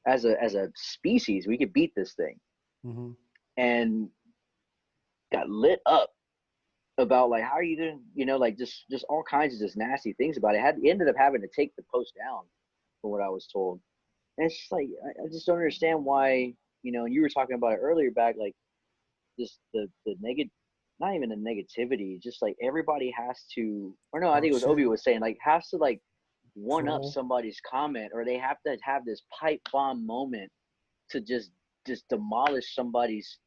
as a species, we could beat this thing. Mhm. And got lit up about like, how are you doing, like just all kinds of just nasty things about it. He ended up having to take the post down from what I was told. And it's just like, I just don't understand why, and you were talking about it earlier back, like just the negative, not even the negativity, just like everybody has to, or no, I think Talk it was shit, Obi was saying, like, has to like one up troll. somebody's comment, or they have to have this pipe bomb moment to just demolish somebody's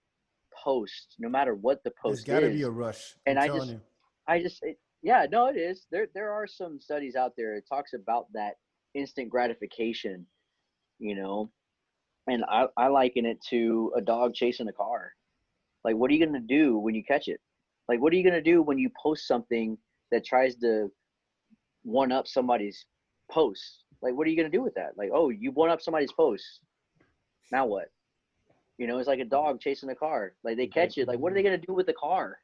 post, no matter what the There's post got to be a is. rush. And I'm telling you. yeah, no, it is. There are some studies out there. It talks about that instant gratification, you know, and I liken it to a dog chasing a car. Like, what are you gonna do when you catch it? Like, what are you gonna do when you post something that tries to one up somebody's post? Like, what are you gonna do with that? Like, oh, you one up somebody's post. Now what? It's like a dog chasing a car. Like they They catch it. Like, what are they gonna do with the car?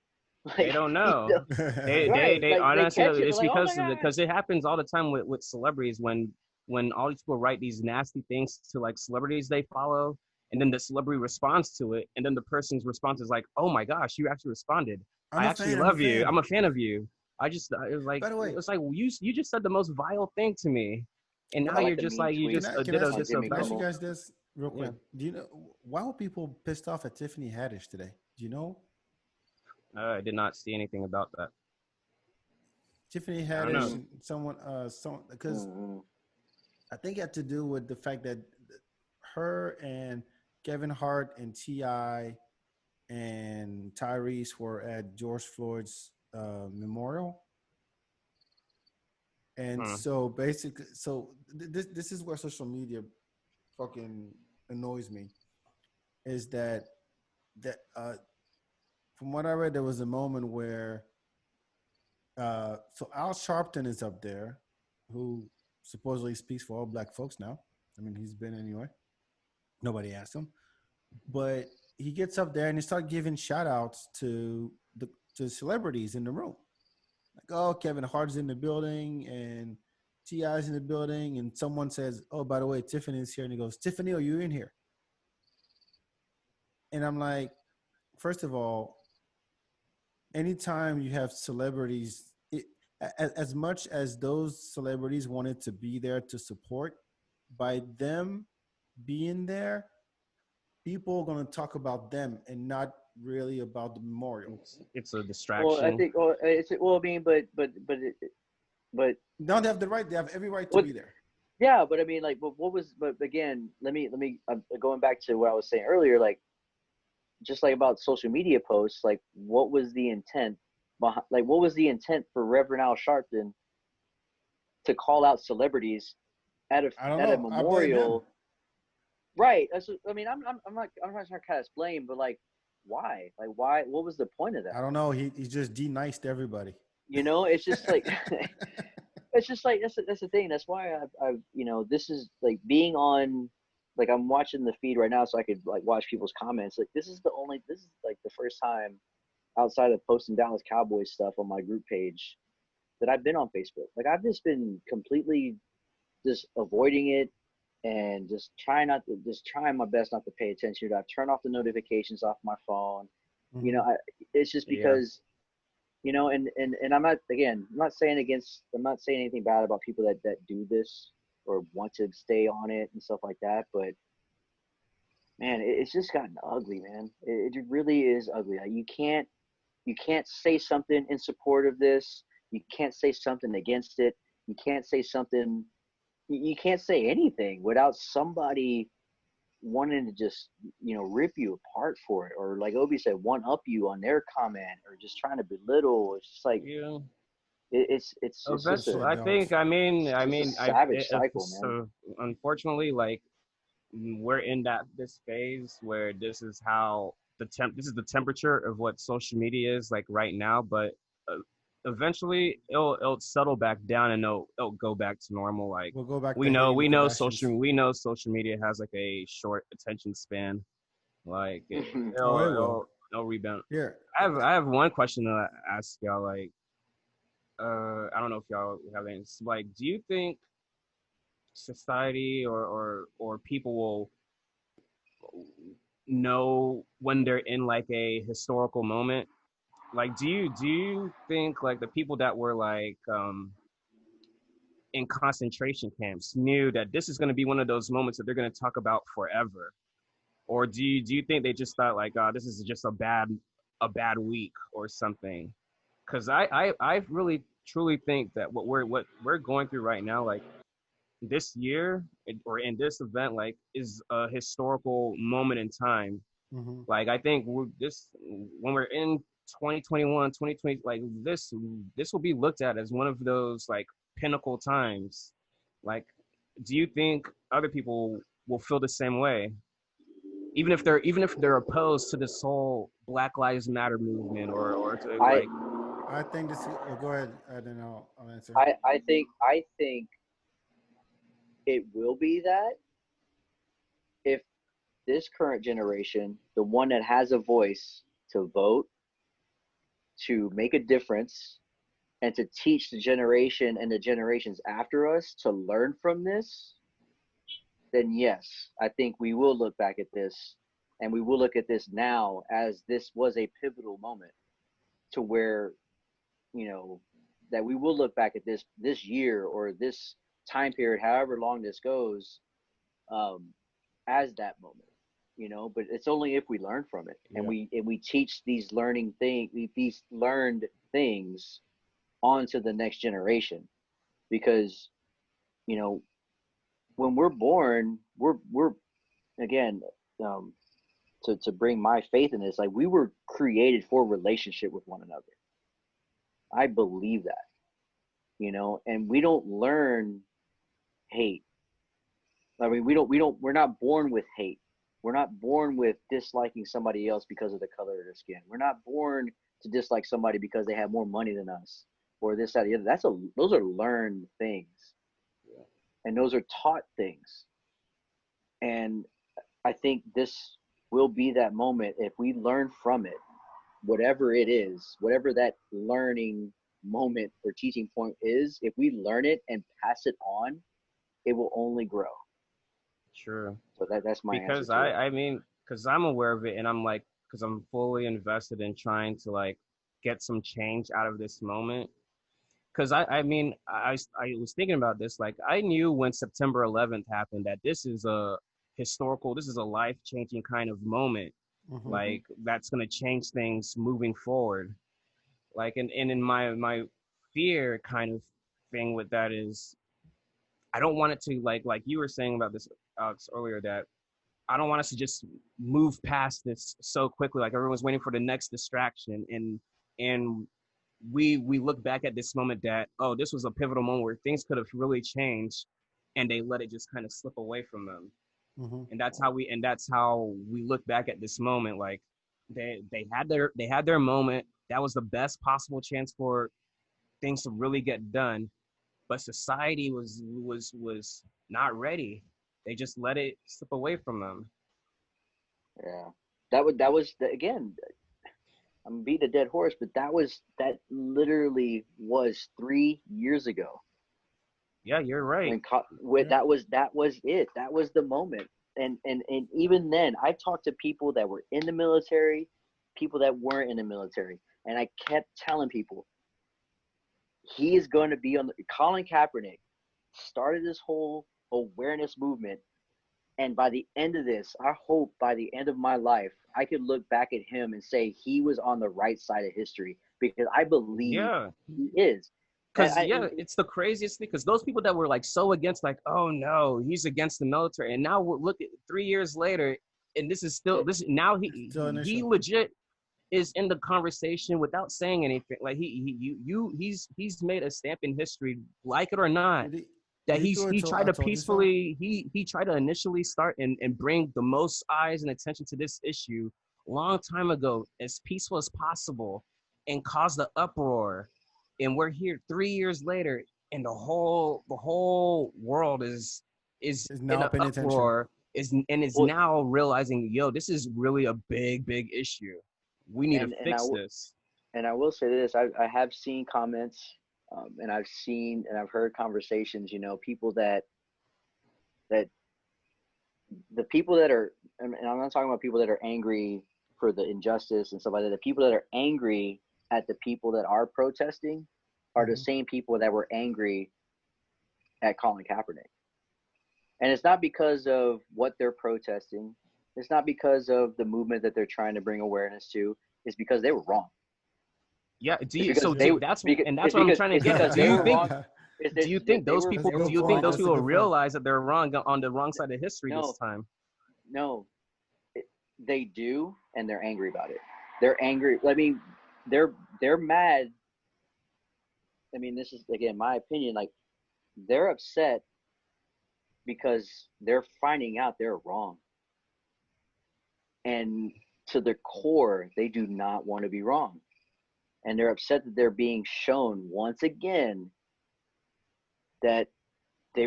they Like, don't know. right? They Like they honestly catch it. They're it's like, oh my god. because it happens all the time with celebrities when all these people write these nasty things to like celebrities they follow, and then the celebrity responds to it, and then the person's response is like, oh my gosh, you actually responded. I I'm a actually fan. I'm a love you. fan. I'm a fan of you. It was like By the way, you just said the most vile thing to me, and Well, now I like you're the just mean like you tweets just can I did ask a you? on just a Jimmy Can I ask you Kimmel. guys this real yeah. quick? Do you know why were people pissed off at Tiffany Haddish today? Do you know? I did not see anything about that. Tiffany I don't know. Haddish Mm, and someone because mm, I think it had to do with the fact that her and Kevin Hart and Ti and Tyrese were at George Floyd's memorial, and Hmm. so basically, this is where social media fucking annoys me. Is that from what I read, there was a moment where so Al Sharpton is up there, who supposedly speaks for all black folks now. I mean, he's been anyway. Nobody asked him, but he gets up there and he starts giving shout outs to celebrities in the room. Like, oh, Kevin Hart's in the building and Ti's in the building, and someone says, "Oh, by the way, Tiffany's here," and he goes, "Tiffany, are you in here?" And I'm like, first of all, anytime you have celebrities as much as those celebrities wanted to be there to support, by them being there, people are going to talk about them and not really about the memorial. It's a Well, I distraction. think, I mean, but Now they have the right; they have every right to what? be there. Yeah, but I mean, like, but again, let me, going back to what I was saying earlier, like, just like about social media posts, like, what was the intent behind, like, what was the intent for Reverend Al Sharpton to call out celebrities at I don't a know. I blame him. memorial? Right. I mean, I'm not trying to cast blame, but like, why? Like, why? What was the point of that? I don't know. He just de-niced everybody. You know, it's just like, it's just like that's the thing. That's why this is like being on, like, I'm watching the feed right now, so I could like watch people's comments. Like, this is like the first time outside of posting Dallas Cowboys stuff on my group page that I've been on Facebook. Like, I've just been completely just avoiding it and just trying my best not to pay attention to it. I've turned off the notifications off my phone. You know, it's just because, and I'm not I'm not saying anything bad about people that do this or want to stay on it and stuff like that. But man, it's just gotten ugly, man. It really is ugly. Like, you can't say something in support of this. You can't say something against it. You can't say something. You can't say anything without somebody wanting to just rip you apart for it, or like Obi said, one up you on their comment, or just trying to belittle. It's just like Yeah. it's just Eventually, a I think. it's just a savage cycle, man. So unfortunately, like we're in this phase where this is how this is the temperature of what social media is like right now. But uh, eventually, it'll settle back down and it'll go back to normal. Like We'll go back to hating the Kardashians. we know social media has like a short attention span. Like Oh, it will. it'll rebound. Here, I have one question to ask y'all. Like, I don't know if y'all have any. Like, do you think society or people will know when they're in like a historical moment? Like, do you think like the people that were like in concentration camps knew that this is going to be one of those moments that they're going to talk about forever? Or do you think they just thought like, this is just a bad week or something? Because I really truly think that what we're going through right now, like this year or in this event, like is a historical moment in time. Like I think when we're in 2021, 2020, like this will be looked at as one of those like pinnacle times. Like, do you think other people will feel the same way? Even if they're opposed to this whole Black Lives Matter movement or to, I like, I think this. Go ahead, and then I'll answer. I think it will be that if this current generation, the one that has a voice to vote, to make a difference, and to teach the generation and the generations after us to learn from this, then yes, I think we will look back at this, and we will look at this now as this was a pivotal moment to where, that we will look back at this year or this time period, however long this goes, as that moment, but it's only if we learn from it, and we teach these these learned things onto the next generation, because when we're born, we're again, to bring my faith in this, like, we were created for relationship with one another. I believe that, and we don't learn hate. I mean, we're not born with hate. We're not born with disliking somebody else because of the color of their skin. We're not born to dislike somebody because they have more money than us or this, that, or the other. Those are learned things. Yeah. And those are taught things. And I think this will be that moment if we learn from it, whatever it is, whatever that learning moment or teaching point is, if we learn it and pass it on, it will only grow. Sure. So that's my answer. Because I mean, because I'm aware of it, and I'm like, because I'm fully invested in trying to like get some change out of this moment. because I mean, I was thinking about this. Like, I knew when September 11th happened that this is a historical, this is a life changing kind of moment. Mm-hmm. Like, that's gonna change things moving forward. Like, and in my fear kind of thing with that is, I don't want it to, like you were saying about this, Alex, earlier, that I don't want us to just move past this so quickly. Like, everyone's waiting for the next distraction, and we look back at this moment that, oh, this was a pivotal moment where things could have really changed, and they let it just kind of slip away from them. Mm-hmm. And that's how we look back at this moment. Like, they had their moment. That was the best possible chance for things to really get done, but society was not ready. They just let it slip away from them. Yeah, again. I'm beating a dead horse, but that literally was 3 years ago. Yeah, you're right. That was it. That was the moment. And even then, I talked to people that were in the military, people that weren't in the military, and I kept telling people, he is going to be on Colin Kaepernick started this whole awareness movement. And by the end of this, I hope by the end of my life, I could look back at him and say he was on the right side of history, because I believe Yeah. he is. Because it's the craziest thing. Because those people that were like so against, like, oh no, he's against the military, and now look at 3 years later, and this is still this. Now he legit is in the conversation without saying anything. Like, he's made a stamp in history, like it or not. That he tried to peacefully he tried to initially start and bring the most eyes and attention to this issue long time ago, as peaceful as possible, and cause the uproar. And we're here 3 years later, and the whole world is now in an paying uproar, is Well, now realizing, yo, this is really a big issue. We need to fix this. And I will say this: I have seen comments, and I've seen and I've heard conversations. People that the people that are, and I'm not talking about people that are angry for the injustice and stuff like that. The people that are angry at the people that are protesting are the same people that were angry at Colin Kaepernick. And it's not because of what they're protesting. It's not because of the movement that they're trying to bring awareness to. It's because they were wrong. Yeah. That's what I'm trying to get at. Do you think those people realize that they're wrong, on the wrong side of history this time? No, they do, and they're angry about it. They're angry. I mean, they're mad. I mean, this is, again, my opinion. Like, they're upset because they're finding out they're wrong. And to their core, they do not want to be wrong. And they're upset that they're being shown once again that they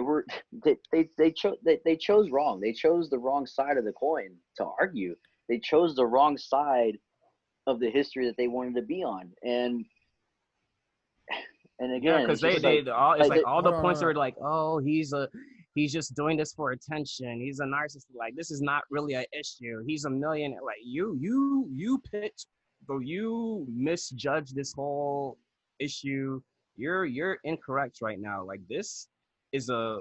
chose wrong. They chose the wrong side of the coin to argue. They chose the wrong side of the history that they wanted to be on. And again, because all the points are like, oh, he's just doing this for attention. He's a narcissist. Like, this is not really an issue. He's a millionaire. Like, you pitch, though, you misjudge this whole issue. You're incorrect right now. Like, this is a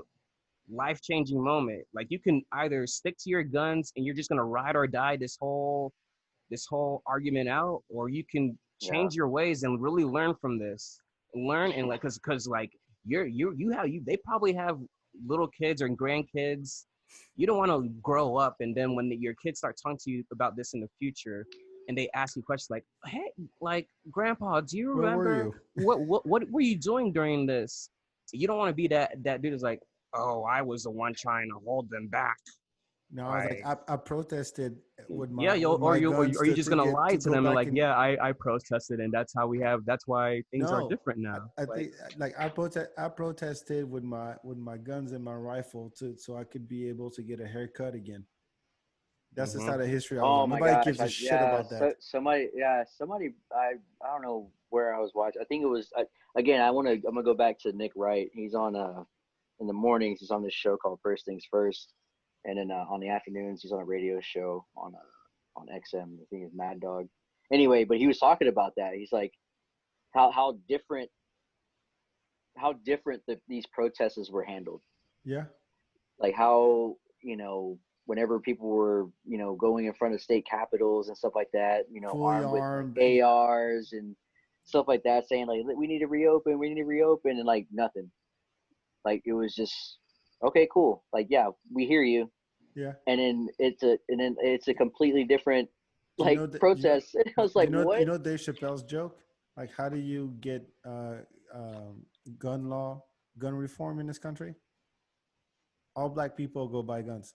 life-changing moment. Like, you can either stick to your guns and you're just gonna ride or die this whole argument out, or you can change your ways and really learn from this. Learn, and like, because like they probably have little kids or grandkids. You don't want to grow up, and then when your kids start talking to you about this in the future, and they ask you questions like, hey, like, Grandpa, do you remember what were you doing during this? You don't want to be that dude who's like, oh, I was the one trying to hold them back. No, I was like, I protested with my or are you just gonna lie to them and like, and, I protested, and that's why things are different now. I think like I protested with my guns and my rifle so I could be able to get a haircut again. That's the side of history I was on. Nobody gives a shit about that. Somebody, I don't know where I was watching. I think it was, again, I'm gonna go back to Nick Wright. He's on in the mornings. He's on this show called First Things First. And then on the afternoons, he's on a radio show on XM. I think it's Mad Dog. Anyway, but he was talking about that. He's like, how different how different these protests were handled. Yeah. Like how, whenever people were, going in front of state capitals and stuff like that, Fully armed with armed. like ARs and stuff like that, saying like, we need to reopen, and like nothing. Like it was just, okay, cool. Like, yeah, we hear you. Yeah. And then it's a completely different Do you like know that, protest. I was like, what? you know Dave Chappelle's joke? Like, how do you get gun law, gun reform in this country? All black people go buy guns.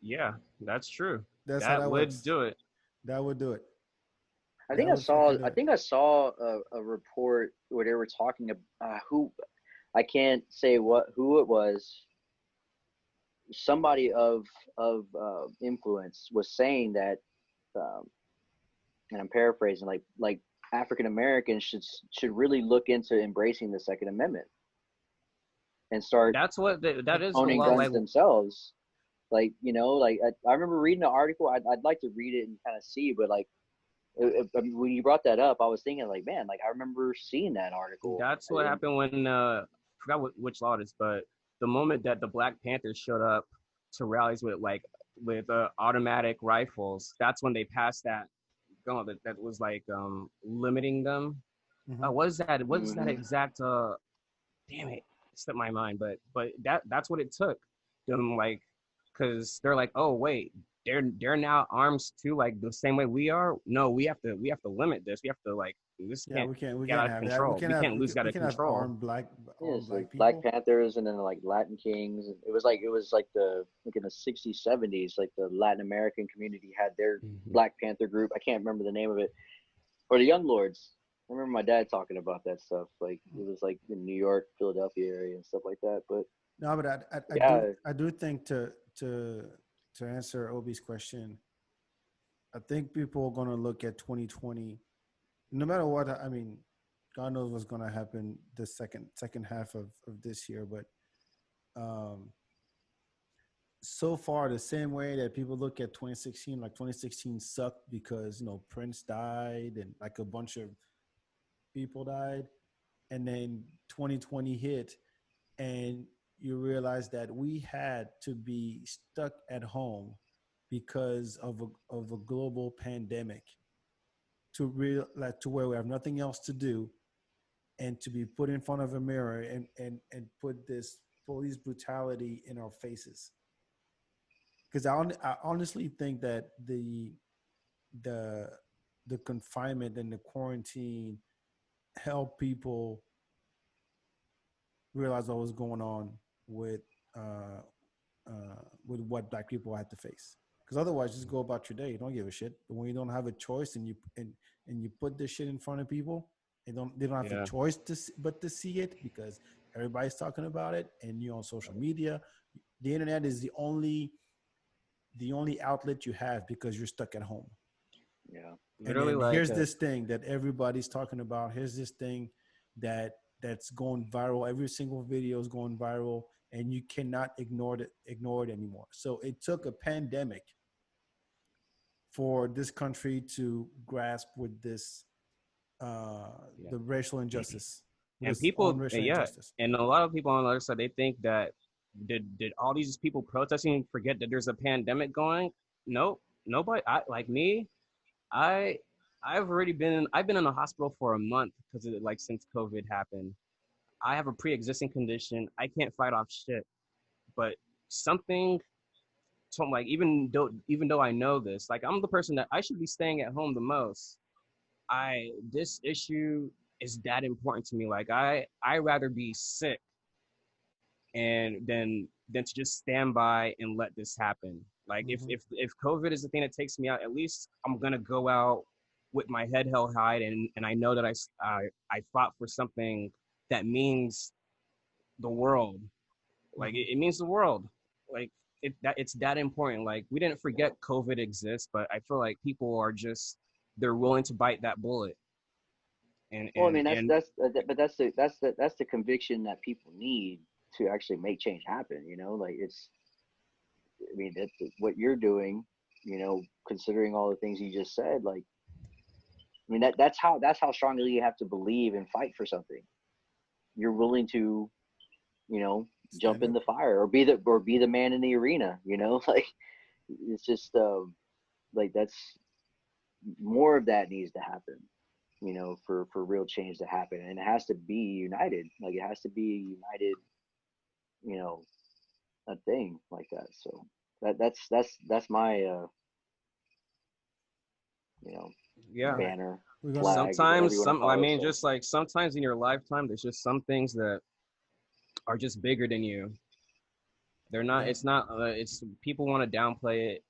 Yeah, that's true. That's how That that would works. do it. That would do it. I That think I would saw fucking do I it. think I saw a report where they were talking about who, I can't say who it was. Somebody of influence was saying that, um, and I'm paraphrasing, like African Americans should really look into embracing the Second Amendment and start That's what that is a owning lot guns like. themselves. Like, like I remember reading the article. I'd like to read it and kind of see, but like I mean, when you brought that up, I was thinking like, man, like I remember seeing that article. That's what happened when I forgot which law it is, but the moment that the Black Panthers showed up to rallies with automatic rifles, that's when they passed that gun that was like limiting them. Mhm. What is that? What is that Mm-hmm. exact? Damn it, it slipped my mind. But that's what it took them, like, because they're like, oh wait, they're now arms too, like the same way we are. No, we have to limit this. We have to, like, this Yeah, can't we get can't out of have that. control. We can't lose out We of can have control. Yeah, armed it's like black Black people. Panthers and then like Latin Kings. It was like the like in the 60s, 70s, like the Latin American community had their Mhm. Black Panther group. I can't remember the name of it. Or the Young Lords. I remember my dad talking about that stuff. Like it was like in New York, Philadelphia area and stuff like that. But No, but yeah, I do think to answer Obi's question, I think people are gonna look at 2020. No matter what, I mean, God knows what's gonna happen the second half of this year, but um, so far the same way that people look at 2016, like 2016 sucked because Prince died and like a bunch of people died, and then 2020 hit, and you realize that we had to be stuck at home because of a global pandemic to real like to where we have nothing else to do, and to be put in front of a mirror and put this police brutality in our faces. Because I honestly think that the the confinement and the quarantine helped people realize what was going on with uh, with what black people had to face. Because otherwise, just go about your day. You don't give a shit. But when you don't have a choice and you put this shit in front of people, they don't have a Yeah. choice but to see it because everybody's talking about it, and you're on social media. The internet is the only outlet you have because you're stuck at home. yeah. And Literally, then like, here's this thing that everybody's talking about. Here's this thing that's going viral. Every single video is going viral, and you cannot ignore it anymore. So it took a pandemic for this country to grasp with this yeah. the racial injustice, with And this on people, racial yeah, injustice. and a lot of people on the other side, they think that did all these people protesting forget that there's a pandemic going? Nope, nobody. I like me. I I've been in the hospital for a month because of, like, since COVID happened. I have a pre-existing condition. I can't fight off shit. But something, so like, even though I know this, like, I'm the person that I should be staying at home the most. This issue is that important to me. Like, I rather be sick and than to just stand by and let this happen. Like, if Mm-hmm. if if COVID is the thing that takes me out, at least I'm gonna go out with my head held high, and I know that I fought for something that means the world. Like, Mm-hmm. it means the world. Like, it's that important. Like, we didn't forget COVID exists, but I feel like people are just, they're willing to bite that bullet. And Well, I and mean, and but that's the conviction that people need to actually make change happen. Like I mean, what you're doing. Considering all the things you just said, like, I mean, that's how strongly you have to believe and fight for something. you're willing to, you know, jump Stand in up. the fire or be the man in the arena, you know, like it's just like that's more of that needs to happen, you know, for real change to happen. And it has to be united. Like it has to be a united, you know, a thing like that. So that's my you know, All Yeah. right. banner, We're gonna flag, whatever Sometimes you want to I call it. mean, So just like sometimes in your lifetime, there's just some things that are just bigger than you. They're not. yeah. It's not. It's people want to downplay it.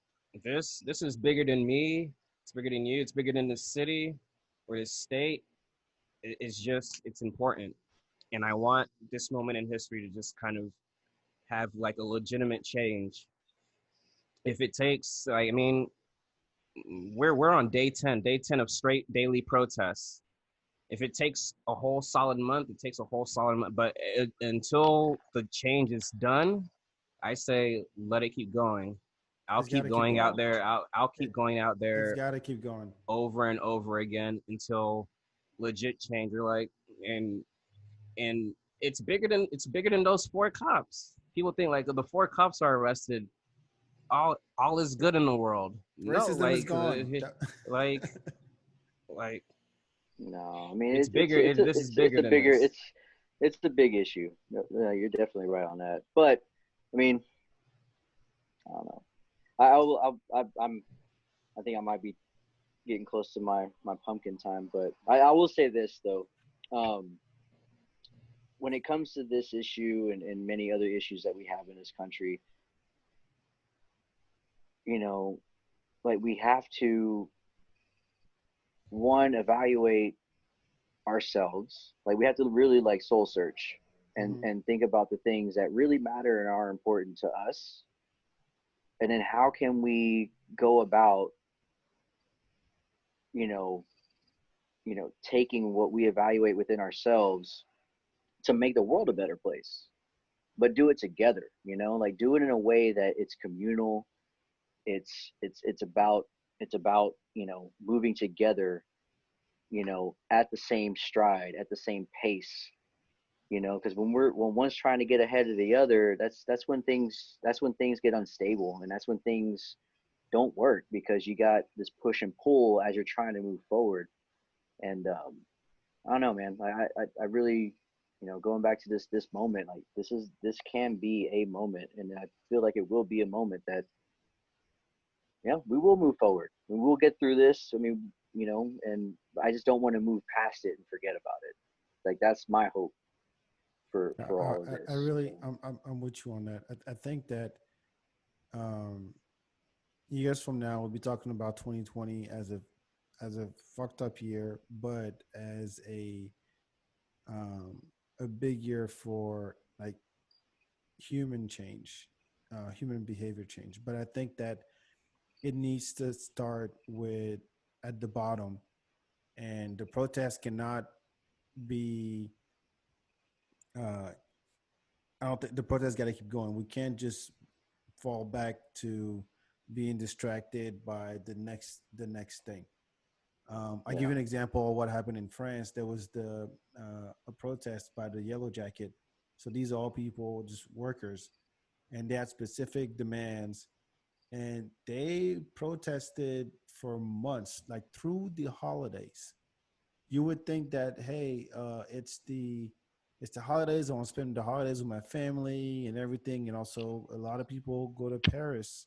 This is bigger than me. It's bigger than you. It's bigger than the city or the state. It's just it's important, and I want this moment in history to just kind of have like a legitimate change. If it takes, I mean, we're on day 10 of straight daily protests. If it takes a whole solid month, it takes a whole solid month. But until the change is done, I say let it keep going. I'll It's got keep to keep going out going. there. I'll keep It, going out it's there got to keep going. over and over again until legit change. Or like, and and it's bigger than those four cops. People think like the four cops are arrested. All is good in the world. No, Racism is gone. like like no, I mean it's bigger. This is it's bigger a than bigger this. it's the big issue. No, you're definitely right on that. But I mean, I don't know. I'm I think I might be getting close to my pumpkin time, but I will say this though. Um, when it comes to this issue and many other issues that we have in this country, you know, like we have to one evaluate ourselves. Like we have to really like soul search Mhm. and think about the things that really matter and are important to us. And then how can we go about, you know, taking what we evaluate within ourselves to make the world a better place, but do it together, you know, like do it in a way that it's communal. It's about you know, moving together, you know, at the same stride, at the same pace, you know, because when one's trying to get ahead of the other, that's when things get unstable, and that's when things don't work because you got this push and pull as you're trying to move forward. And I don't know, man. I really, you know, going back to this moment, like this can be a moment, and I feel like it will be a moment that, yeah, we will move forward. We will get through this. I mean, you know, and I just don't want to move past it and forget about it. Like that's my hope for all of I this. really, So, I'm with you on that. I think that um, years from now, we'll be talking about 2020 as a fucked up year, but as um, a big year for like human change, human behavior change. But I think that it needs to start with at the bottom, and the protest cannot be. Uh, I don't think the protest got to keep going. We can't just fall back to being distracted by the next thing. I give yeah, you an example of what happened in France. There was a protest by the Yellow Jacket. So these are all people, just workers, and they had specific demands, and they protested for months, like through the holidays. You would think that, hey, it's the holidays. I want to spend the holidays with my family and everything, and also a lot of people go to Paris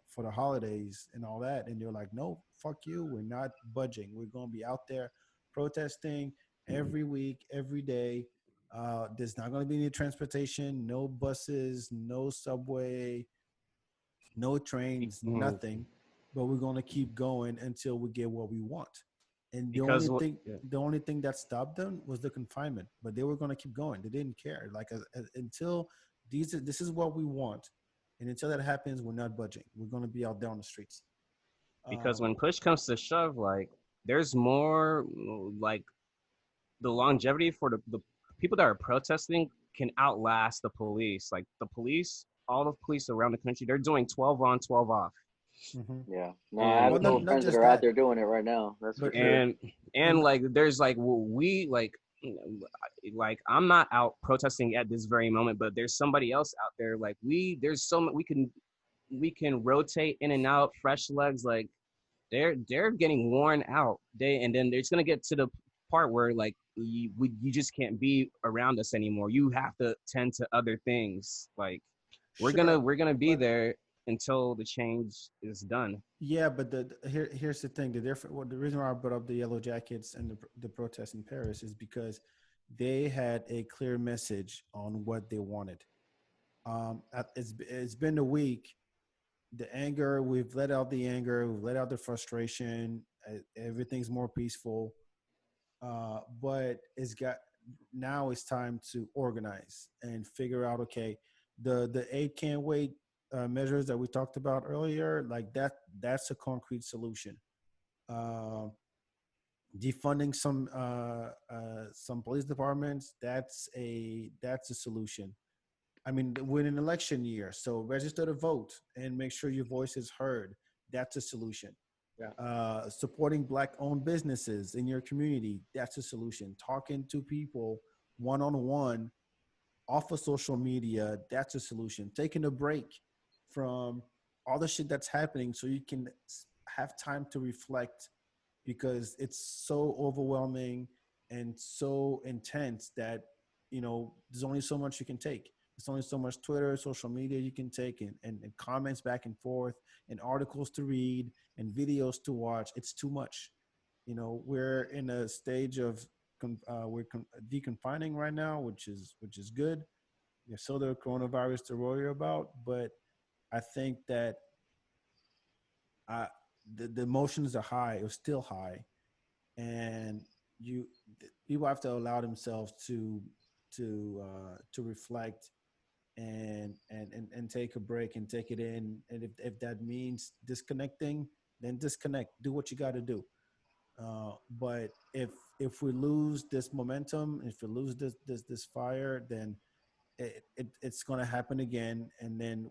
for the holidays and all that. And they're like, no, fuck you. We're not budging. We're going to be out there protesting every week, every day. There's not going to be any transportation, no buses, no subway, no trains, Mhm. nothing. But we're going to keep going until we get what we want. And the only Because what? thing, the only thing that stopped them was the confinement. But they were going to keep going. They didn't care. Like until this is what we want, and until that happens, we're not budging. We're going to be out there on the streets. Because Um, when push comes to shove, like there's more like the longevity for the people that are protesting can outlast the police. Like the police, all the police around the country, they're doing 12 on, 12 off. mhm. yeah. No, I have And Well, a couple not of not friends that just are out that, there doing it right now. That's for but sure. and and like there's like we like like I'm not out protesting at this very moment, but there's somebody else out there. Like there's so much we can rotate in and out, fresh legs. Like they're getting worn out. And then it's gonna get to the part where like you just can't be around us anymore. You have to tend to other things. Like Sure, we're gonna be but there until the change is done. yeah, but here's the thing. The different. Well, the reason why I brought up the Yellow Jackets and the protests in Paris is because they had a clear message on what they wanted. It's been a week. The anger, we've let out the anger, we've let out the frustration. Everything's more peaceful. But it's got now it's time to organize and figure out. Okay, the eight can't wait measures that we talked about earlier, like that's a concrete solution. Uh, Defunding some police departments, that's a solution. I mean, we're in an election year, so register to vote and make sure your voice is heard. That's a solution. Yeah. Supporting Black-owned businesses in your community, that's a solution. Talking to people one-on-one off of social media, that's a solution. Taking a break from all the shit that's happening so you can have time to reflect, because it's so overwhelming and so intense that there's only so much you can take. There's only so much Twitter, social media you can take, and comments back and forth, and articles to read, and videos to watch. It's too much. We're in a stage of deconfining right now, which is good. There's still the coronavirus to worry about, but I think that I, the emotions are high. It was still high, and you people have to allow themselves to reflect and take a break and take it in. And if that means disconnecting, then disconnect. Do what you got to do. But if we lose this momentum, if we lose this fire, then it's going to happen again, and then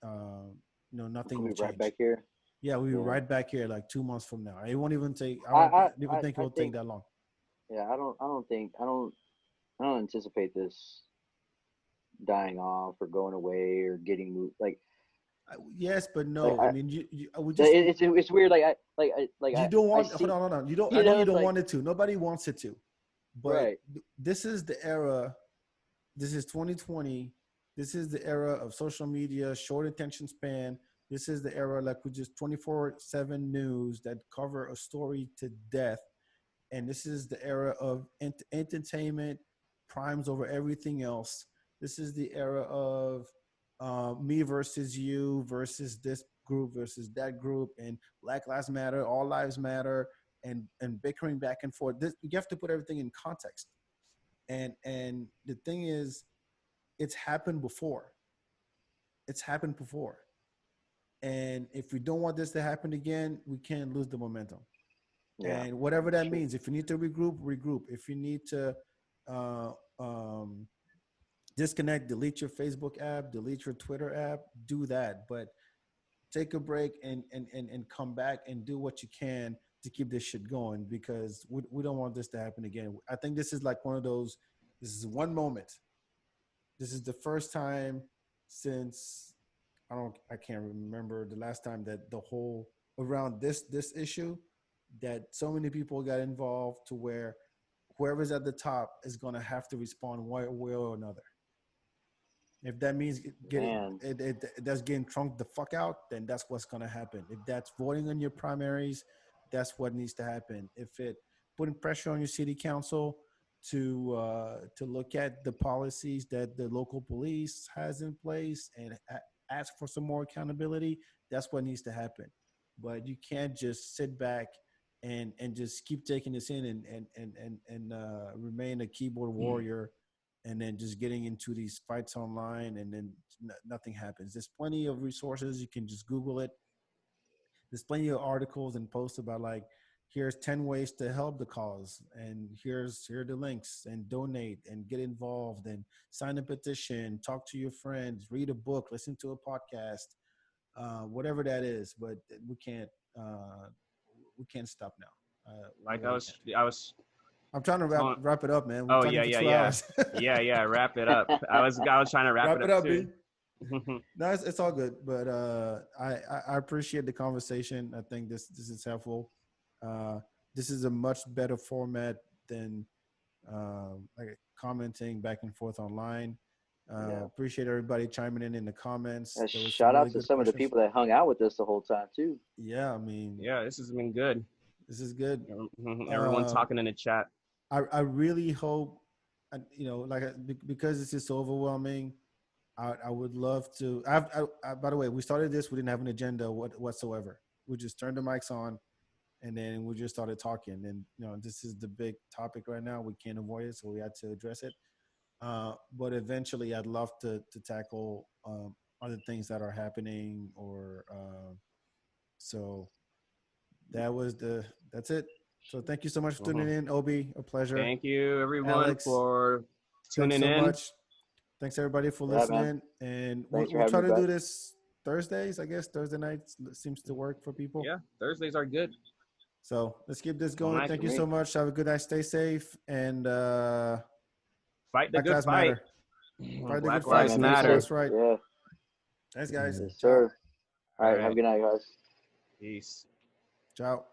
uh, nothing We'll will be right change. back here. Yeah, we'll be Yeah. right back here like 2 months from now. It won't even take. I I won't I even I, think it I will take think that long. yeah. I don't anticipate this dying off or going away or getting moved. Yes, but Like no. I I, mean, we just it's weird. you don't I want. Hold see. on, hold on. You don't. I You know know, you it's don't like want it to. Nobody wants it to. But right. this is the era. This is 2020. This is the era of social media, short attention span. This is the era like with just 24/7 news that cover a story to death. And this is the era of entertainment primes over everything else. This is the era of me versus you versus this group versus that group, and Black Lives Matter, all lives matter, and bickering back and forth. You have to put everything in context. And the thing is, it's happened before. It's happened before. And if we don't want this to happen again, we can't lose the momentum. Yeah. And whatever that Sure. means, if you need to regroup. If you need to uh, um, disconnect, delete your Facebook app, delete your Twitter app, do that. But take a break and come back and do what you can to keep this shit going, because we don't want this to happen again. I think this is like one of those. This is one moment. This is the first time since I can't remember the last time that the whole around this issue that so many people got involved to where whoever's at the top is going to have to respond one way or another. If that means Man. that's getting trunked the fuck out, then that's what's going to happen. If that's voting on your primaries, that's what needs to happen. If it putting pressure on your city council to look at the policies that the local police has in place and ask for some more accountability, that's what needs to happen. But you can't just sit back and just keep taking this in and remain a keyboard warrior, and then just getting into these fights online, and then nothing happens. There's plenty of resources. You can just Google it. There's plenty of articles and posts about like, here's 10 ways to help the cause, and here are the links, and donate and get involved and sign a petition, talk to your friends, read a book, listen to a podcast, whatever that is. But we can't stop now. We Like really can't. I was I'm trying to wrap it up, man. We're Oh talking yeah, for yeah, 2 yeah, hours. yeah. Wrap it up. I was trying to wrap it up B. too. No, it's all good. But I appreciate the conversation. I think this is helpful. This is a much better format than like commenting back and forth online. Yeah. Appreciate everybody chiming in the comments. And There was shout out really to good some of the questions. people that hung out with us the whole time too. Yeah, I mean, Yeah, this has been good. this is good. Everyone talking in the chat. I really hope, you know, because this is so overwhelming. I would love to. By the way, we started this. We didn't have an agenda whatsoever. We just turned the mics on, and then we just started talking. And you know, this is the big topic right now. We can't avoid it, so we had to address it. But eventually, I'd love to tackle other things that are happening. Or so that's it. So thank you so much for tuning in, Obi. A pleasure. Thank you, everyone, Alex, for thanks tuning so in. much. Thanks everybody for Yeah, man. listening, and Thanks for we'll try having to me do back. this Thursdays. I guess Thursday nights seems to work for people. Yeah, Thursdays are good. So let's keep this Don't going. like Thank for you me. so much. Have a good night. Stay safe, and Fight the Black good Lives fight. Matter. Fight the Black good fight. Lives Man, Stand for Matter. what's right. Yeah. Thanks, guys. Yes, Ciao. sir. All right. Have a good night, guys. Peace. Ciao.